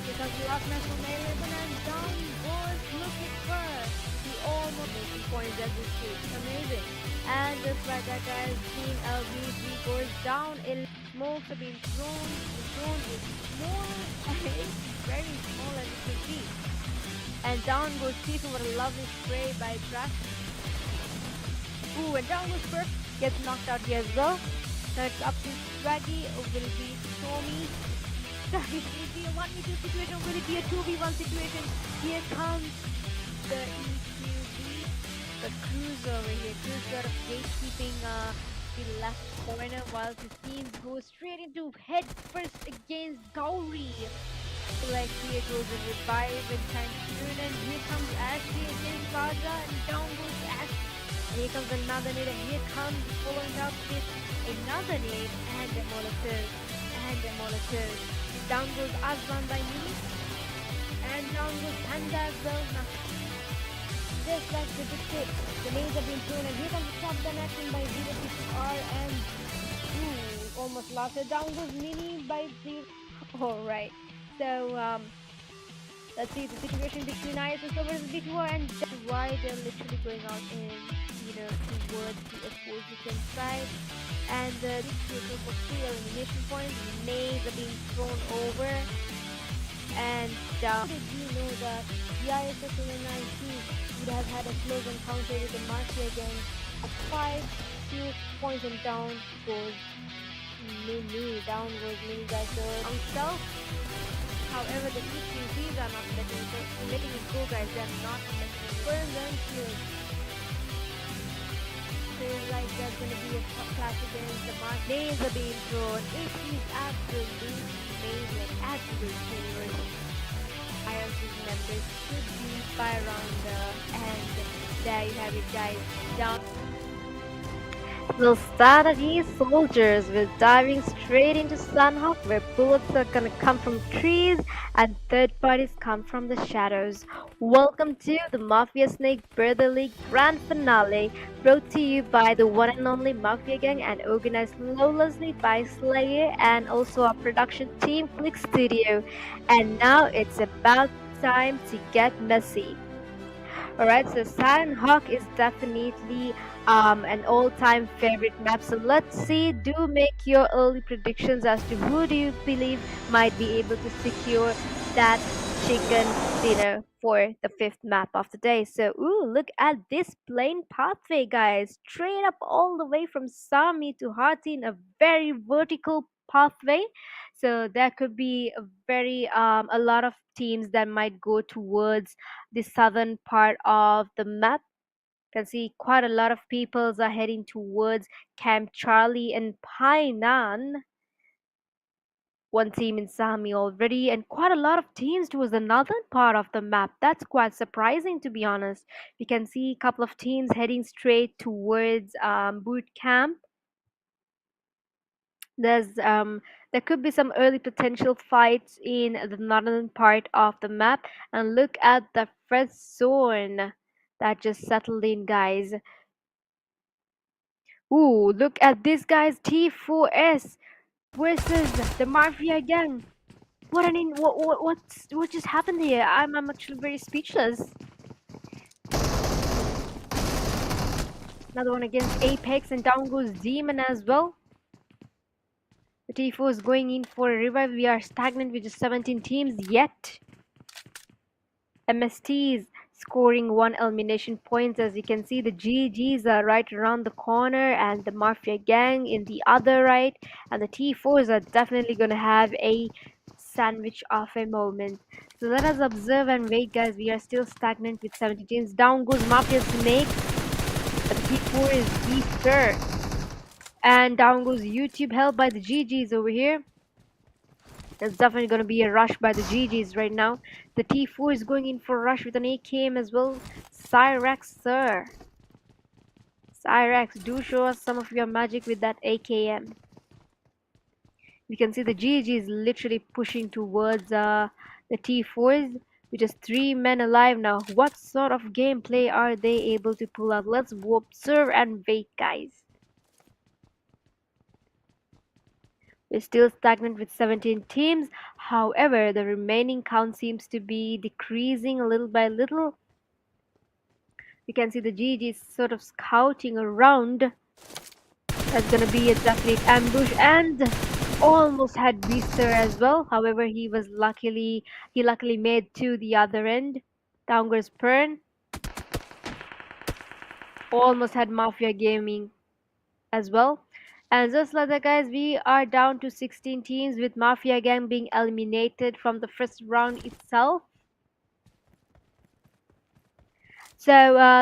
S2: Because the last match from 11 and down goes Lucifer. He almost making points as we speak. Amazing. And just like that, guys, Team LVG goes down. Smokes are being thrown. The zone is small. It's very small as you can see. And down goes Tifu with a lovely spray by Trash. Ooh, and down goes Perk. Gets knocked out here as well. Now it's up to Swaggy, or will it be Stormy? Will it be a 1v2 situation, or will it be a 2v1 situation? Here comes the EQB, the Cruiser over here. Cruiser out of gatekeeping the left corner, while his team goes straight into head first against Gauri. Like here goes a revive in time soon, and here comes Ashley against Raja, and down goes Ash. And here comes another nade, and here comes following up with another nade, and Demolitors. Down goes Azman by Mini, and down goes Panda as well. Now, just like predicted, the nades have been thrown, and here comes the top gun action by 064R, and almost lost it. Down goes Mini by 0. Alright. So, let's see the situation between ISSL versus B2R, and that's why they're literally going out in, towards the opposition side. And this is for 3 elimination points. Nades are being thrown over. And did you know that the ISSLnRC would have had a close encounter with the Mafia against a 5-2 points, and down goes Mini. Down goes Mini, guys. So himself. However, the EQCs are not letting it go, guys. They're not letting it go. Burn them kills. Feels like there's going to be a clash against the mark. Names are being thrown. It is absolutely amazing. Absolutely. IRC's members should be fire on the, and there you have it, guys. Down. We'll start at ESSoldiers with diving straight into Sunhawk, where bullets are gonna come from trees and third parties come from the shadows. Welcome to the Mafia Snake Birthday League Grand Finale, brought to you by the one and only Mafia Gang and organized flawlessly by Slayer and also our production team, Click Studio. And now it's about time to get messy. Alright, so Silent Hawk is definitely an all-time favorite map. So let's see, do make your early predictions as to who do you believe might be able to secure that chicken dinner for the fifth map of the day. So, ooh, look at this plain pathway, guys. Straight up all the way from Sami to Hati in a very vertical pathway. So there could be a lot of teams that might go towards the southern part of the map. You can see quite a lot of peoples are heading towards Camp Charlie and Painan. One team in Sami already, and quite a lot of teams towards the northern part of the map. That's quite surprising, to be honest. We can see a couple of teams heading straight towards boot camp. There could be some early potential fights in the northern part of the map, and look at the first zone that just settled in, guys. Ooh, look at this guy's T4S versus the Mafia gang. What just happened here? I'm actually very speechless. Another one against Apex, and down goes Demon as well. The T4 is going in for a revive. We are stagnant with just 17 teams yet. MST is scoring 1 elimination points. As you can see, the GGs are right around the corner and the Mafia gang in the other right. And the T4s are definitely going to have a sandwich of a moment. So let us observe and wait, guys. We are still stagnant with 70 teams. Down goes Mafia Snake. But the T4 is Easter. And down goes YouTube, held by the GGs over here. There's definitely going to be a rush by the GGs right now. The T4 is going in for a rush with an AKM as well. Cyrex, sir. Cyrex, do show us some of your magic with that AKM. You can see the GG is literally pushing towards the T4s with just 3 men alive now. What sort of gameplay are they able to pull out? Let's observe and wait, guys. We're still stagnant with 17 teams. However, the remaining count seems to be decreasing little by little. You can see the GG sort of scouting around. That's gonna be a definite ambush, and almost had Beaster as well. However, he luckily made to the other end. Down goes Pern. Almost had Mafia Gaming as well. And just like that, guys, we are down to 16 teams with Mafia Gang being eliminated from the first round itself. So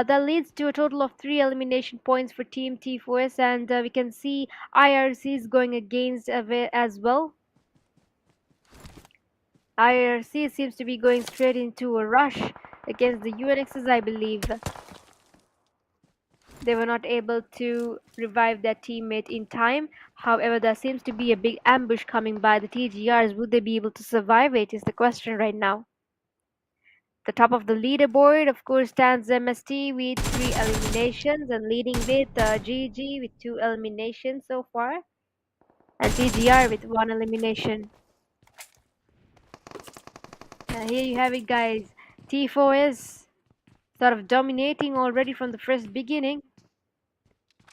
S2: that leads to a total of 3 elimination points for Team T4S, and we can see IRC is going against it as well. IRC seems to be going straight into a rush against the UNXs, I believe. They were not able to revive their teammate in time. However, there seems to be a big ambush coming by the TGRs. Would they be able to survive it is the question right now. The top of the leaderboard, of course, stands MST with 3 eliminations and leading with GG with 2 eliminations so far. And TGR with 1 elimination. Here you have it, guys. T4S sort of dominating already from the first beginning,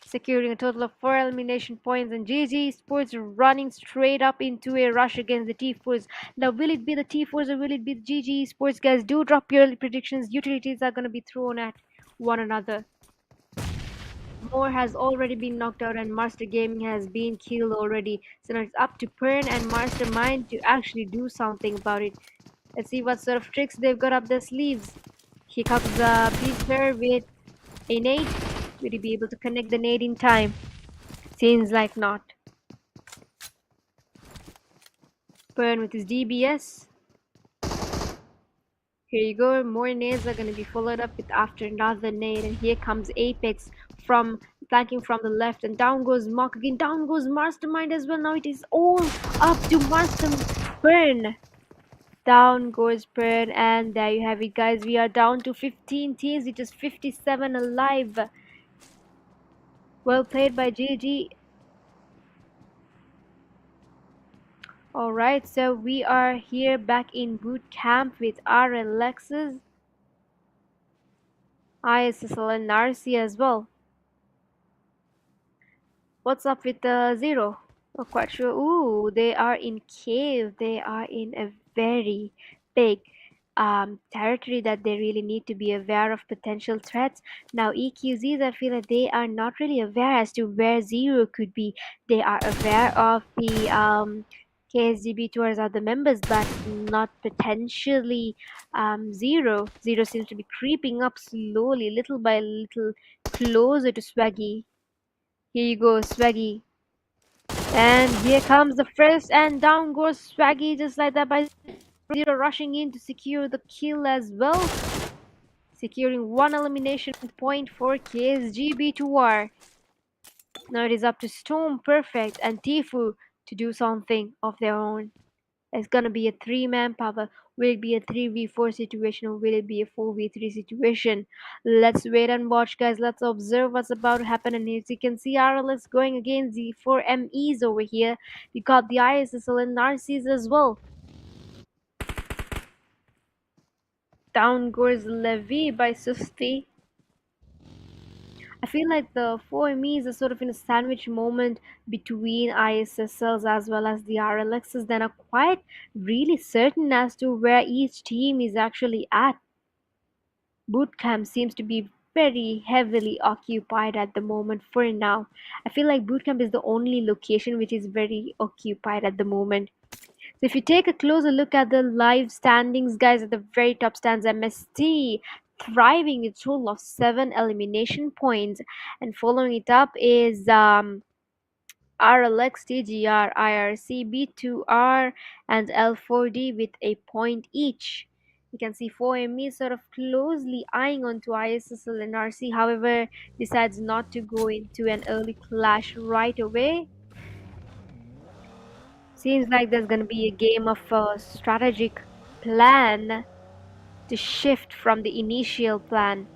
S2: securing a total of 4 elimination points, and GG Sports running straight up into a rush against the T4s. Now, will it be the T4s or will it be the GG Sports, guys? Do drop your predictions. Utilities are going to be thrown at one another. Moore has already been knocked out and Master Gaming has been killed already. So now it's up to Pern and Mastermind to actually do something about it. Let's see what sort of tricks they've got up their sleeves. Here comes Beaster with a nade. Will he be able to connect the nade in time? Seems like not. Pern with his DBS. Here you go. More nades are going to be followed up with after another nade. And here comes Apex from flanking from the left, and down goes Mark again. Down goes Mastermind as well. Now it is all up to Masterburn. Down goes Burn, and there you have it, guys. We are down to 15 teams, which is 57 alive. Well played by GG. Alright, so we are here back in boot camp with RLX's ISSLnRC as well. What's up with the Zero? Not quite sure. Ooh, they are in cave. They are in a very big territory that they really need to be aware of potential threats. Now, EQZs, I feel like they are not really aware as to where Zero could be. They are aware of the KSGB towards other members, but not potentially Zero. Zero seems to be creeping up slowly, little by little, closer to Swaggy. Here you go, Swaggy. And here comes the first, and down goes Swaggy just like that by Zero, rushing in to secure the kill as well. Securing one elimination point for KSGB2R. Now it is up to Storm, Perfect, and Tifu to do something of their own. It's gonna be a three-man power. Will it be a 3v4 situation, or will it be a 4v3 situation? Let's wait and watch, guys. Let's observe what's about to happen. And as you can see, RLS going against the 4MEs over here. We got the ISSL and Narcis as well. Down goes Levy by Susti. I feel like the 4MEs are sort of in a sandwich moment between ISSLs as well as the RLXs that are quite really certain as to where each team is actually at. Bootcamp seems to be very heavily occupied at the moment for now. I feel like bootcamp is the only location which is very occupied at the moment. So if you take a closer look at the live standings, guys, at the very top stands MST, thriving with a total of 7 elimination points, and following it up is RLX, TGR, IRC, B2R, and L4D with a point each. You can see 4ME sort of closely eyeing onto ISSL and RC, however, decides not to go into an early clash right away. Seems like there's going to be a game of a strategic plan to shift from the initial plan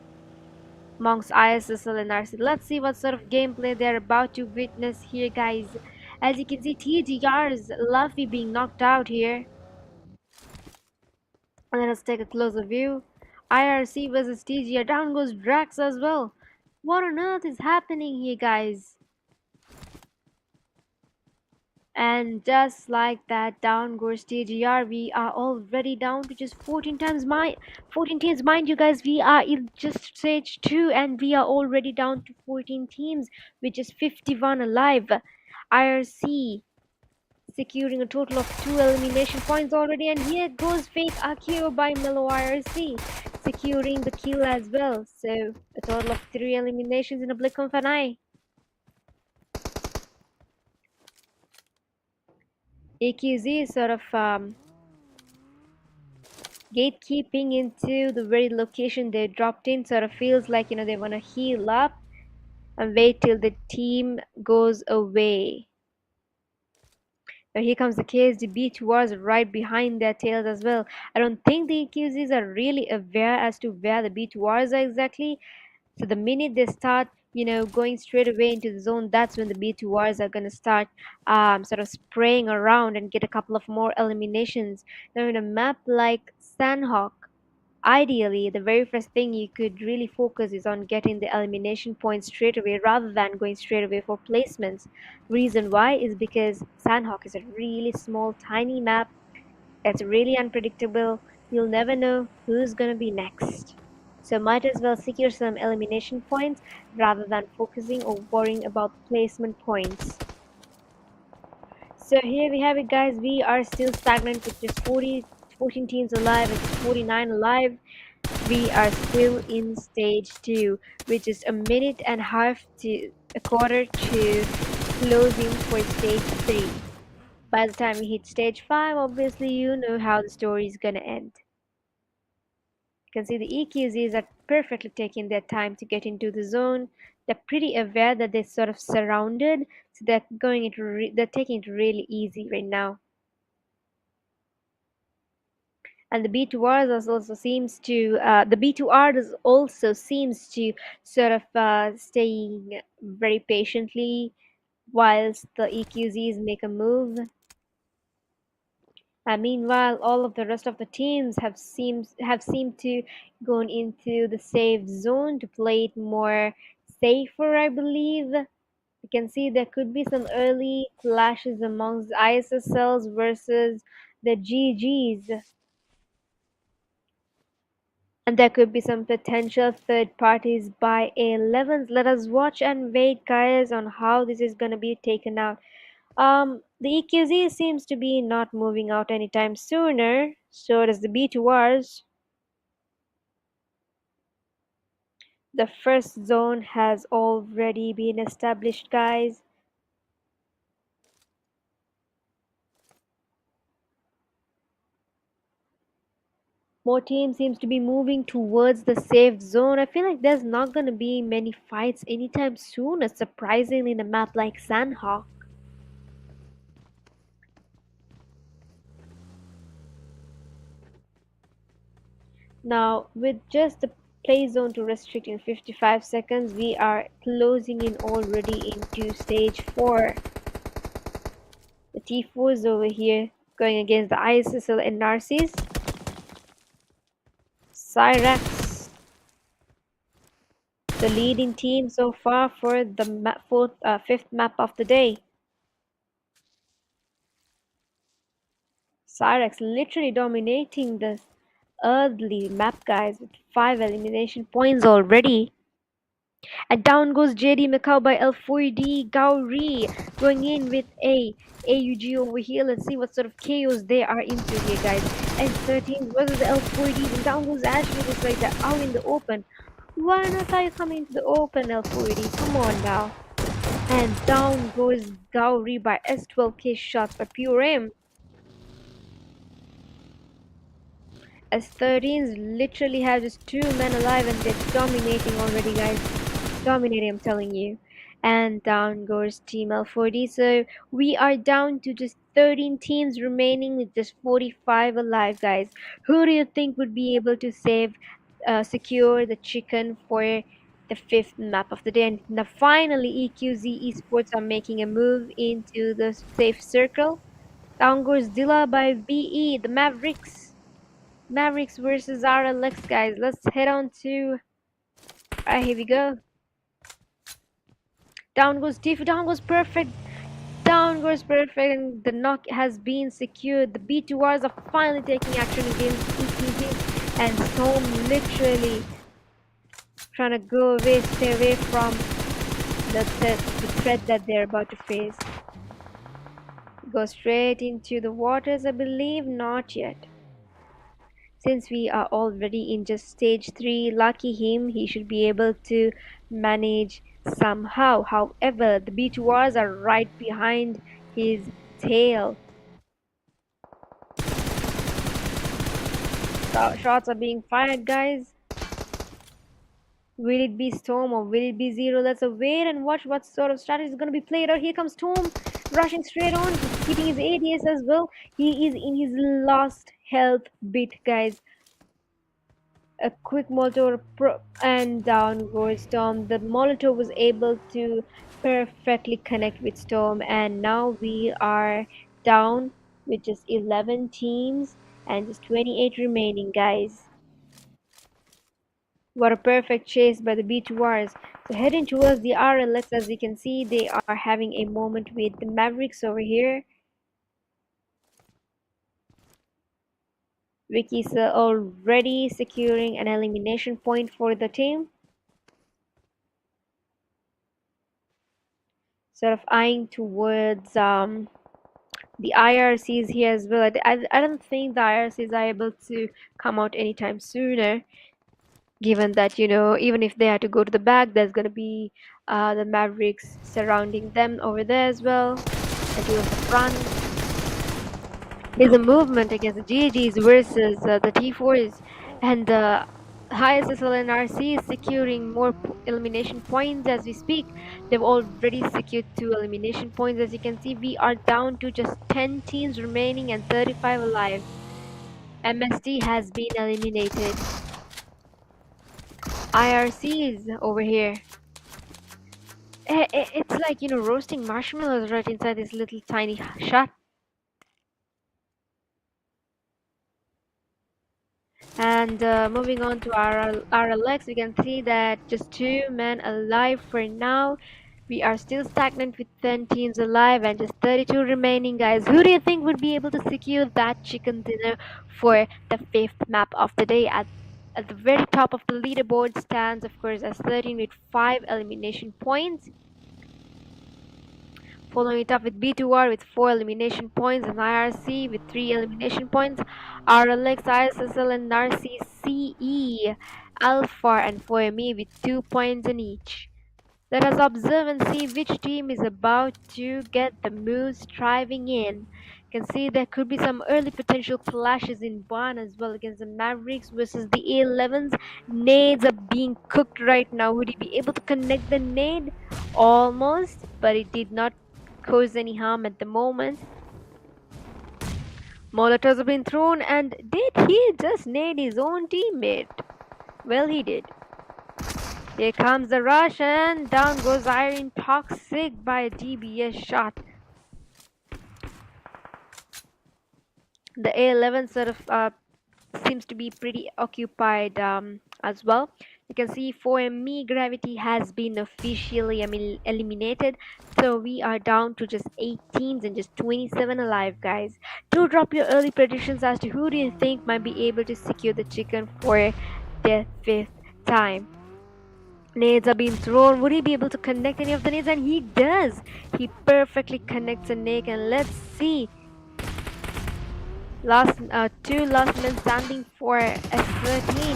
S2: amongst ISSL and RC. Let's see what sort of gameplay they're about to witness here, guys. As you can see, TGR's Luffy being knocked out here. Let us take a closer view. IRC versus TGR. Down goes Drax as well. What on earth is happening here, guys? And just like that, down goes TGR. We are already down to just 14 teams. Mind you, guys, we are in just stage 2 and we are already down to 14 teams, which is 51 alive. IRC securing a total of 2 elimination points already, and here goes fake Akio by Mellow IRC securing the kill as well. So a total of 3 eliminations in a blink of an eye. AQZ is sort of gatekeeping into the very location they dropped in. Sort of feels like, they want to heal up and wait till the team goes away. Now here comes the KSDB towards right behind their tails as well. I don't think the AQZs are really aware as to where the B2Rs are exactly. So the minute they start, going straight away into the zone, that's when the B2Rs are going to start sort of spraying around and get a couple of more eliminations. Now in a map like Sandhawk, ideally, the very first thing you could really focus is on getting the elimination points straight away rather than going straight away for placements. Reason why is because Sandhawk is a really small, tiny map. It's really unpredictable. You'll never know who's going to be next. So might as well secure some elimination points rather than focusing or worrying about placement points. So here we have it, guys. We are still stagnant with just 14 teams alive and just 49 alive. We are still in stage 2, which is a minute and a half to a quarter to closing for stage 3. By the time we hit stage 5, obviously you know how the story is gonna end. You can see the EQZs are perfectly taking their time to get into the zone. They're pretty aware that they're sort of surrounded, so they're going into they're taking it really easy right now. And the B2Rs also seems to the B2Rs also seems to sort of staying very patiently whilst the EQZs make a move. Meanwhile, all of the rest of the teams have seemed to gone into the safe zone to play it more safer, I believe. You can see there could be some early clashes amongst ISSLs versus the GGs. And there could be some potential third parties by A11s. Let us watch and wait, guys, on how this is going to be taken out. The EQZ seems to be not moving out anytime sooner. So does the B2Rs. The first zone has already been established, guys. More teams seems to be moving towards the safe zone. I feel like there's not gonna be many fights anytime soon, surprisingly in a map like Sandhawk. Now, with just the play zone to restrict in 55 seconds, we are closing in already into stage 4. The T4s over here going against the ISSLNRCs. Cyrax, the leading team so far for the fifth map of the day. Cyrax literally dominating the early map, guys, with 5 elimination points already. And down goes JD Macau by L4D Gauri, going in with a AUG over here. Let's see what sort of chaos they are into here, guys. S13 versus the L4D, and down goes Ash with this, like that, out in the open. Why not are you coming into the open, L4D? Come on now. And down goes Gauri by S12K shots by pure aim. S13s literally have just 2 men alive and they're dominating already, guys. Dominating, I'm telling you. And down goes Team L4D. So we are down to just 13 teams remaining with just 45 alive, guys. Who do you think would be able to secure the chicken for the 5th map of the day? And now finally, EQZ Esports are making a move into the safe circle. Down goes Dilla by VE, the Mavericks. Mavericks versus RLX, guys. Let's head on to. Alright, here we go. Down goes Tifu, down goes perfect. Down goes perfect, and the knock has been secured. The B2Rs are finally taking action against EQZ, and Storm literally trying to go away, stay away from the threat that they're about to face. Go straight into the waters, I believe. Not yet. Since we are already in just stage 3, lucky him, he should be able to manage somehow. However, the B2Rs are right behind his tail. So shots are being fired, guys. Will it be Storm or will it be Zero? Let's wait and watch what sort of strategy is going to be played out. Here comes Storm, rushing straight on, hitting his ADS as well. He is in his last health bit, guys. A quick Molotov and down goes Storm. The Molotov was able to perfectly connect with Storm, and now we are down with just 11 teams and just 28 remaining, guys. What a perfect chase by the B2Rs. So heading towards the RLX, as you can see, they are having a moment with the Mavericks over here. Vicky's already securing an elimination point for the team. Sort of eyeing towards the IRCs here as well. I don't think the IRCs are able to come out anytime sooner, given that, you know, even if they had to go to the back, there's going to be the Mavericks surrounding them over there as well. And towards the front. There's a movement against the GGs versus the T4s, and the ISSLnRC is securing more elimination points as we speak. They've already secured 2 elimination points. As you can see, we are down to just 10 teams remaining and 35 alive. MST has been eliminated. IRC is over here. It's like, roasting marshmallows right inside this little tiny shot. And moving on to our RLX, we can see that just 2 men alive for now. We are still stagnant with 10 teams alive and just 32 remaining, guys. Who do you think would be able to secure that chicken dinner for the fifth map of the day? At the very top of the leaderboard stands, of course, as 13 with 5 elimination points. Following it up with B2R with 4 elimination points and IRC with 3 elimination points. RLX, ISSL, and RCCE, Alpha, and 4ME with 2 points in each. Let us observe and see which team is about to get the moves driving in. You can see there could be some early potential clashes in one as well against the Mavericks versus the A11s. Nades are being cooked right now. Would he be able to connect the nade? Almost, but it did not cause any harm at the moment. Molotovs have been thrown, and did he just nade his own teammate? Well, he did. Here comes the rush, and down goes Iron Toxic by a DBS shot. The A11 sort of seems to be pretty occupied as well. You can see 4ME Gravity has been officially eliminated. So we are down to just 8 teams and just 27 alive, guys. Do drop your early predictions as to who do you think might be able to secure the chicken for the 5th time. Nades are being thrown. Would he be able to connect any of the nades? And he does. He perfectly connects a nade. And let's see. Two last men standing for S13.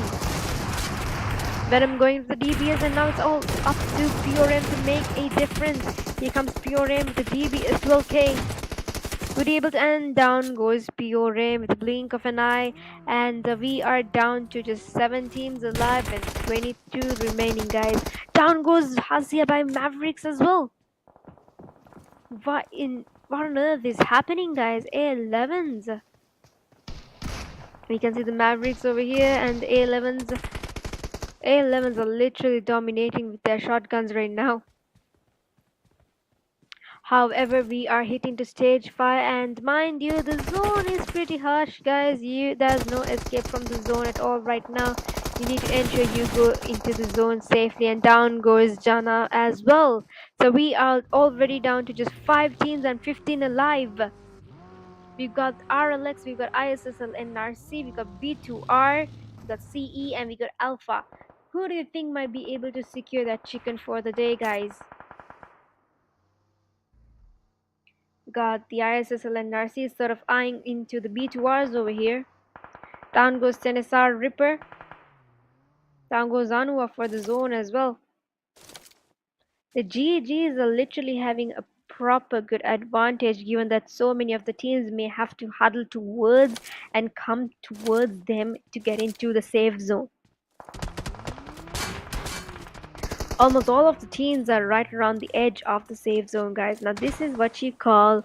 S2: Venom going to the DBS, and now it's all up to Pure M to make a difference. Here comes Pure M with the DBS 12K. Would be able to, and down goes Pure M with a blink of an eye, and we are down to just 7 teams alive and 22 remaining, guys. Down goes Hasia by Mavericks as well. What on earth is happening, guys? A11s. We can see the Mavericks over here, and the A11s. A11s are literally dominating with their shotguns right now. However, we are hitting to stage 5, and mind you, the zone is pretty harsh, guys. There's no escape from the zone at all right now. You need to ensure you go into the zone safely, and down goes Jana as well. So we are already down to just 5 teams and 15 alive. We've got RLX, we've got ISSLnRC, we've got B2R, we've got CE, and we got Alpha. Who do you think might be able to secure that chicken for the day, guys? Got the ISSLnRC sort of eyeing into the B2Rs over here. Down goes Tenesar Ripper. Down goes Anua for the zone as well. The GGs are literally having a proper good advantage, given that so many of the teams may have to huddle towards and come towards them to get into the safe zone. Almost all of the teams are right around the edge of the safe zone, guys. Now this is what you call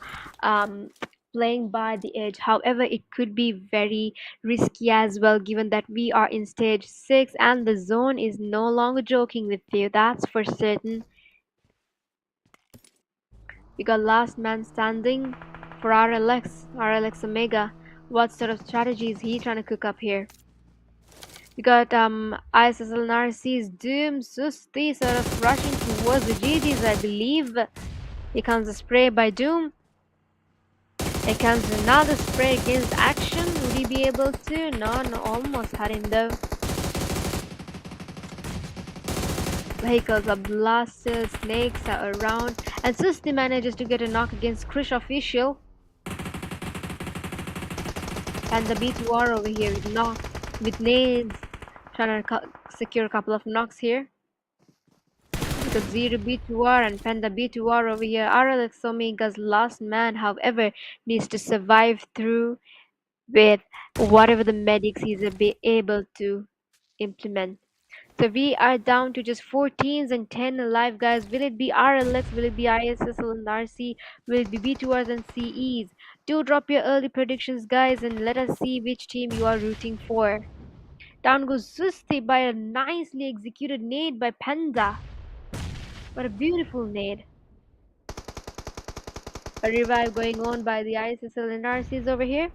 S2: playing by the edge. However, it could be very risky as well, given that we are in stage 6 and the zone is no longer joking with you, that's for certain. We got last man standing for RLX Omega. What sort of strategy is he trying to cook up here? We got ISSLnRC's Doom Susti sort of rushing towards the GGs, I believe. Here comes a spray by Doom. Here comes another spray against Action. Would he be able to? No, almost had him though. Vehicles are blasted, snakes are around, and Susti manages to get a knock against Krish Official. And the B2R over here with nades, trying to secure a couple of knocks here. We got Zero B2R and Panda B2R over here. RLX Omega's last man, however, needs to survive through with whatever the medics he's able to implement. So we are down to just 4 teams and 10 alive, guys. Will it be RLX? Will it be ISSL and RC? Will it be B2Rs and CEs? Do drop your early predictions, guys, and let us see which team you are rooting for. Down goes Susti by a nicely executed nade by Panda. What a beautiful nade. A revive going on by the ISSL and RCs over here.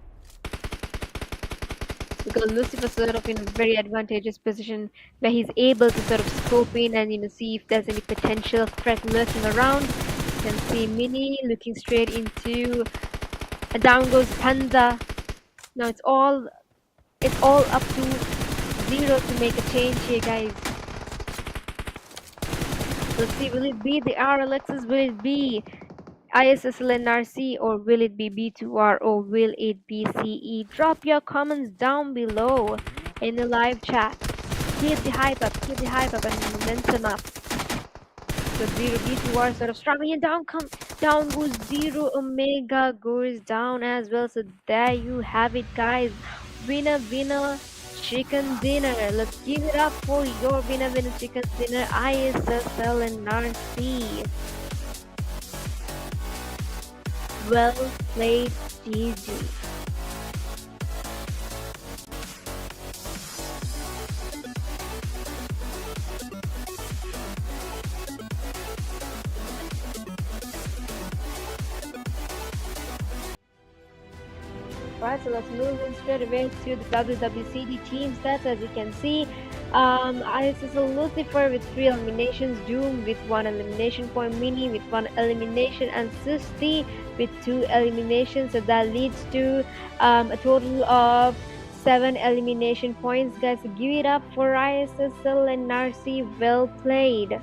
S2: Because Lucifer's sort of in a very advantageous position where he's able to sort of scope in and see if there's any potential threat lurking around. You can see Mini looking straight into a down goes Panda. Now it's all up to zero to make a change here, guys. Let's see, will it be the RLXs? Will it be ISSLNRC, or will it be B2R, or will it be CE? Drop your comments down below in the live chat. Keep the hype up, and momentum up. So Zero B2R sort of struggling, and down goes Zero. Omega goes down as well. So there you have it, guys. Winner, chicken dinner. Let's give it up for your winner, chicken dinner, ISSLNRC. Well played, GG. Right, so let's move in straight away to the WWCD team stats. As you can see, ISSL Lucifer with 3 eliminations, Doom with 1 elimination point, Mini with 1 elimination, and Susti with 2 eliminations. So that leads to a total of 7 elimination points, guys. So give it up for ISSL and RC. Well played.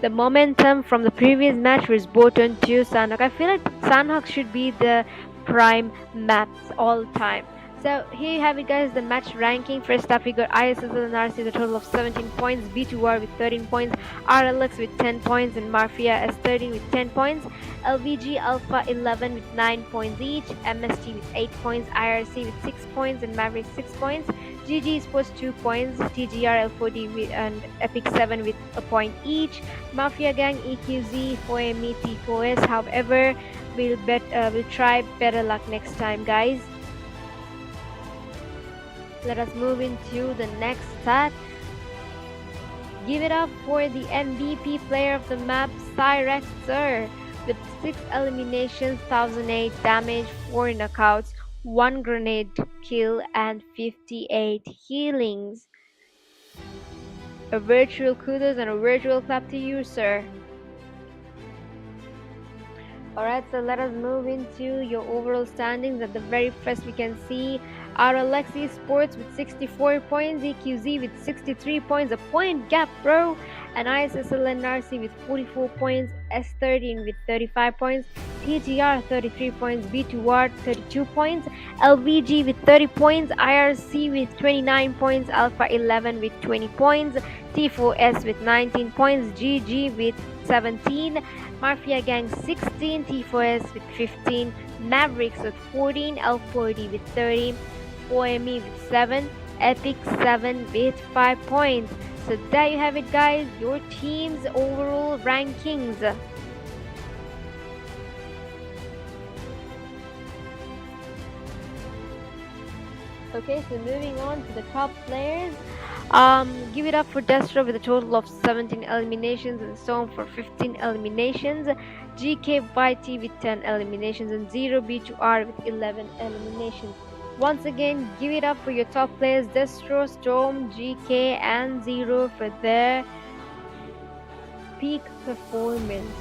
S2: The momentum from the previous match was brought on to Sanhok. I feel like Sanhok should be the prime maps all time. So here you have it, guys, the match ranking. First up we got ISSL and RC with a total of 17 points, B2R with 13 points, RLX with 10 points, and Mafia S13 with 10 points, LVG Alpha 11 with 9 points each, MST with 8 points, IRC with 6 points, and Mavericks 6 points, GG Sports 2 points, TGR L4D and Epic 7 with a point each, Mafia Gang EQZ 4ME T4S. However, we'll try better luck next time, guys. Let us move into the next stat. Give it up for the MVP player of the map, Cyrex Sir, with 6 eliminations, 1008 damage, 4 knockouts, 1 grenade kill, and 58 healings. A virtual kudos and a virtual clap to you, sir. Alright, so let us move into your overall standings. At the very first, we can see RLX ESPORTS with 64 points, EQZ with 63 points, a point gap, bro, and ISSLNRC with 44 points, S13 with 35 points, TGR 33 points, B2R 32 points, LVG with 30 points, IRC with 29 points, Alpha 11 with 20 points, T4S with 19 points, GG with 17, Mafia Gang 16, T4S with 15, Mavericks with 14, L4D with 30, 4ME with 7, Epic 7 with 5 points. So there you have it, guys, your team's overall rankings. Okay, so moving on to the top players. Give it up for Destro with a total of 17 eliminations, and Storm for 15 eliminations, GKYT with 10 eliminations, and Zero B2R with 11 eliminations. Once again, give it up for your top players, Destro, Storm, GK, and Zero, for their peak performance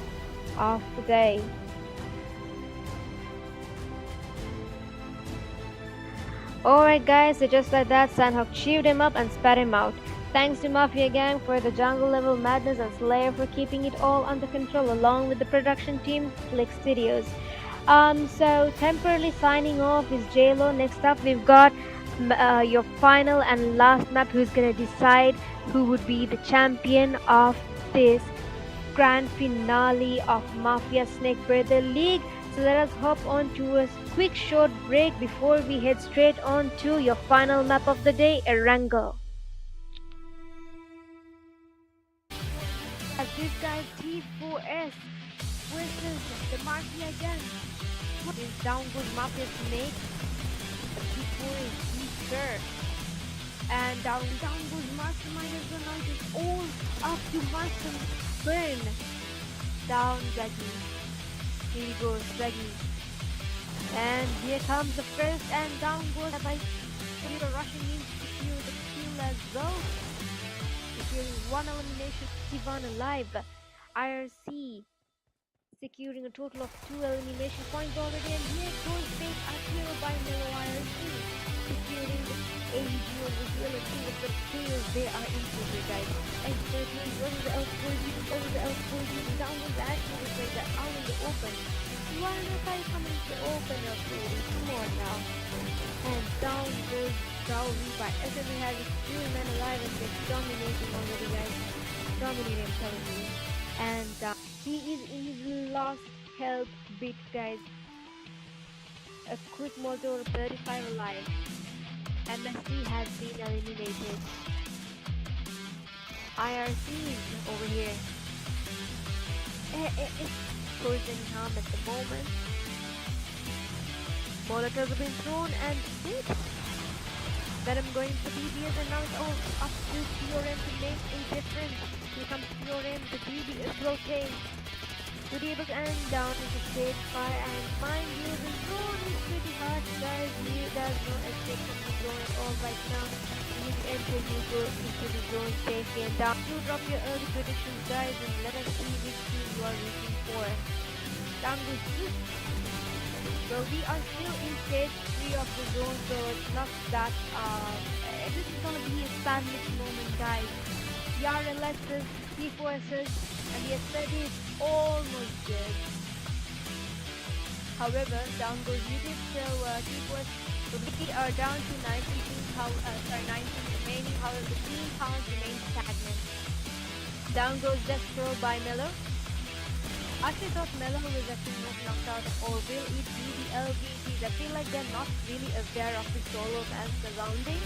S2: of the day. Alright guys, so just like that, Sanhok chewed him up and spat him out. Thanks to Mafia Gang for the jungle level madness, and Slayer for keeping it all under control, along with the production team, Flick Studios. So temporarily signing off is JLo. Next up we've got your final and last map, who's gonna decide who would be the champion of this grand finale of Mafia Snake Brother League. So let us hop on to a quick short break before we head straight on to your final map of the day, Erangel. T4S versus the Mafia again. This down goes Mafia Snake. The T4 is weaker. And down goes Mastermind as well. Now it's all up to Master Burn. Down Draggy. Here goes Draggy. And here comes the first, and down goes by rushing in to secure the kill as well. Securing one elimination, Sivan alive. IRC securing a total of 2 elimination points already, and here goes fake Akira by Melo IRC securing AVG over here. Let's see what the kills they are into here, guys. X13 over the L4G, over the L4G, down goes actually right there out in the open. Why not I coming to open up here? Come on now. And down goes Dowry by SME has 2 men alive, and they're dominating already, guys. Dominating, I'm telling you. And he is in his last health bit, guys. A quick motor 35 alive. MSD has been eliminated. IRC is over here. It's causing harm at the moment. Molotovs have been thrown and hit. Venom going for DBS, and now it's all up to PRM to make a difference. Here comes PRM, the DBS will take to be able to end down into stage 5, and mind you, the zone is pretty hard, guys. There's no escape from the zone at all right now. You need to enter, you go into the zone safely and down. You drop your early predictions, guys, and let us see which team you are rooting for. Down goes Zeus. So we are still in stage 3 of the zone, so it's not that this is gonna be a sandwich moment, guys. RLS's, T4S's, and the SSD is almost good. However, down goes Muted, so T4S, so we are down to 19 remaining, however the team count remains stagnant. Down goes Destro by Melo. I actually thought Melo was actually not knocked out at all. Will it be the LVGs? I feel like they're not really aware of the solos and surrounding.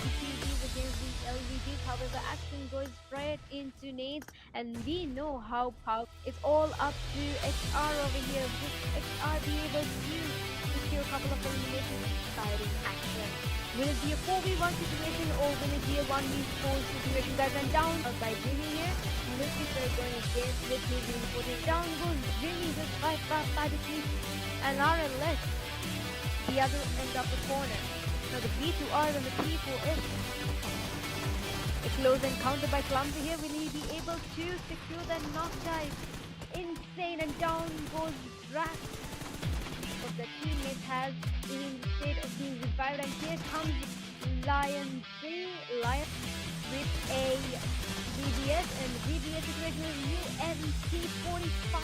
S2: TCDs against these LVGs, however, action goes right into nades, and we know how powerful. It's all up to XR over here. Will XR be able to secure a couple of eliminations? Exciting action. Will it be a 4v1 situation, or will it be a 1v4 situation? Guys, and down by Jimmy here. Looks like they're going against with me being put it down goes Jimmy just by the team, and RLS the other end of the corner. Now the B2R and the T4S. A close encounter by Clumsy here. Will he be able to secure that knock, guys? Insane, and down goes Drax. But the teammate has in the state of being revived, and here comes Lion with a VBS, and the VBS situation is UNT45,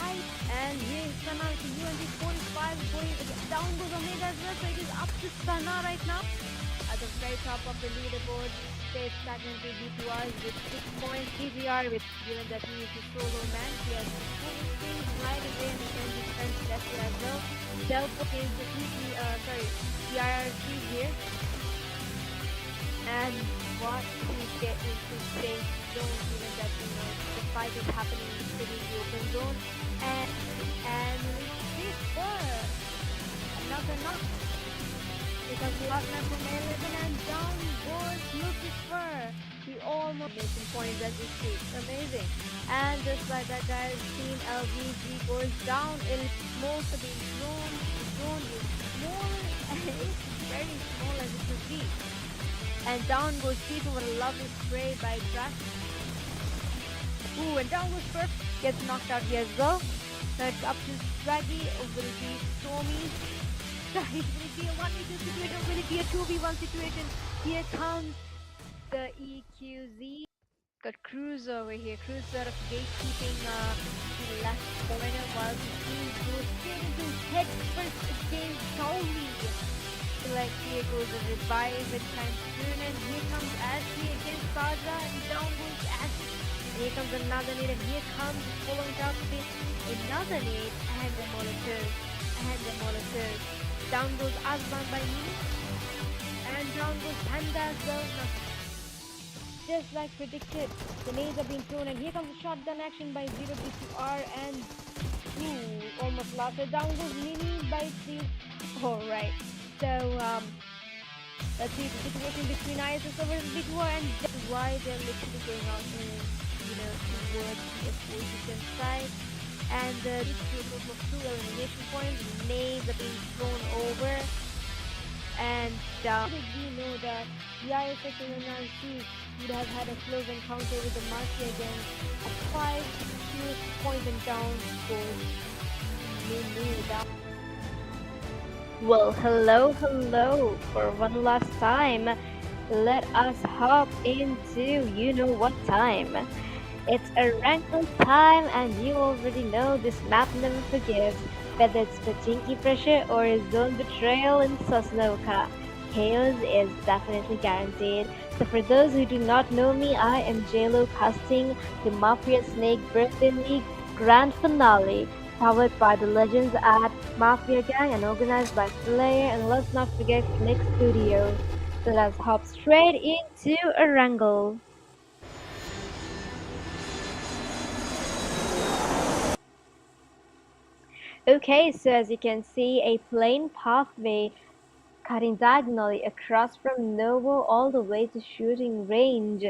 S2: and here is Sana to UNT45 going down goes Omega as well, so it is up to Sana right now at the very top of the leaderboard. Stays stagnant with B2Rs with 6 points. TVR with, given that he is a solo man, he has 4 things right away, and he can defend that as well. Delpo is the IRC here, and what is getting to safe zone, given that the fight is happening in the city open zone, and Lucifer, another knock, because we lost man from 11, and down goes Lucifer. He almost making points as we speak. Amazing. And just like that, guys, Team LVG goes down. It's most of being thrown. The zone is small, and it's very small as you can see. And down goes Chief over a lovely spray by Drax. Ooh, and down goes Perf. Gets knocked out here as well. Now it's up to Draggy. Will it be Stormy? Will it be a 1v2 situation? Will it be a 2v1 situation? Here comes the EQZ. Got Cruz over here. Cruz sort of gatekeeping the left corner, while the team goes straight into head first against Towley. Like here goes a revive with time to turn, and here comes Ashley against Saja, and down goes Ashley. Here comes another nade, and here comes following up with another nade, and the Molotov. Down goes Azman by me, and down goes Panda as well. Now, just like predicted, the nades are being thrown, and here comes a shotgun action by 0B2R, and ooh, almost lost it. Down goes Mini by 3. Alright, so let's see the situation between ISS versus B2R, and that's why they're literally going out towards the opposition side. And this is a total of 2 elimination points. Nades are being thrown over. And did we know that the ISSLNRC would have had a close encounter with the Mafia again at 5 point and down scores. We knew that. Well, hello for one last time. Let us hop into you know what time. It's a ranked time, and you already know this map never forgives. Whether it's Pachinki pressure or a zone betrayal in Sosnoka, chaos is definitely guaranteed. So for those who do not know me, I am JLo casting the Mafia Snake Birthday League Grand Finale, powered by the legends at Mafia Gang and organized by Slayer, and let's not forget Click Studios. So let's hop straight into a wrangle. Okay, so as you can see, a plain pathway cutting diagonally across from Novo all the way to shooting range.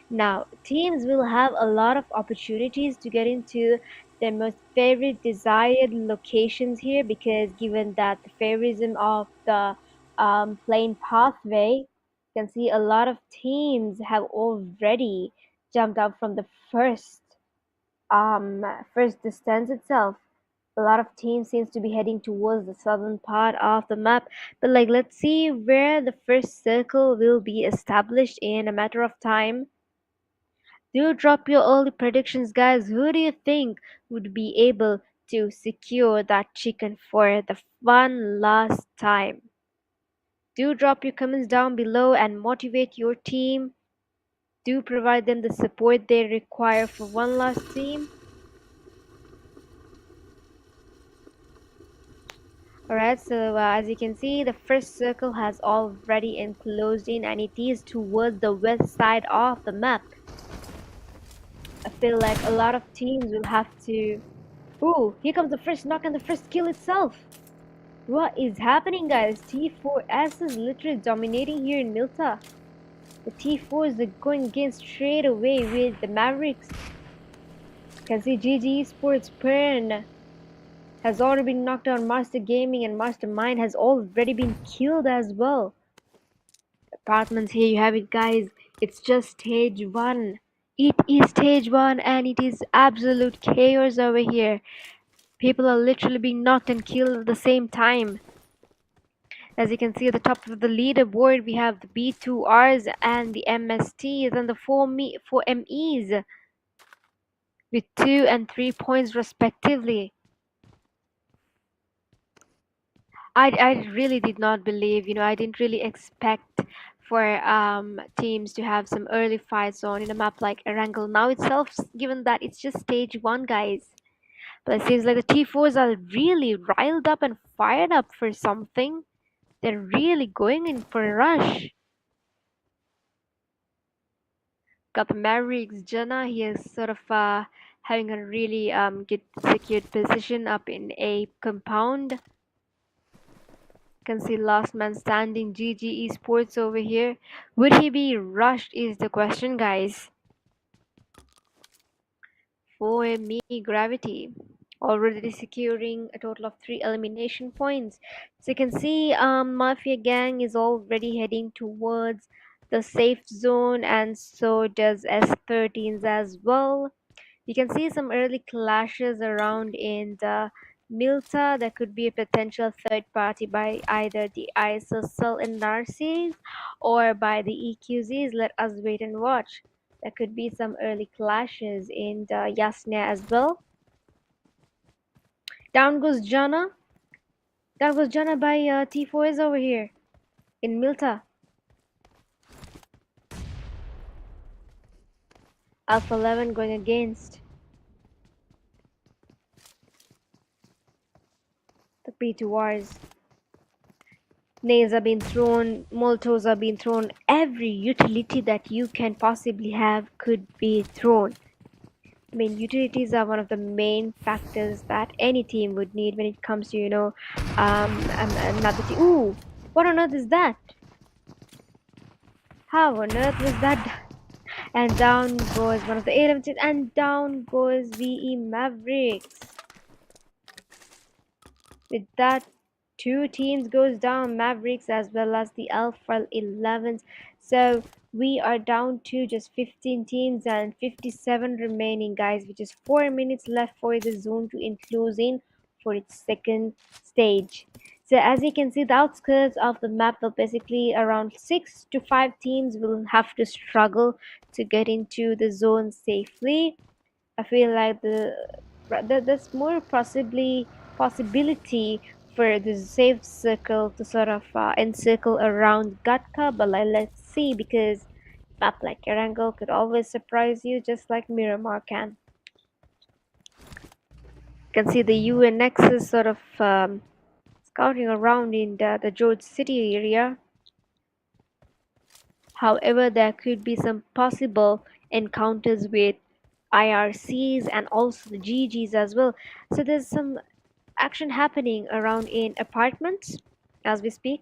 S2: Now, teams will have a lot of opportunities to get into their most favorite desired locations here, because given that the favorism of the plain pathway, you can see a lot of teams have already jumped out from the first distance itself. A lot of teams seems to be heading towards the southern part of the map, but like let's see where the first circle will be established in a matter of time. Do drop your early predictions, guys. Who do you think would be able to secure that chicken for the one last time? Do drop your comments down below and motivate your team. Do provide them the support they require for one last team. Alright, so as you can see, the first circle has already enclosed in, and it is towards the west side of the map. I feel like a lot of teams will have to... Ooh, here comes the first knock and the first kill itself! What is happening, guys? T4S is literally dominating here in Milta. The T4s are going against straight away with the Mavericks. You can see GG Esports Pern has already been knocked down. Master Gaming and Mastermind has already been killed as well. Apartments, here you have it, guys. It's just stage 1. It is stage 1 and it is absolute chaos over here. People are literally being knocked and killed at the same time. As you can see at the top of the leaderboard, we have the B2Rs and the MSTs and the 4 MEs with 2 and 3 points respectively. I really did not believe, I didn't really expect for teams to have some early fights on in a map like Erangel now itself, given that it's just stage 1, guys. But it seems like the T4s are really riled up and fired up for something. They're really going in for a rush. Got the Mavericks Jana. He is sort of having a really good secured position up in a compound. Can see last man standing GG Esports over here. Would he be rushed is the question, guys. For me, Gravity already securing a total of 3 elimination points. So you can see Mafia Gang is already heading towards the safe zone, and so does S13s as well. You can see some early clashes around in the Milta. There could be a potential third party by either the ISSLNRCs or by the EQZs. Let us wait and watch. There could be some early clashes in the Yasna as well. Down goes Jana. Down goes Jana by T4s over here in Milta. Alpha 11 going against the P2Rs. Nades are being thrown, Molotovs are being thrown. Every utility that you can possibly have could be thrown. I mean, utilities are one of the main factors that any team would need when it comes to, another team. Ooh, what on earth is that? How on earth was that? And down goes one of the A11s, and down goes VE Mavericks. With that, two teams goes down, Mavericks as well as the Alpha 11s. So we are down to just 15 teams and 57 remaining, guys, which is 4 minutes left for the zone to include in for its second stage. So as you can see, the outskirts of the map will basically around 6 to 5 teams will have to struggle to get into the zone safely. I feel like there's more possibility for the safe circle to sort of encircle around Gatka, but let's see, because map like Erangel could always surprise you, just like Miramar can. You can see the UNX is sort of scouting around in the George City area. However, there could be some possible encounters with IRCs and also the GGs as well. So there's some action happening around in apartments as we speak.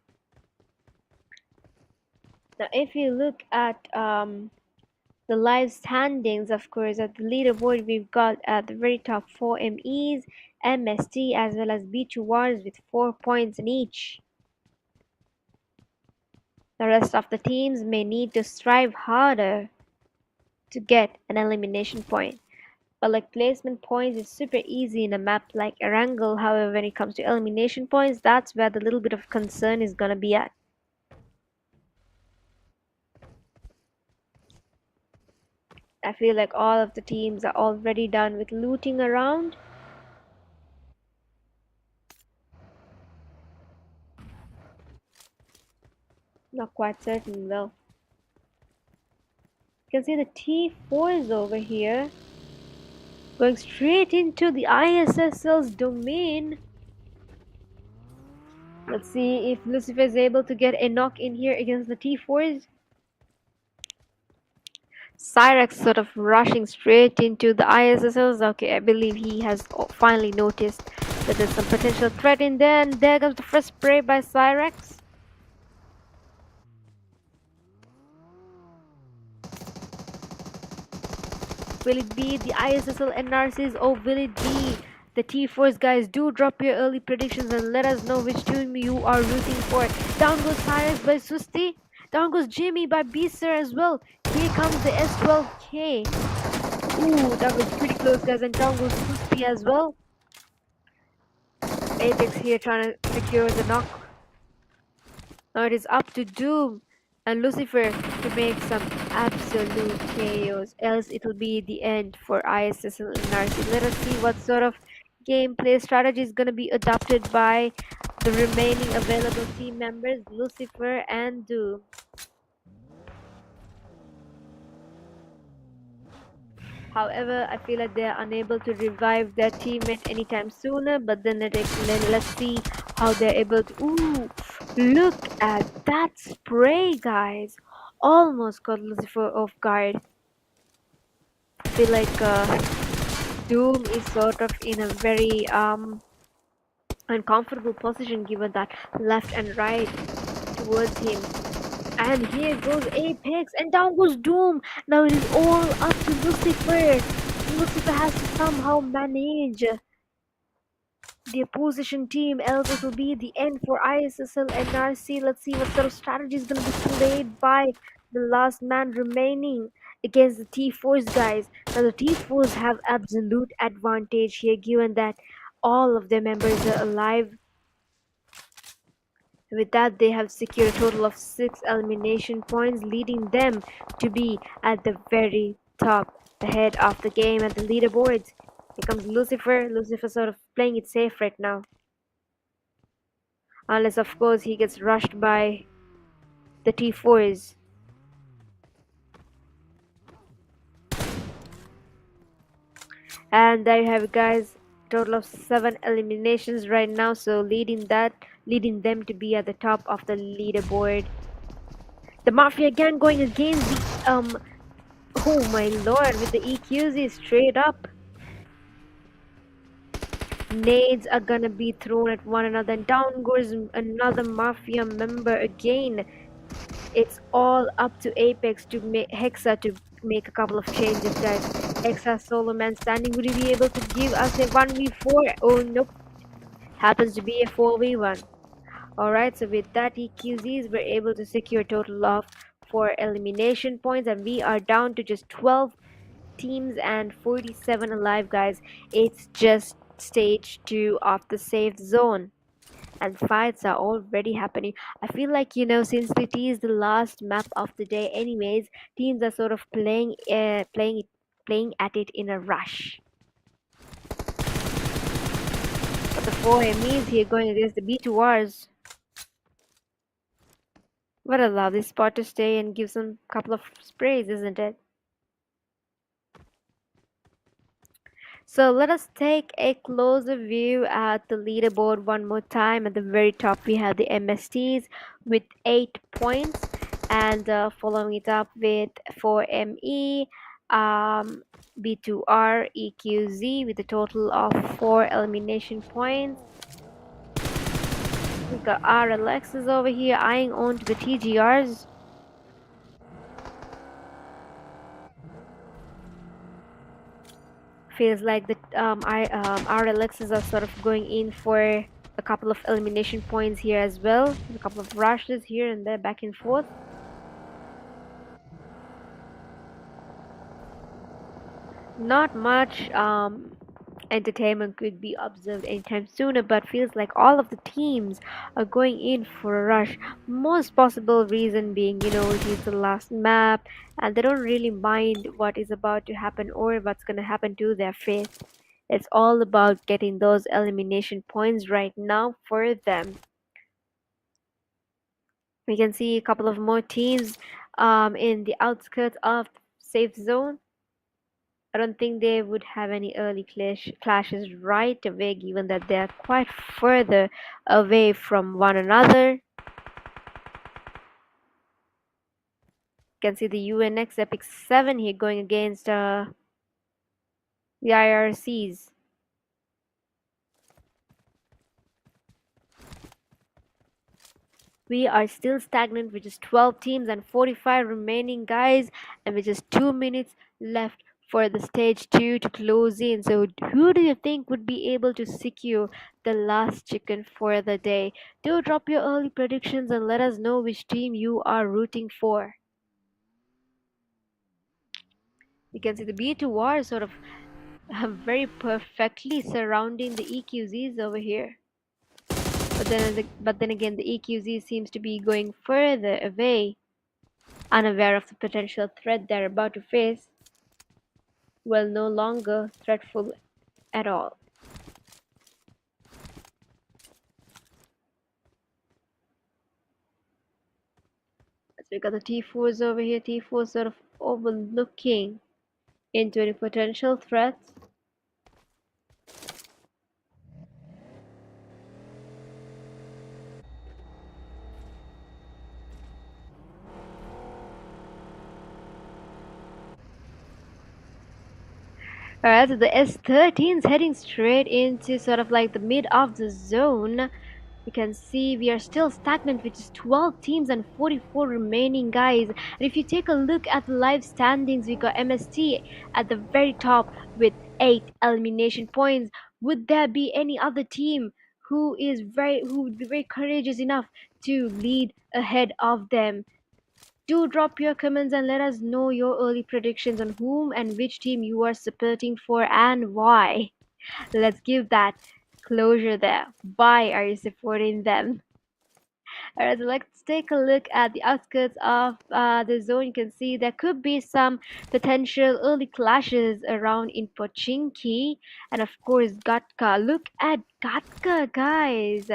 S2: Now, if you look at the live standings, of course, at the leaderboard, we've got at the very top 4 MEs, MST, as well as B2Rs with 4 points in each. The rest of the teams may need to strive harder to get an elimination point. But like placement points is super easy in a map like Erangel. However, when it comes to elimination points, that's where the little bit of concern is gonna be at. I feel like all of the teams are already done with looting around. Not quite certain though. You can see the T4s over here going straight into the ISSL's domain. Let's see if Lucifer is able to get a knock in here against the T4s. Cyrex sort of rushing straight into the ISSLs. Okay, I believe he has finally noticed that there's some potential threat in there, and there comes the first spray by Cyrex. Will it be the ISSLNRCs, or will it be the T4s? Guys, do drop your early predictions and let us know which team you are rooting for. Down goes Cyrex by Susti. Down goes Jimmy by Beaster as well. Here comes the S12K. Ooh, that was pretty close, guys. And down goes Susti as well. Apex here trying to secure the knock. Now it is up to Doom and Lucifer to make some absolute chaos, else it'll be the end for ISSL and NRC. Let us see what sort of gameplay strategy is going to be adopted by the remaining available team members, Lucifer and Doom. However, I feel like they are unable to revive their teammate anytime sooner, but then let's see how they're able to. Ooh, look at that spray, guys. Almost got Lucifer off guard. I feel like Doom is sort of in a very uncomfortable position given that left and right towards him. And here goes Apex, and down goes Doom. Now it is all up to Lucifer. Lucifer has to somehow manage the opposition team, else it will be the end for ISSL and NRC. Let's see what sort of strategy is going to be played by the last man remaining against the T4s, guys. Now the T4s have absolute advantage here, given that all of their members are alive. With that, they have secured a total of 6 elimination points, leading them to be at the very top, the head of the game at the leaderboards. Here comes Lucifer. Lucifer sort of playing it safe right now. Unless, of course, he gets rushed by the T4s. And there you have it, guys. Total of 7 eliminations right now. So leading that leading them to be at the top of the leaderboard. The Mafia again going against the oh my lord, with the EQZ straight up. Nades are gonna be thrown at one another, and down goes another Mafia member again. It's all up to Apex to make Hexa to make a couple of changes, guys. Hexa solo man standing. Would he be able to give us a 1v4? Oh nope. Happens to be a 4v1. Alright, so with that EQZs we're able to secure a total of 4 elimination points, and we are down to just 12 teams and 47 alive, guys. It's just stage 2 of the safe zone, and fights are already happening. I feel like, since it is the last map of the day anyways, teams are sort of playing at it in a rush. But the 4MEs here going against the B2Rs. What a lovely spot to stay and give some couple of sprays, isn't it? So let us take a closer view at the leaderboard one more time. At the very top we have the MSTs with 8 points, and following it up with 4ME, B2R, EQZ with a total of 4 elimination points. We got RLXs over here eyeing on to the TGRs. Feels like the RLXs are sort of going in for a couple of elimination points here as well. A couple of rushes here and there, back and forth. Not much entertainment could be observed anytime sooner, but feels like all of the teams are going in for a rush. Most possible reason being, it is the last map and they don't really mind what is about to happen or what's going to happen to their fate. It's all about getting those elimination points right now for them. We can see a couple of more teams in the outskirts of safe zone. I don't think they would have any early clashes right away, given that they are quite further away from one another. You can see the UNX Epic 7 here going against the IRCs. We are still stagnant with just 12 teams and 45 remaining, guys, and with just 2 minutes left for the stage 2 to close in. So who do you think would be able to secure the last chicken for the day? Do drop your early predictions and let us know which team you are rooting for. You can see the B2R sort of very perfectly surrounding the EQZs over here. But then again, the EQZ seems to be going further away, unaware of the potential threat they're about to face. Well, no longer threatful at all. So we got the T4s over here. T4 sort of overlooking into any potential threats. Alright, so the S13's heading straight into sort of like the mid of the zone. You can see we are still stagnant with just 12 teams and 44 remaining, guys. And if you take a look at the live standings, we got MST at the very top with 8 elimination points. Would there be any other team who would be very courageous enough to lead ahead of them? Do drop your comments and let us know your early predictions on whom and which team you are supporting for and why. Let's give that closure there. Why are you supporting them? Alright, so let's take a look at the outskirts of the zone. You can see there could be some potential early clashes around in Pochinki and of course Gatka. Look at Gatka, guys.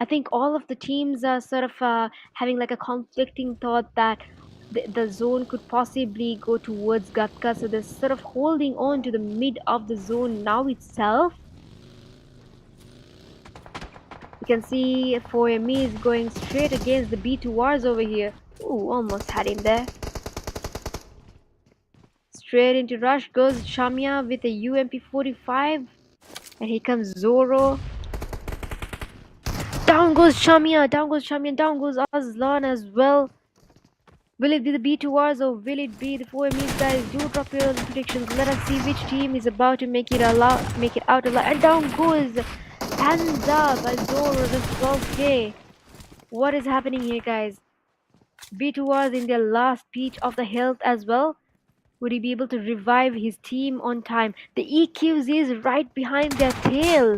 S2: I think all of the teams are sort of having like a conflicting thought that the zone could possibly go towards Gatka, so they're sort of holding on to the mid of the zone now itself. You can see 4ME is going straight against the B2Rs over here. Ooh, almost had him there. Straight into rush goes Shamya with a UMP45. And here comes Zoro. Down goes Shamya, down goes Azlan as well. Will it be the B2Rs or will it be the 4Ms, guys? Do drop your predictions. Let us see which team is about to make it out alive. And down goes Hansa by Zoro with 12k. What is happening here, guys? B2Rs in their last peach of the health as well. Would he be able to revive his team on time? The EQs is right behind their tail.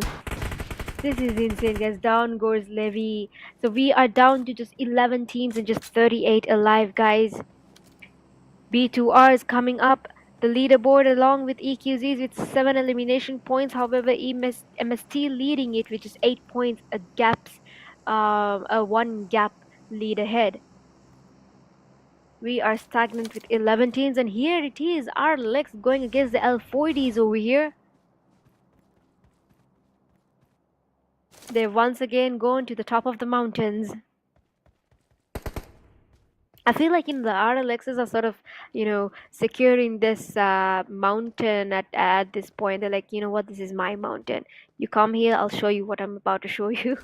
S2: This is insane, guys. Down goes Levy. So we are down to just 11 teams and just 38 alive, guys. B2R is coming up the leaderboard along with EQZs with 7 elimination points. However, MST leading it with just 8 points, a 1 gap lead ahead. We are stagnant with 11 teams, and here it is, our legs going against the L40s over here. They've once again gone to the top of the mountains. I feel like the RLXs are sort of, securing this mountain at this point. They're like, you know what, this is my mountain. You come here, I'll show you what I'm about to show you.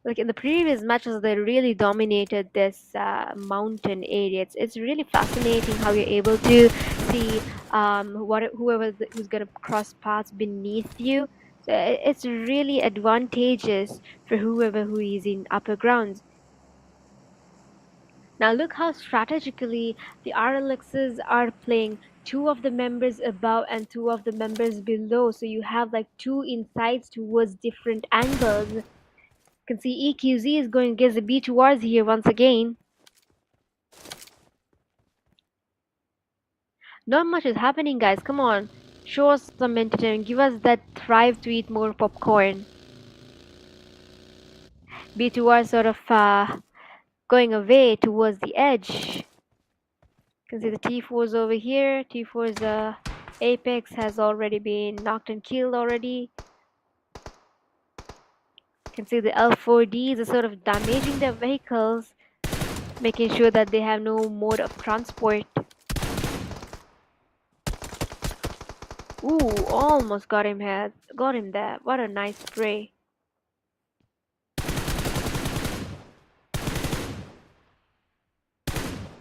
S2: Like in the previous matches, they really dominated this mountain area. It's really fascinating how you're able to see who's gonna cross paths beneath you. So it's really advantageous for who is in upper grounds. Now look how strategically the RLXs are playing. Two of the members above and two of the members below. So you have like two insides towards different angles. You can see EQZ is going against the B2Rs here once again. Not much is happening, guys. Come on. Show us some entertainment. Give us that thrive to eat more popcorn. B2R sort of going away towards the edge. You can see the T4s over here. T4's Apex has already been knocked and killed already. You can see the L4Ds are sort of damaging their vehicles, making sure that they have no mode of transport. Ooh, almost got him there. What a nice spray.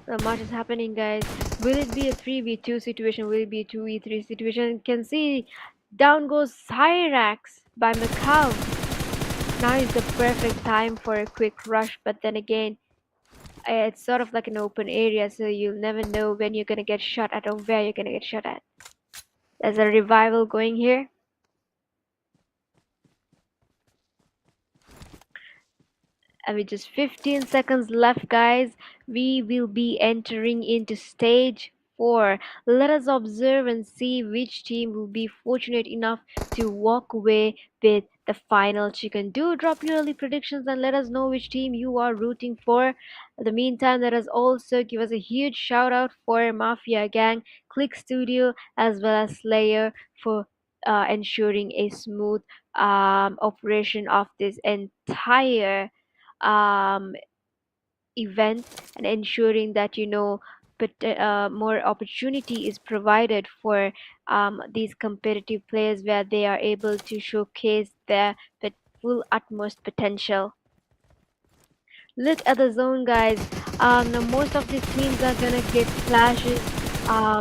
S2: Not much is happening, guys. Will it be a 3v2 situation? Will it be a 2v3 situation? You can see down goes Cyrax by Macau. Now is the perfect time for a quick rush, but then again, it's sort of like an open area, so you'll never know when you're gonna get shot at or where you're gonna get shot at. There's a revival going here. And with just 15 seconds left, guys, we will be entering into stage 4. Let us observe and see which team will be fortunate enough to walk away with the final chicken. Do drop your early predictions and let us know which team you are rooting for. In the meantime, let us also give us a huge shout out for Mafia Gang, Click Studio, as well as Slayer for ensuring a smooth operation of this entire um, event, and ensuring that but more opportunity is provided for these competitive players where they are able to showcase their full utmost potential. Look at the zone, guys. Now most of these teams are gonna get flashes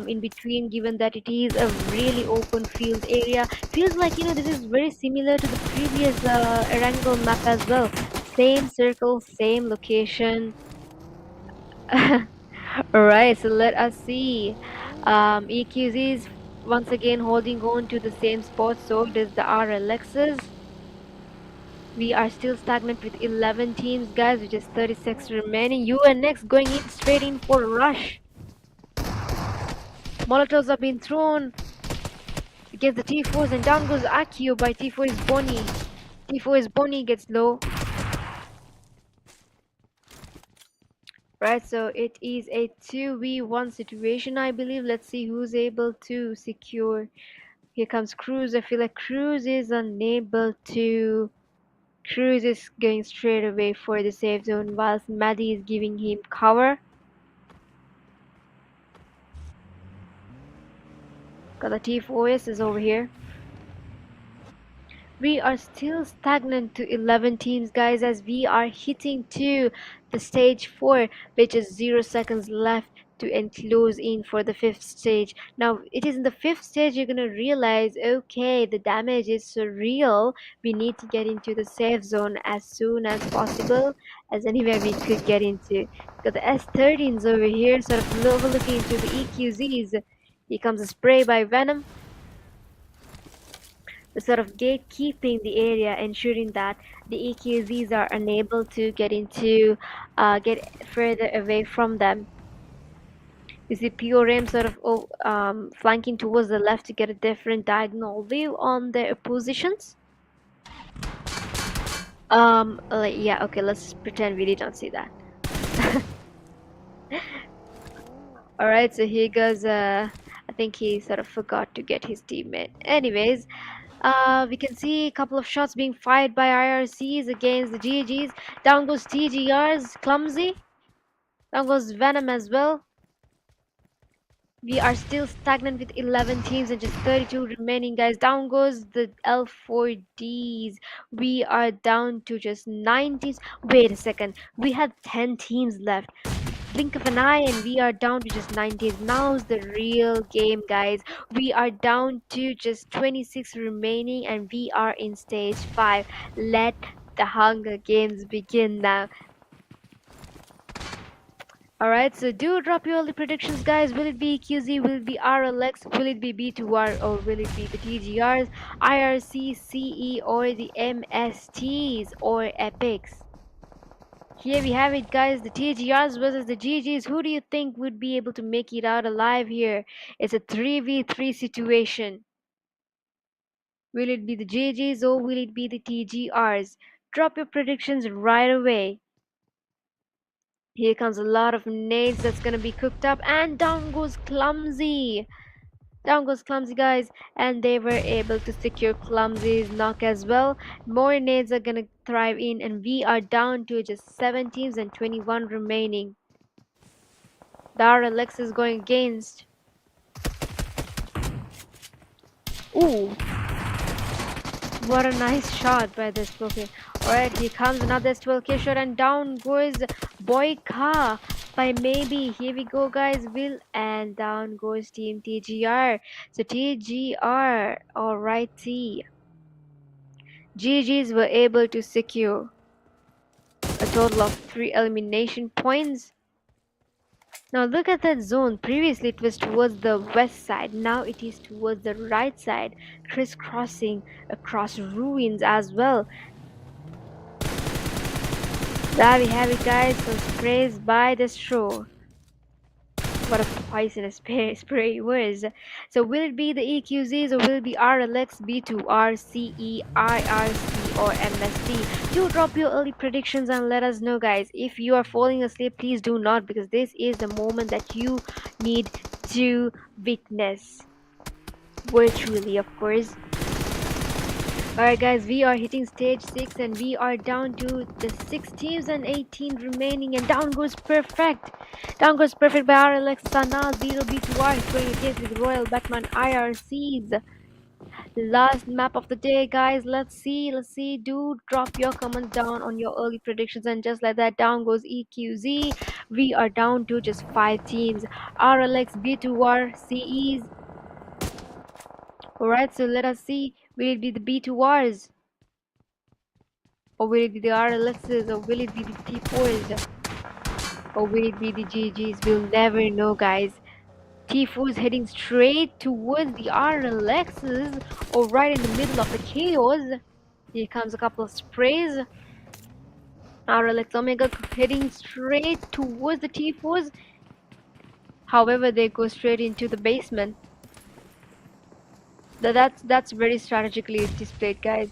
S2: in between, given that it is a really open field area. Feels like this is very similar to the previous Erangel map as well. Same circle, same location. Alright, so let us see. EQZ is once again holding on to the same spot, so does the RLXs. We are still stagnant with 11 teams, guys, which is 36 remaining. UNX going in straight in for a rush. Molotovs have been thrown against the T4s, and down goes Akio by T4 is Bonnie. T4 is Bonnie gets low. Right, so it is a 2v1 situation, I believe. Let's see who's able to secure. Here comes Cruz. I feel like Cruz is unable to Cruz is going straight away for the safe zone whilst Maddie is giving him cover. Got the T4S is over here. We are still stagnant to 11 teams, guys, as we are hitting to the stage 4, which is 0 seconds left to enclose in for the 5th stage. Now, it is in the 5th stage you're gonna realize, okay, the damage is so real. We need to get into the safe zone as soon as possible, as anywhere we could get into. Got the S13s over here, sort of overlooking into the EQZs. Here comes a spray by Venom, the sort of gatekeeping the area, ensuring that the EQZs are unable to get further away from them. You see PORM sort of flanking towards the left to get a different diagonal view on their positions. Yeah, okay, let's pretend we didn't see that. Alright, so here goes, I think he sort of forgot to get his teammate. Anyways, we can see a couple of shots being fired by IRCs against the GGs. Down goes TGRs, clumsy. Down goes Venom as well. We are still stagnant with 11 teams and just 32 remaining, guys. Down goes the L4Ds. We are down to just 9 teams. Wait a second. We had 10 teams left. Blink of an eye and we are down to just 9 teams. Now's the real game, guys. We are down to just 26 remaining and we are in stage 5. Let the Hunger Games begin now. Alright, so do drop your early predictions, guys. Will it be QZ? Will it be RLX? Will it be B2R? Or will it be the TGRs, IRC, CE, or the MSTs, or Epics? Here we have it, guys. The TGRs versus the GGs. Who do you think would be able to make it out alive here? It's a 3v3 situation. Will it be the GGs or will it be the TGRs? Drop your predictions right away. Here comes a lot of nades that's gonna be cooked up, and down goes Clumsy. Down goes Clumsy, guys, and they were able to secure Clumsy's knock as well. More nades are gonna thrive in, and we are down to just 7 teams and 21 remaining. The RLX is going against. Ooh, what a nice shot by this Poké. Alright, here comes another 12k shot and down goes Boyka by maybe. Here we go, guys. Will, and down goes Team TGR. So TGR, alrighty. GGs were able to secure a total of 3 elimination points. Now look at that zone. Previously it was towards the west side. Now it is towards the right side, crisscrossing across ruins as well. There we have it, guys. Some sprays by the shore. What a poisonous spray it was. So will it be the EQZs or will it be RLX, B2R, CE, IRC, or MSD? Do drop your early predictions and let us know, guys. If you are falling asleep, please do not, because this is the moment that you need to witness. Virtually, of course. Alright, guys, we are hitting stage 6 and we are down to the 6 teams and 18 remaining, and down goes Perfect. Down goes Perfect by RLX, Sana, 0B2R, 20 kills with Royal Batman IRCs. Last map of the day, guys. Let's see. Do drop your comments down on your early predictions, and just like that, down goes EQZ. We are down to just 5 teams. RLX, B2R, CEs. Alright, so let us see. Will it be the B2Rs? Or will it be the RLXs? Or will it be the T4s? Or will it be the GGs? We'll never know, guys. T4s heading straight towards the RLXs, or right in the middle of the chaos. Here comes a couple of sprays. RLX Omega heading straight towards the T4s. However, they go straight into the basement. That's very strategically displayed, guys.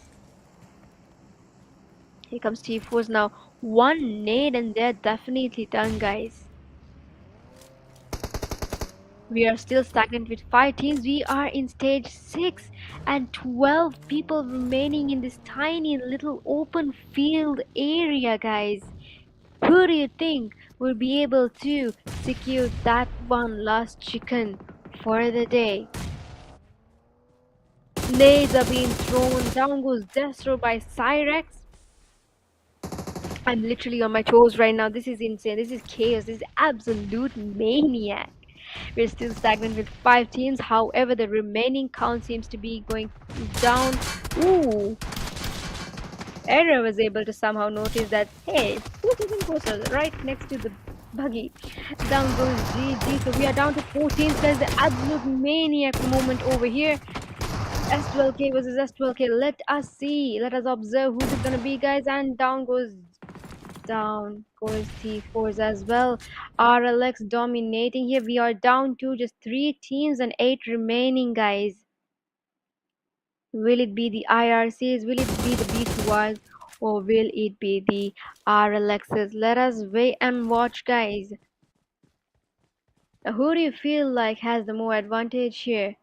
S2: Here comes T4s now. One nade and they're definitely done, guys. We are still stagnant with 5 teams. We are in stage 6 and 12 people remaining in this tiny little open field area, guys. Who do you think will be able to secure that one last chicken for the day? Nades are being thrown. Down goes Destro by Cyrex. I'm literally on my toes right now. This is insane. This is chaos. This is absolute maniac. We're still stagnant with 5 teams. However, the remaining count seems to be going down. Ooh. Error was able to somehow notice that, hey, who's even closer? Right next to the buggy. Down goes GG. So we are down to 14. There's the absolute maniac moment over here. S12K versus S12K. Let us see. Let us observe who's it gonna be, guys. And down goes T4s as well. RLX dominating here. We are down to just 3 teams and 8 remaining, guys. Will it be the IRCs? Will it be the B2Rs? Or will it be the RLXs? Let us wait and watch, guys. Now, who do you feel like has the more advantage here?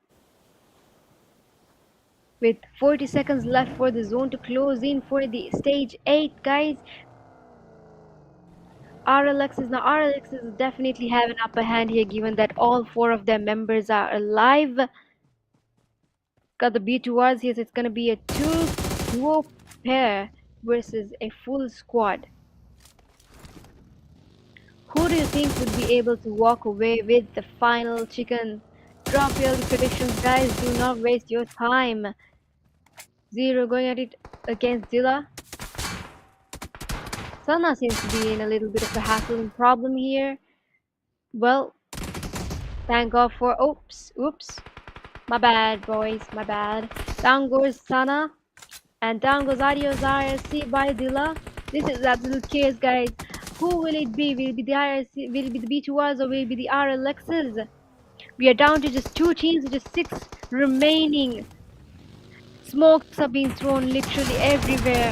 S2: With 40 seconds left for the zone to close in for the stage 8, guys. RLXs definitely have an upper hand here, given that all 4 of their members are alive. Got the B2Rs here, so it's gonna be a duo pair versus a full squad. Who do you think would be able to walk away with the final chicken? Drop your predictions, guys. Do not waste your time. Zero going at it against Zilla. Sana seems to be in a little bit of a hassle and problem here. Well, thank God for... Oops. My bad, boys. My bad. Down goes Sana. And down goes ISSLxNRC by Dilla. This is absolute chaos, guys. Who will it be? Will it be the IRC? Will it be the B2Rs or will it be the RLXs? We are down to just 2 teams, just 6 remaining. Smokes are being thrown literally everywhere.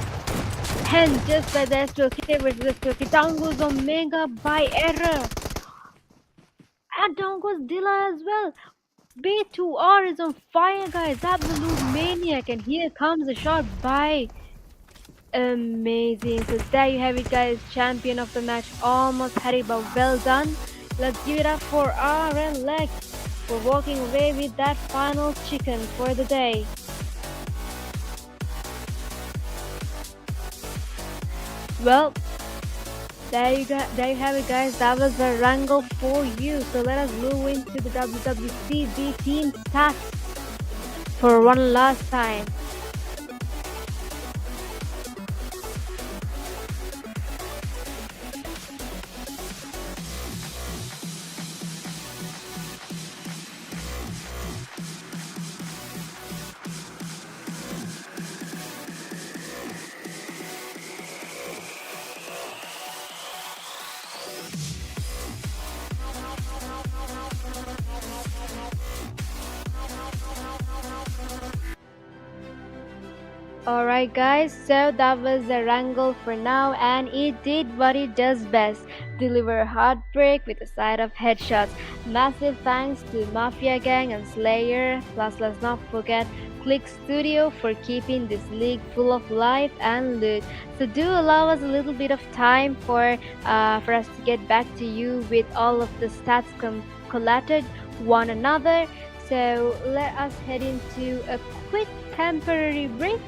S2: Hence, just by the S12K versus S12K. Down goes Omega by error. And down goes Dilla as well. B2R is on fire, guys. Absolute maniac. And here comes a shot by amazing. So there you have it, guys. Champion of the match. Almost had it, but well done. Let's give it up for RLX for walking away with that final chicken for the day. Well, there you have it, guys. That was the wrangle for you. So let us move into the WWCB team stats for one last time. Alright, guys, so that was the wrangle for now, and it did what it does best, deliver heartbreak with a side of headshots. Massive thanks to Mafia Gang and Slayer, plus let's not forget Click Studio for keeping this league full of life and loot. So do allow us a little bit of time for us to get back to you with all of the stats collated one another. So let us head into a quick temporary break.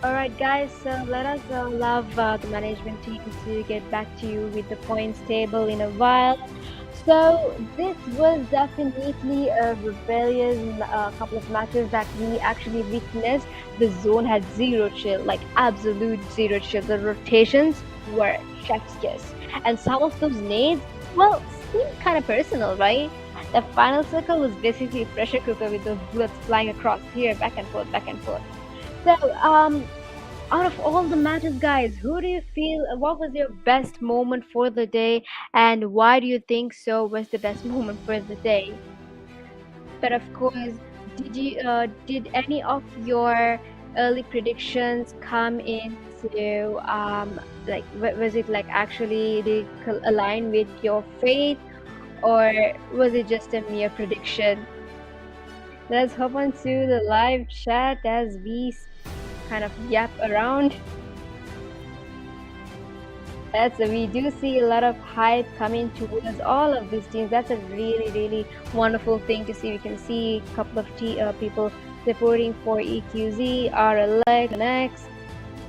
S2: Alright, guys, so let us allow the management team to get back to you with the points table in a while. So this was definitely a rebellious couple of matches that we actually witnessed. The zone had zero chill, like absolute zero chill. The rotations were chef's kiss, and some of those nades, well, seemed kind of personal, right? The final circle was basically a pressure cooker with those bullets flying across here, back and forth, back and forth. So, out of all the matches, guys, who do you feel? What was your best moment for the day, and why do you think so was the best moment for the day? But of course, did any of your early predictions come into like was it like actually they align with your faith, or was it just a mere prediction? Let's hop on to the live chat as we kind of yap around. So we do see a lot of hype coming towards all of these teams. That's a really, really wonderful thing to see. We can see a couple of people supporting for EQZ, RLX, Next.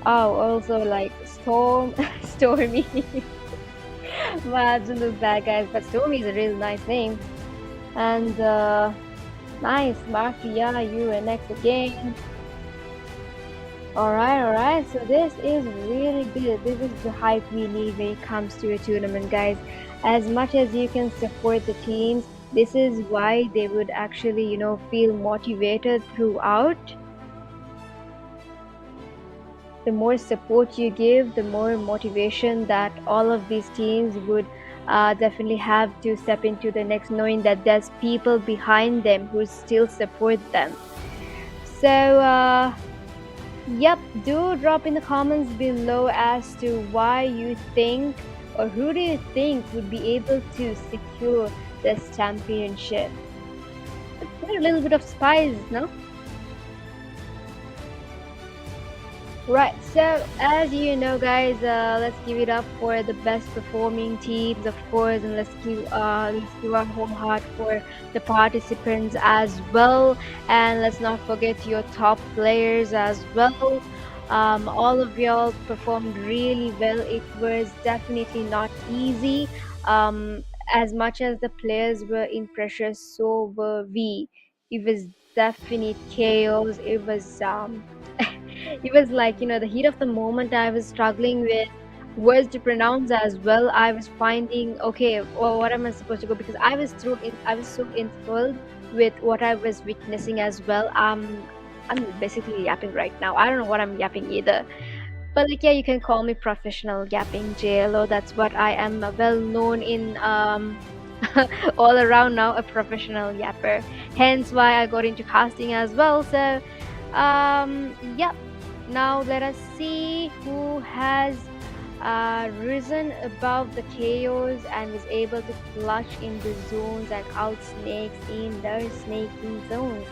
S2: Oh, also like Storm, Stormy. But look bad, guys. But Stormy is a really nice name. And nice, Mafia, UNX again. Alright, so this is really good. This is the hype we need when it comes to a tournament, guys. As much as you can support the teams, this is why they would actually, feel motivated throughout. The more support you give, the more motivation that all of these teams would definitely have to step into the next, knowing that there's people behind them who still support them. So, yep, do drop in the comments below as to why you think, or who do you think would be able to secure this championship. Put a little bit of spice, no? Right, so as you know, guys, let's give it up for the best performing teams, of course, and let's give our whole heart for the participants as well, and let's not forget your top players as well. All of y'all performed really well. It was definitely not easy. As much as the players were in pressure, so were we. It was definite chaos. It was it was like, the heat of the moment. I was struggling with words to pronounce as well. I was finding, okay, well, what am I supposed to go, because I was so enthralled with what I was witnessing as well. I'm basically yapping right now. I don't know what I'm yapping either, but like, yeah, you can call me professional yapping JLO. That's what I am, well known in all around now, a professional yapper, hence why I got into casting as well. So yep, now let us see who has risen above the chaos and was able to clutch in the zones and out snakes in the snaking zones.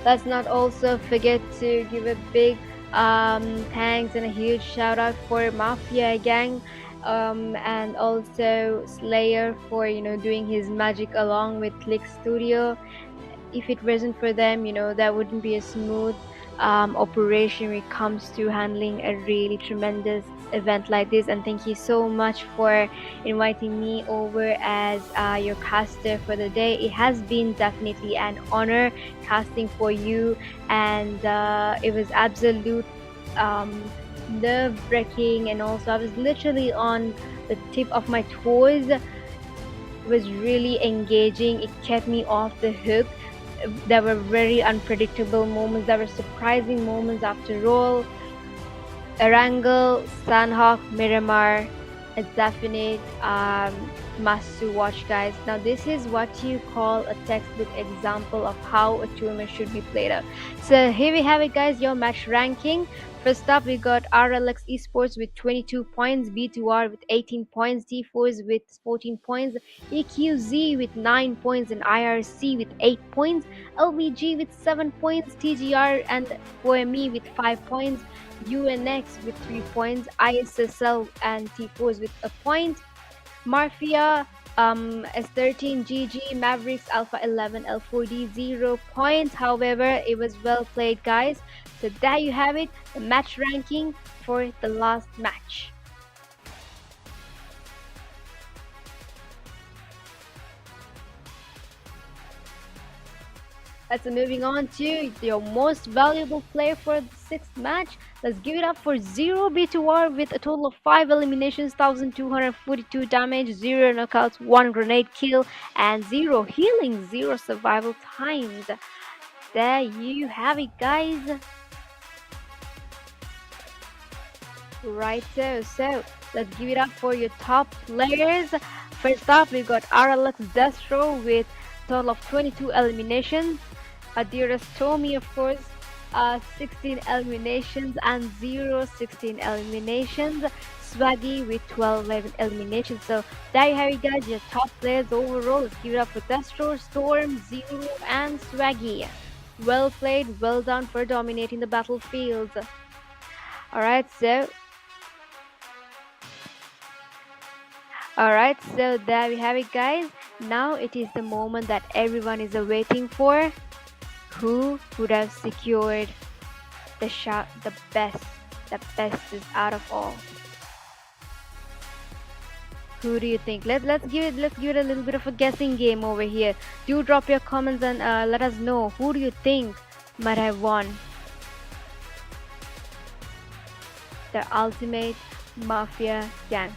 S2: Let's not also forget to give a big thanks and a huge shout out for Mafia gang, and also Slayer for doing his magic along with Click Studio. If it wasn't for them, that wouldn't be a smooth operation when it comes to handling a really tremendous event like this. And thank you so much for inviting me over as your caster for the day. It has been definitely an honor casting for you, and it was absolute nerve-wracking, and also I was literally on the tip of my toes. It was really engaging. It kept me off the hook. There were very unpredictable moments. There were surprising moments after all. Erangel, Sandhawk, Miramar, a definite must to watch, guys. Now this is what you call a textbook example of how a tournament should be played out. So here we have it, guys, your match ranking. First up, we got RLX Esports with 22 points, B2R with 18 points, T4s with 14 points, EQZ with 9 points, and IRC with 8 points, LVG with 7 points, TGR and OME with 5 points, UNX with 3 points, ISSL and T4s with a point, Mafia S13GG Mavericks Alpha 11 L4D 0 points. However, it was well played, guys. So there you have it, the match ranking for the last match. Let's moving on to your most valuable player for the sixth match. Let's give it up for 0B2R with a total of 5 eliminations, 1242 damage, 0 knockouts, 1 grenade kill, and 0 healing, 0 survival times. There you have it, guys. Right, so let's give it up for your top players. First off, we've got RLX Destro with a total of 22 eliminations. Adiras Tommy, of course, 16 eliminations and 16 eliminations. Swaggy with 12 eliminations. So there you have it, guys, your top players overall. Let's give it up for Destro, Storm, Zero, and Swaggy. Well played, well done for dominating the battlefield. Alright, so there we have it, guys. Now it is the moment that everyone is awaiting for. Who would have secured the bestest out of all? Who do you think? Let's give it a little bit of a guessing game over here. Do drop your comments and let us know who do you think might have won the ultimate Mafia gang.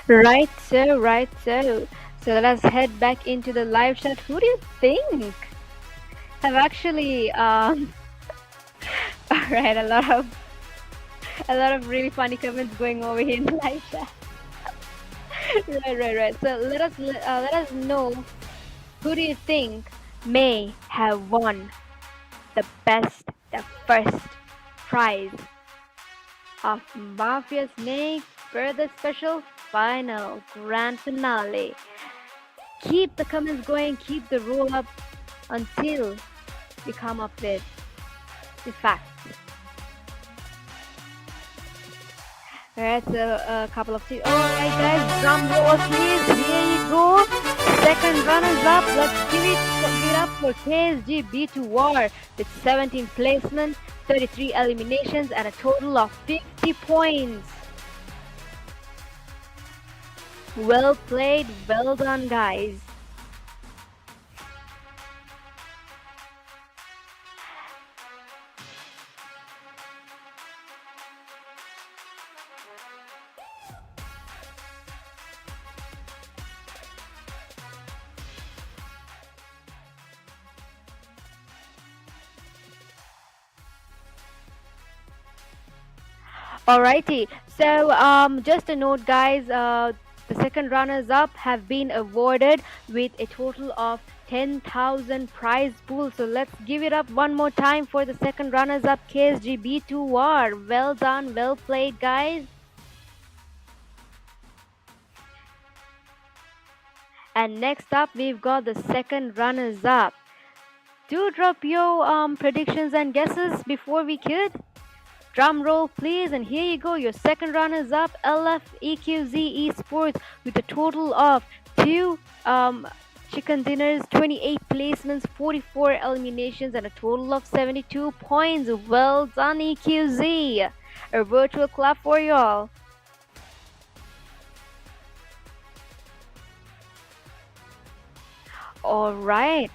S2: Right, so. So let us head back into the live chat. Who do you think have actually alright, a lot of really funny comments going over here in the live chat. Right. So let us know who do you think may have won the first prize of Mafia Snake for the special final grand finale. Keep the comments going, keep the roll up until we come up with the facts. Alright, so a couple of tips. Alright, guys, drum roll please. Here you go. Second runners up. Let's give it up for KSG B2 War with 17 placements, 33 eliminations, and a total of 50 points. Well played, well done, guys. Alrighty, so just a note, guys, the second runners up have been awarded with a total of 10,000 prize pool. So let's give it up one more time for the second runners up, KSG B2R. Well done, well played, guys. And next up, we've got the second runners up. Do drop your predictions and guesses before we could. Drum roll please, and here you go, your second runners up, LVGxCE ESPORTS with a total of 2 chicken dinners, 28 placements, 44 eliminations, and a total of 72 points. Well done, EQZ. A virtual clap for y'all. All right.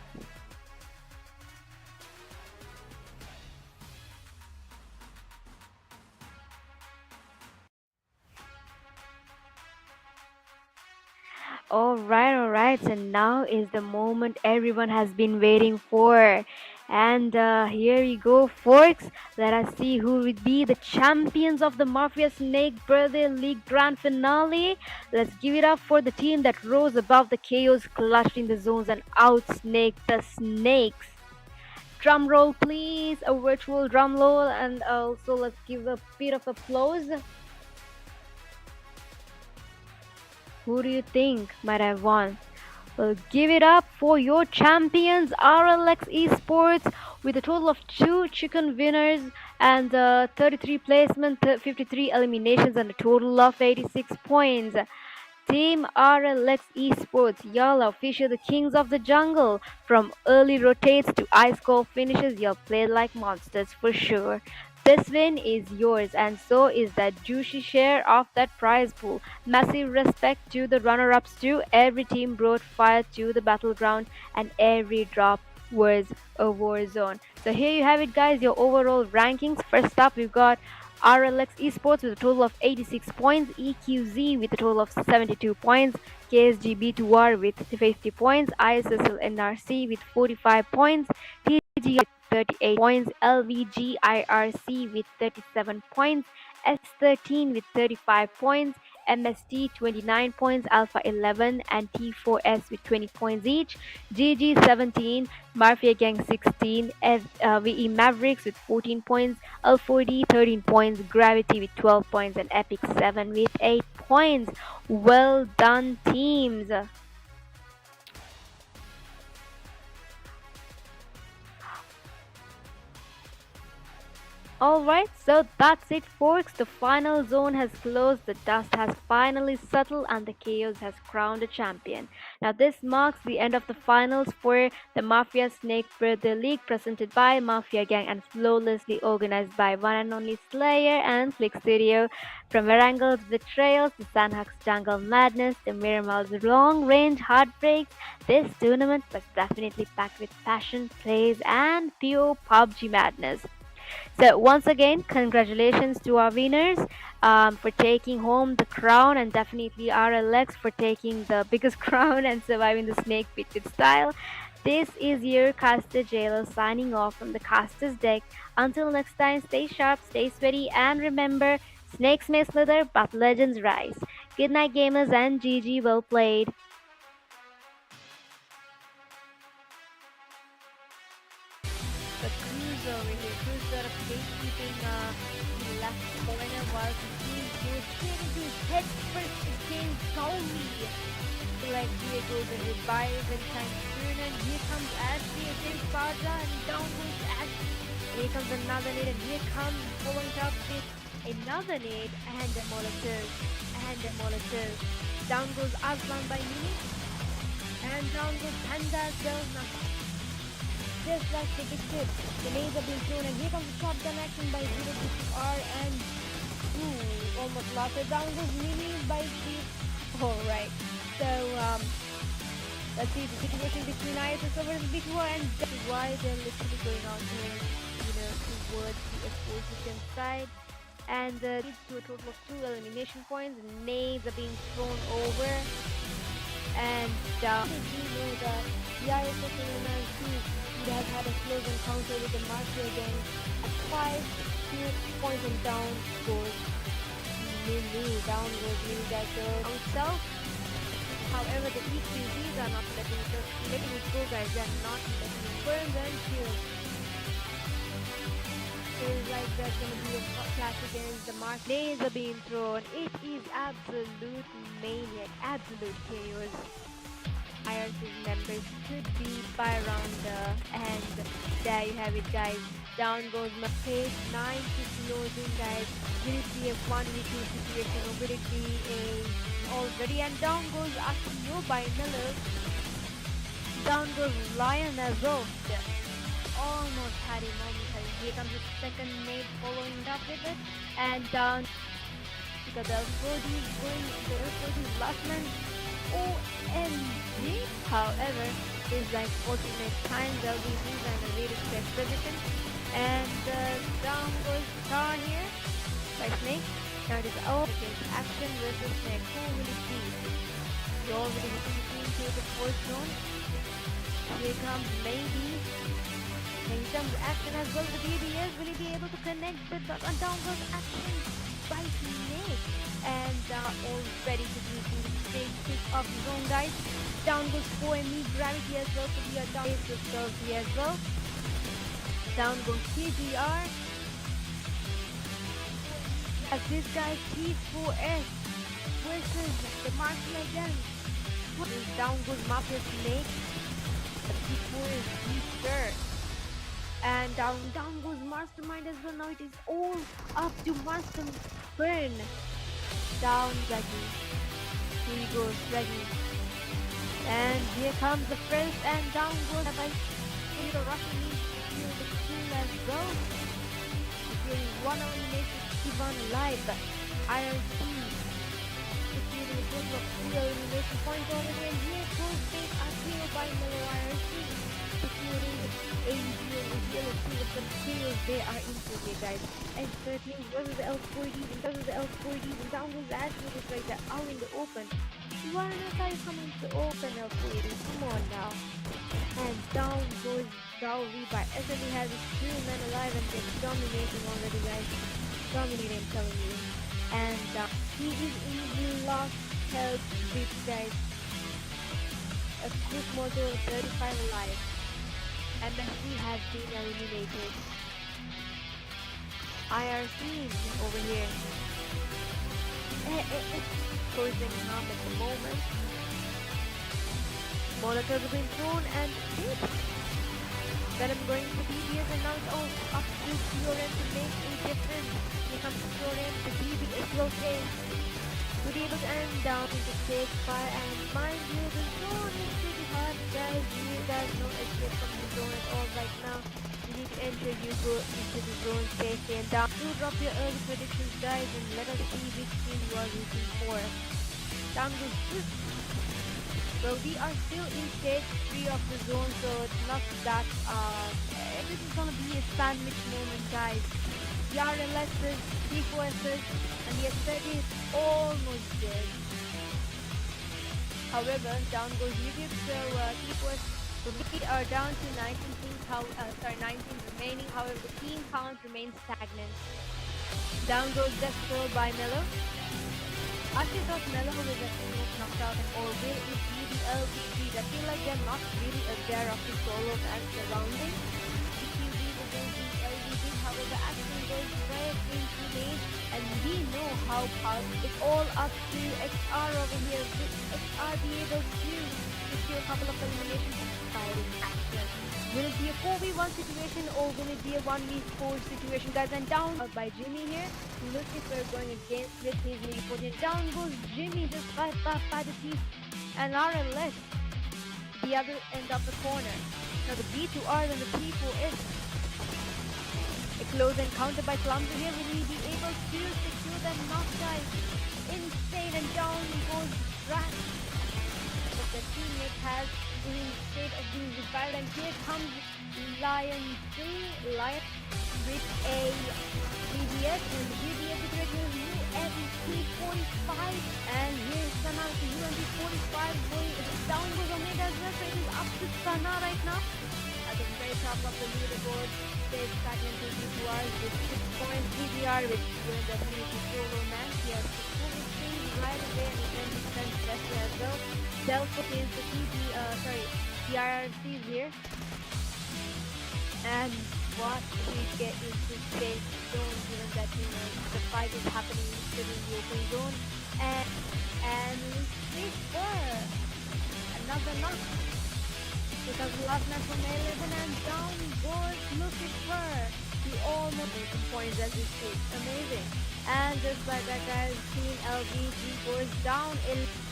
S2: All right. So now is the moment everyone has been waiting for. And here we go, folks. Let us see who would be the champions of the Mafia Snake Birthday League Grand Finale. Let's give it up for the team that rose above the chaos, clutched in the zones, and outsnaked the snakes. Drum roll, please. A virtual drum roll, and also let's give a bit of applause. Who do you think might have won? Well, give it up for your champions, RLX Esports, with a total of 2 chicken winners and 33 placements, 53 eliminations, and a total of 86 points. Team RLX Esports, y'all are officially the kings of the jungle. From early rotates to ice cold finishes, y'all played like monsters for sure. This win is yours, and so is that juicy share of that prize pool. Massive respect to the runner ups, too. Every team brought fire to the battleground, and every drop was a war zone. So, here you have it, guys, your overall rankings. First up, we've got RLX Esports with a total of 86 points, EQZ with a total of 72 points, KSGB2R with 50 points, ISSLNRC with 45 points, TG with 38 points, LVGIRC with 37 points, S13 with 35 points, MST 29 points, Alpha 11 and T4S with 20 points each, GG 17, Mafia Gang 16, VE Mavericks with 14 points, L4D 13 points, Gravity with 12 points, and Epic 7 with 8 points. Well done, teams. Alright, so that's it, folks. The final zone has closed, the dust has finally settled, and the chaos has crowned a champion. Now, this marks the end of the finals for the Mafia Snake Birthday League, presented by Mafia Gang and flawlessly organized by one and only Slayer and Flick Studio. From Varangle's betrayals, the Sandhawk's jungle madness, the Miramal's long-range heartbreaks, this tournament was definitely packed with passion, plays, and pure PUBG madness. So once again, congratulations to our winners for taking home the crown, and definitely RLX for taking the biggest crown and surviving the snake pit with style. This is your caster Jailer signing off from the caster's deck. Until next time, stay sharp, stay sweaty, and remember, snakes may slither, but legends rise. Good night, gamers, and GG, well played. The cruiser over here, cruiser of gatekeeping the left corner while the team goes straight into his head first against Zombie. Like here goes a revive and time to turn, and here comes Ashley against Faja, and down goes Ashley. And here comes another nade, and here comes following up with another nade and a Molotov. Down goes Aslan by Mini, and down goes Panda as well. Now, just like predicted, the nades are being thrown, and here comes the shotgun action by 0R, and almost lost it. Down goes Mini by Steve. Alright, so let's see the situation between ISS over the B2R, and that's why they're literally going on here, towards the opposition side. And leads to a total of 2 elimination points. Nades are being thrown over, and we do know that the ISSLNRC would have had a close encounter with the Mafia Gang at 5 points, and down goes Mini that himself. However, the EQZs are not letting it go, guys. They are not letting it burn and kill. Feels like there's gonna be a clash against the mark. Nades are being thrown. It is absolute maniac, absolute chaos. IRC's members could be by around and there you have it, guys. Down goes my page 9 to closing, guys. Will it be a 1v2 situation, or will it be a already? And down goes Akio by Miller. Down goes Lion as well. Almost had him, Here comes the second nade following up with it, and down because the L4D is going, the L4D is last man. OMG. However, is like ultimate times LVGs and a really best position, and down goes Star here by Snake. Now it is action versus Snake. Who will it be? You already have seen to the fourth zone. Here comes maybe. In terms of action as well, the BBS, will he be able to connect with that? And down goes action by Snake. And all ready to do the big pick of his own, guys. Down goes 4ME Gravity as well, so we are down with Gravity as well. Down goes TGR. As this guy T4S versus the marksman again. Down goes Mafia Snake. T4 is Easter. And down goes Mastermind as well. Now it is all up to Mastermind. Down Raggy. Here he goes, Raggy. And here comes the first, and down goes by Russian needs to steal the kill as well. Securing one elimination, Ivan live. IRC securing a total of 3 elimination points over there. And here goes Fake Akio by Melo IRC. Securing 80 yellow team with some kills they are into here, guys. And 13 versus the L4Ds and versus the L4Ds, and down goes Ashley just right there out in the open. Why not I come into the open, L4Ds? Come on now. And down goes Dowry by SME has his 2 men alive and they're dominating already, guys. Dominating, I'm telling you. And he is in the last health bit, guys. A quick motor 35 alive. And then he has been eliminated. IRC over here. Closing harm at the moment. Molotovs have been thrown and hit. Venom going to DBS and now it's all up to Florian to make a difference. Here comes Florian, the DB is okay. To be able to end down into safe fire, and mind you, the zone is pretty hard, guys. You guys no escape from the zone at all right now. You need to ensure you go into the zone safely and down. Do drop your early predictions, guys, and let us see which team you are rooting for. Down goes this. Well, we are still in stage 3 of the zone, so it's not that everything's gonna be a sandwich moment, guys. The RLSs, T4Ss, and the S30 is almost dead. However, down goes YouTube, so T4S, we are down to 19 teams, 19 remaining. However, the team count remains stagnant. Down goes Death Scroll by Melo. Actually thought Melo was almost knocked out, and or will it be the LVGs? I feel like they're not really aware of the solo and surrounding. However, action goes right into lane, and we know how powerful. It's all up to XR over here. Will XR be able to secure a couple of eliminations firing action? Will it be a 4v1 situation or will it be a 1v4 situation, guys? And down by Jimmy here. Lucifer going against with his reported. Down goes Jimmy just by the teeth, and RLS the other end of the corner. Now the B2R and the P4S. A close encounter by Clumsy here. Will he be able to secure that knock, guys? Insane, and down goes Rash. But the teammate has in state of being revived, and here comes Lion 3, Lion with a DBS, and the DBS situation is UMP45, and here's Sana with the UMP45 going down goes Omega as well, so it is up to Sana right now. At the very top of the leaderboard, stays stagnant to G2R with 6 points. DBR with definitely solo man. He has 2 things right away, and then he sends Jesse as well. Delph against the the IRCs here. And what we get into space zone, given that the fight is happening still in the open zone. And Lucifer, another knock. Because last match from 11 and down goes Lucifer. He almost made some points as we speak. Amazing. And just like that, guys, Team LVG goes down.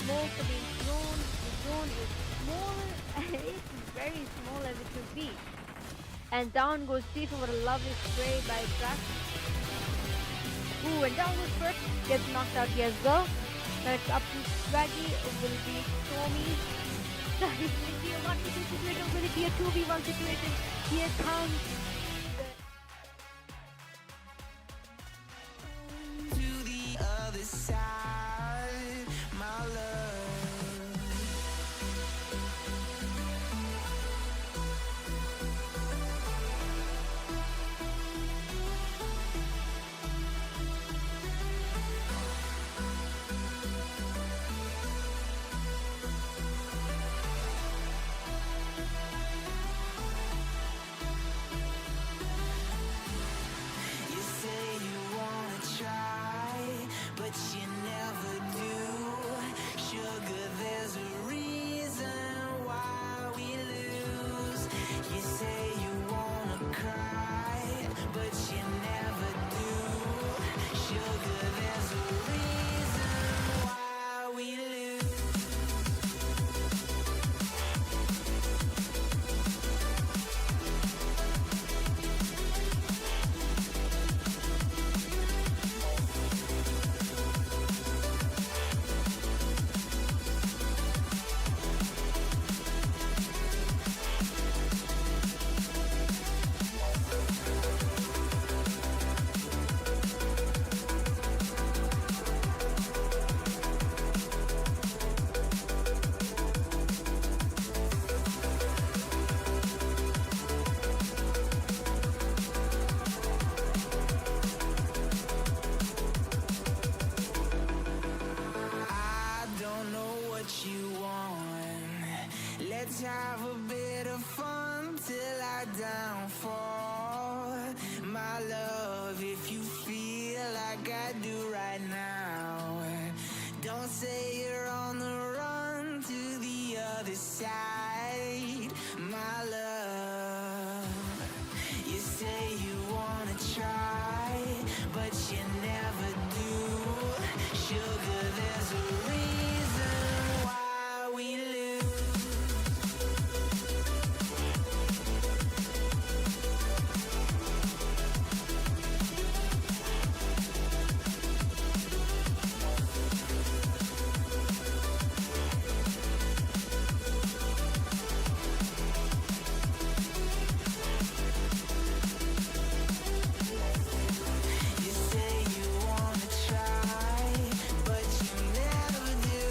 S2: Smoke being thrown. The zone is smaller. It's very small as it could be. And down goes Stephen with a lovely spray by Drax. Ooh, and down goes Perk. Gets knocked out here as well. Now it's up to Swaggy. Will be Stormy. Will it be a 1v2 situation? Will it be a 2v1 situation? Here comes
S1: To the other side, my love. what you want. Let's have a bit of fun till I downfall. My love, if you feel like I do right now, don't say you're on the run to the other side. My love, you say you wanna try, but you never do. Sugar, there's a reason why we lose. You say you wanna try, but you never do.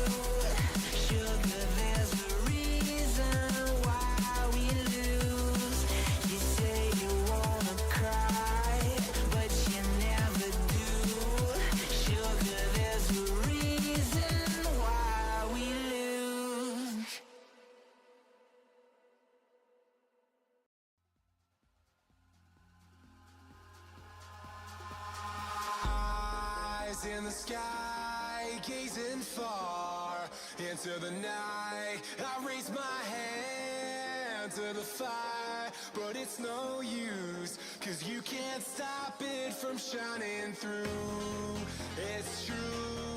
S1: Sugar, there's a reason why we lose. You say you wanna cry, but you never do. Sugar, there's a reason why we lose.
S4: Eyes in the sky, gazing far into the night. I raise my hand to the fire, but it's no use, 'cause you can't stop it from shining through. It's true.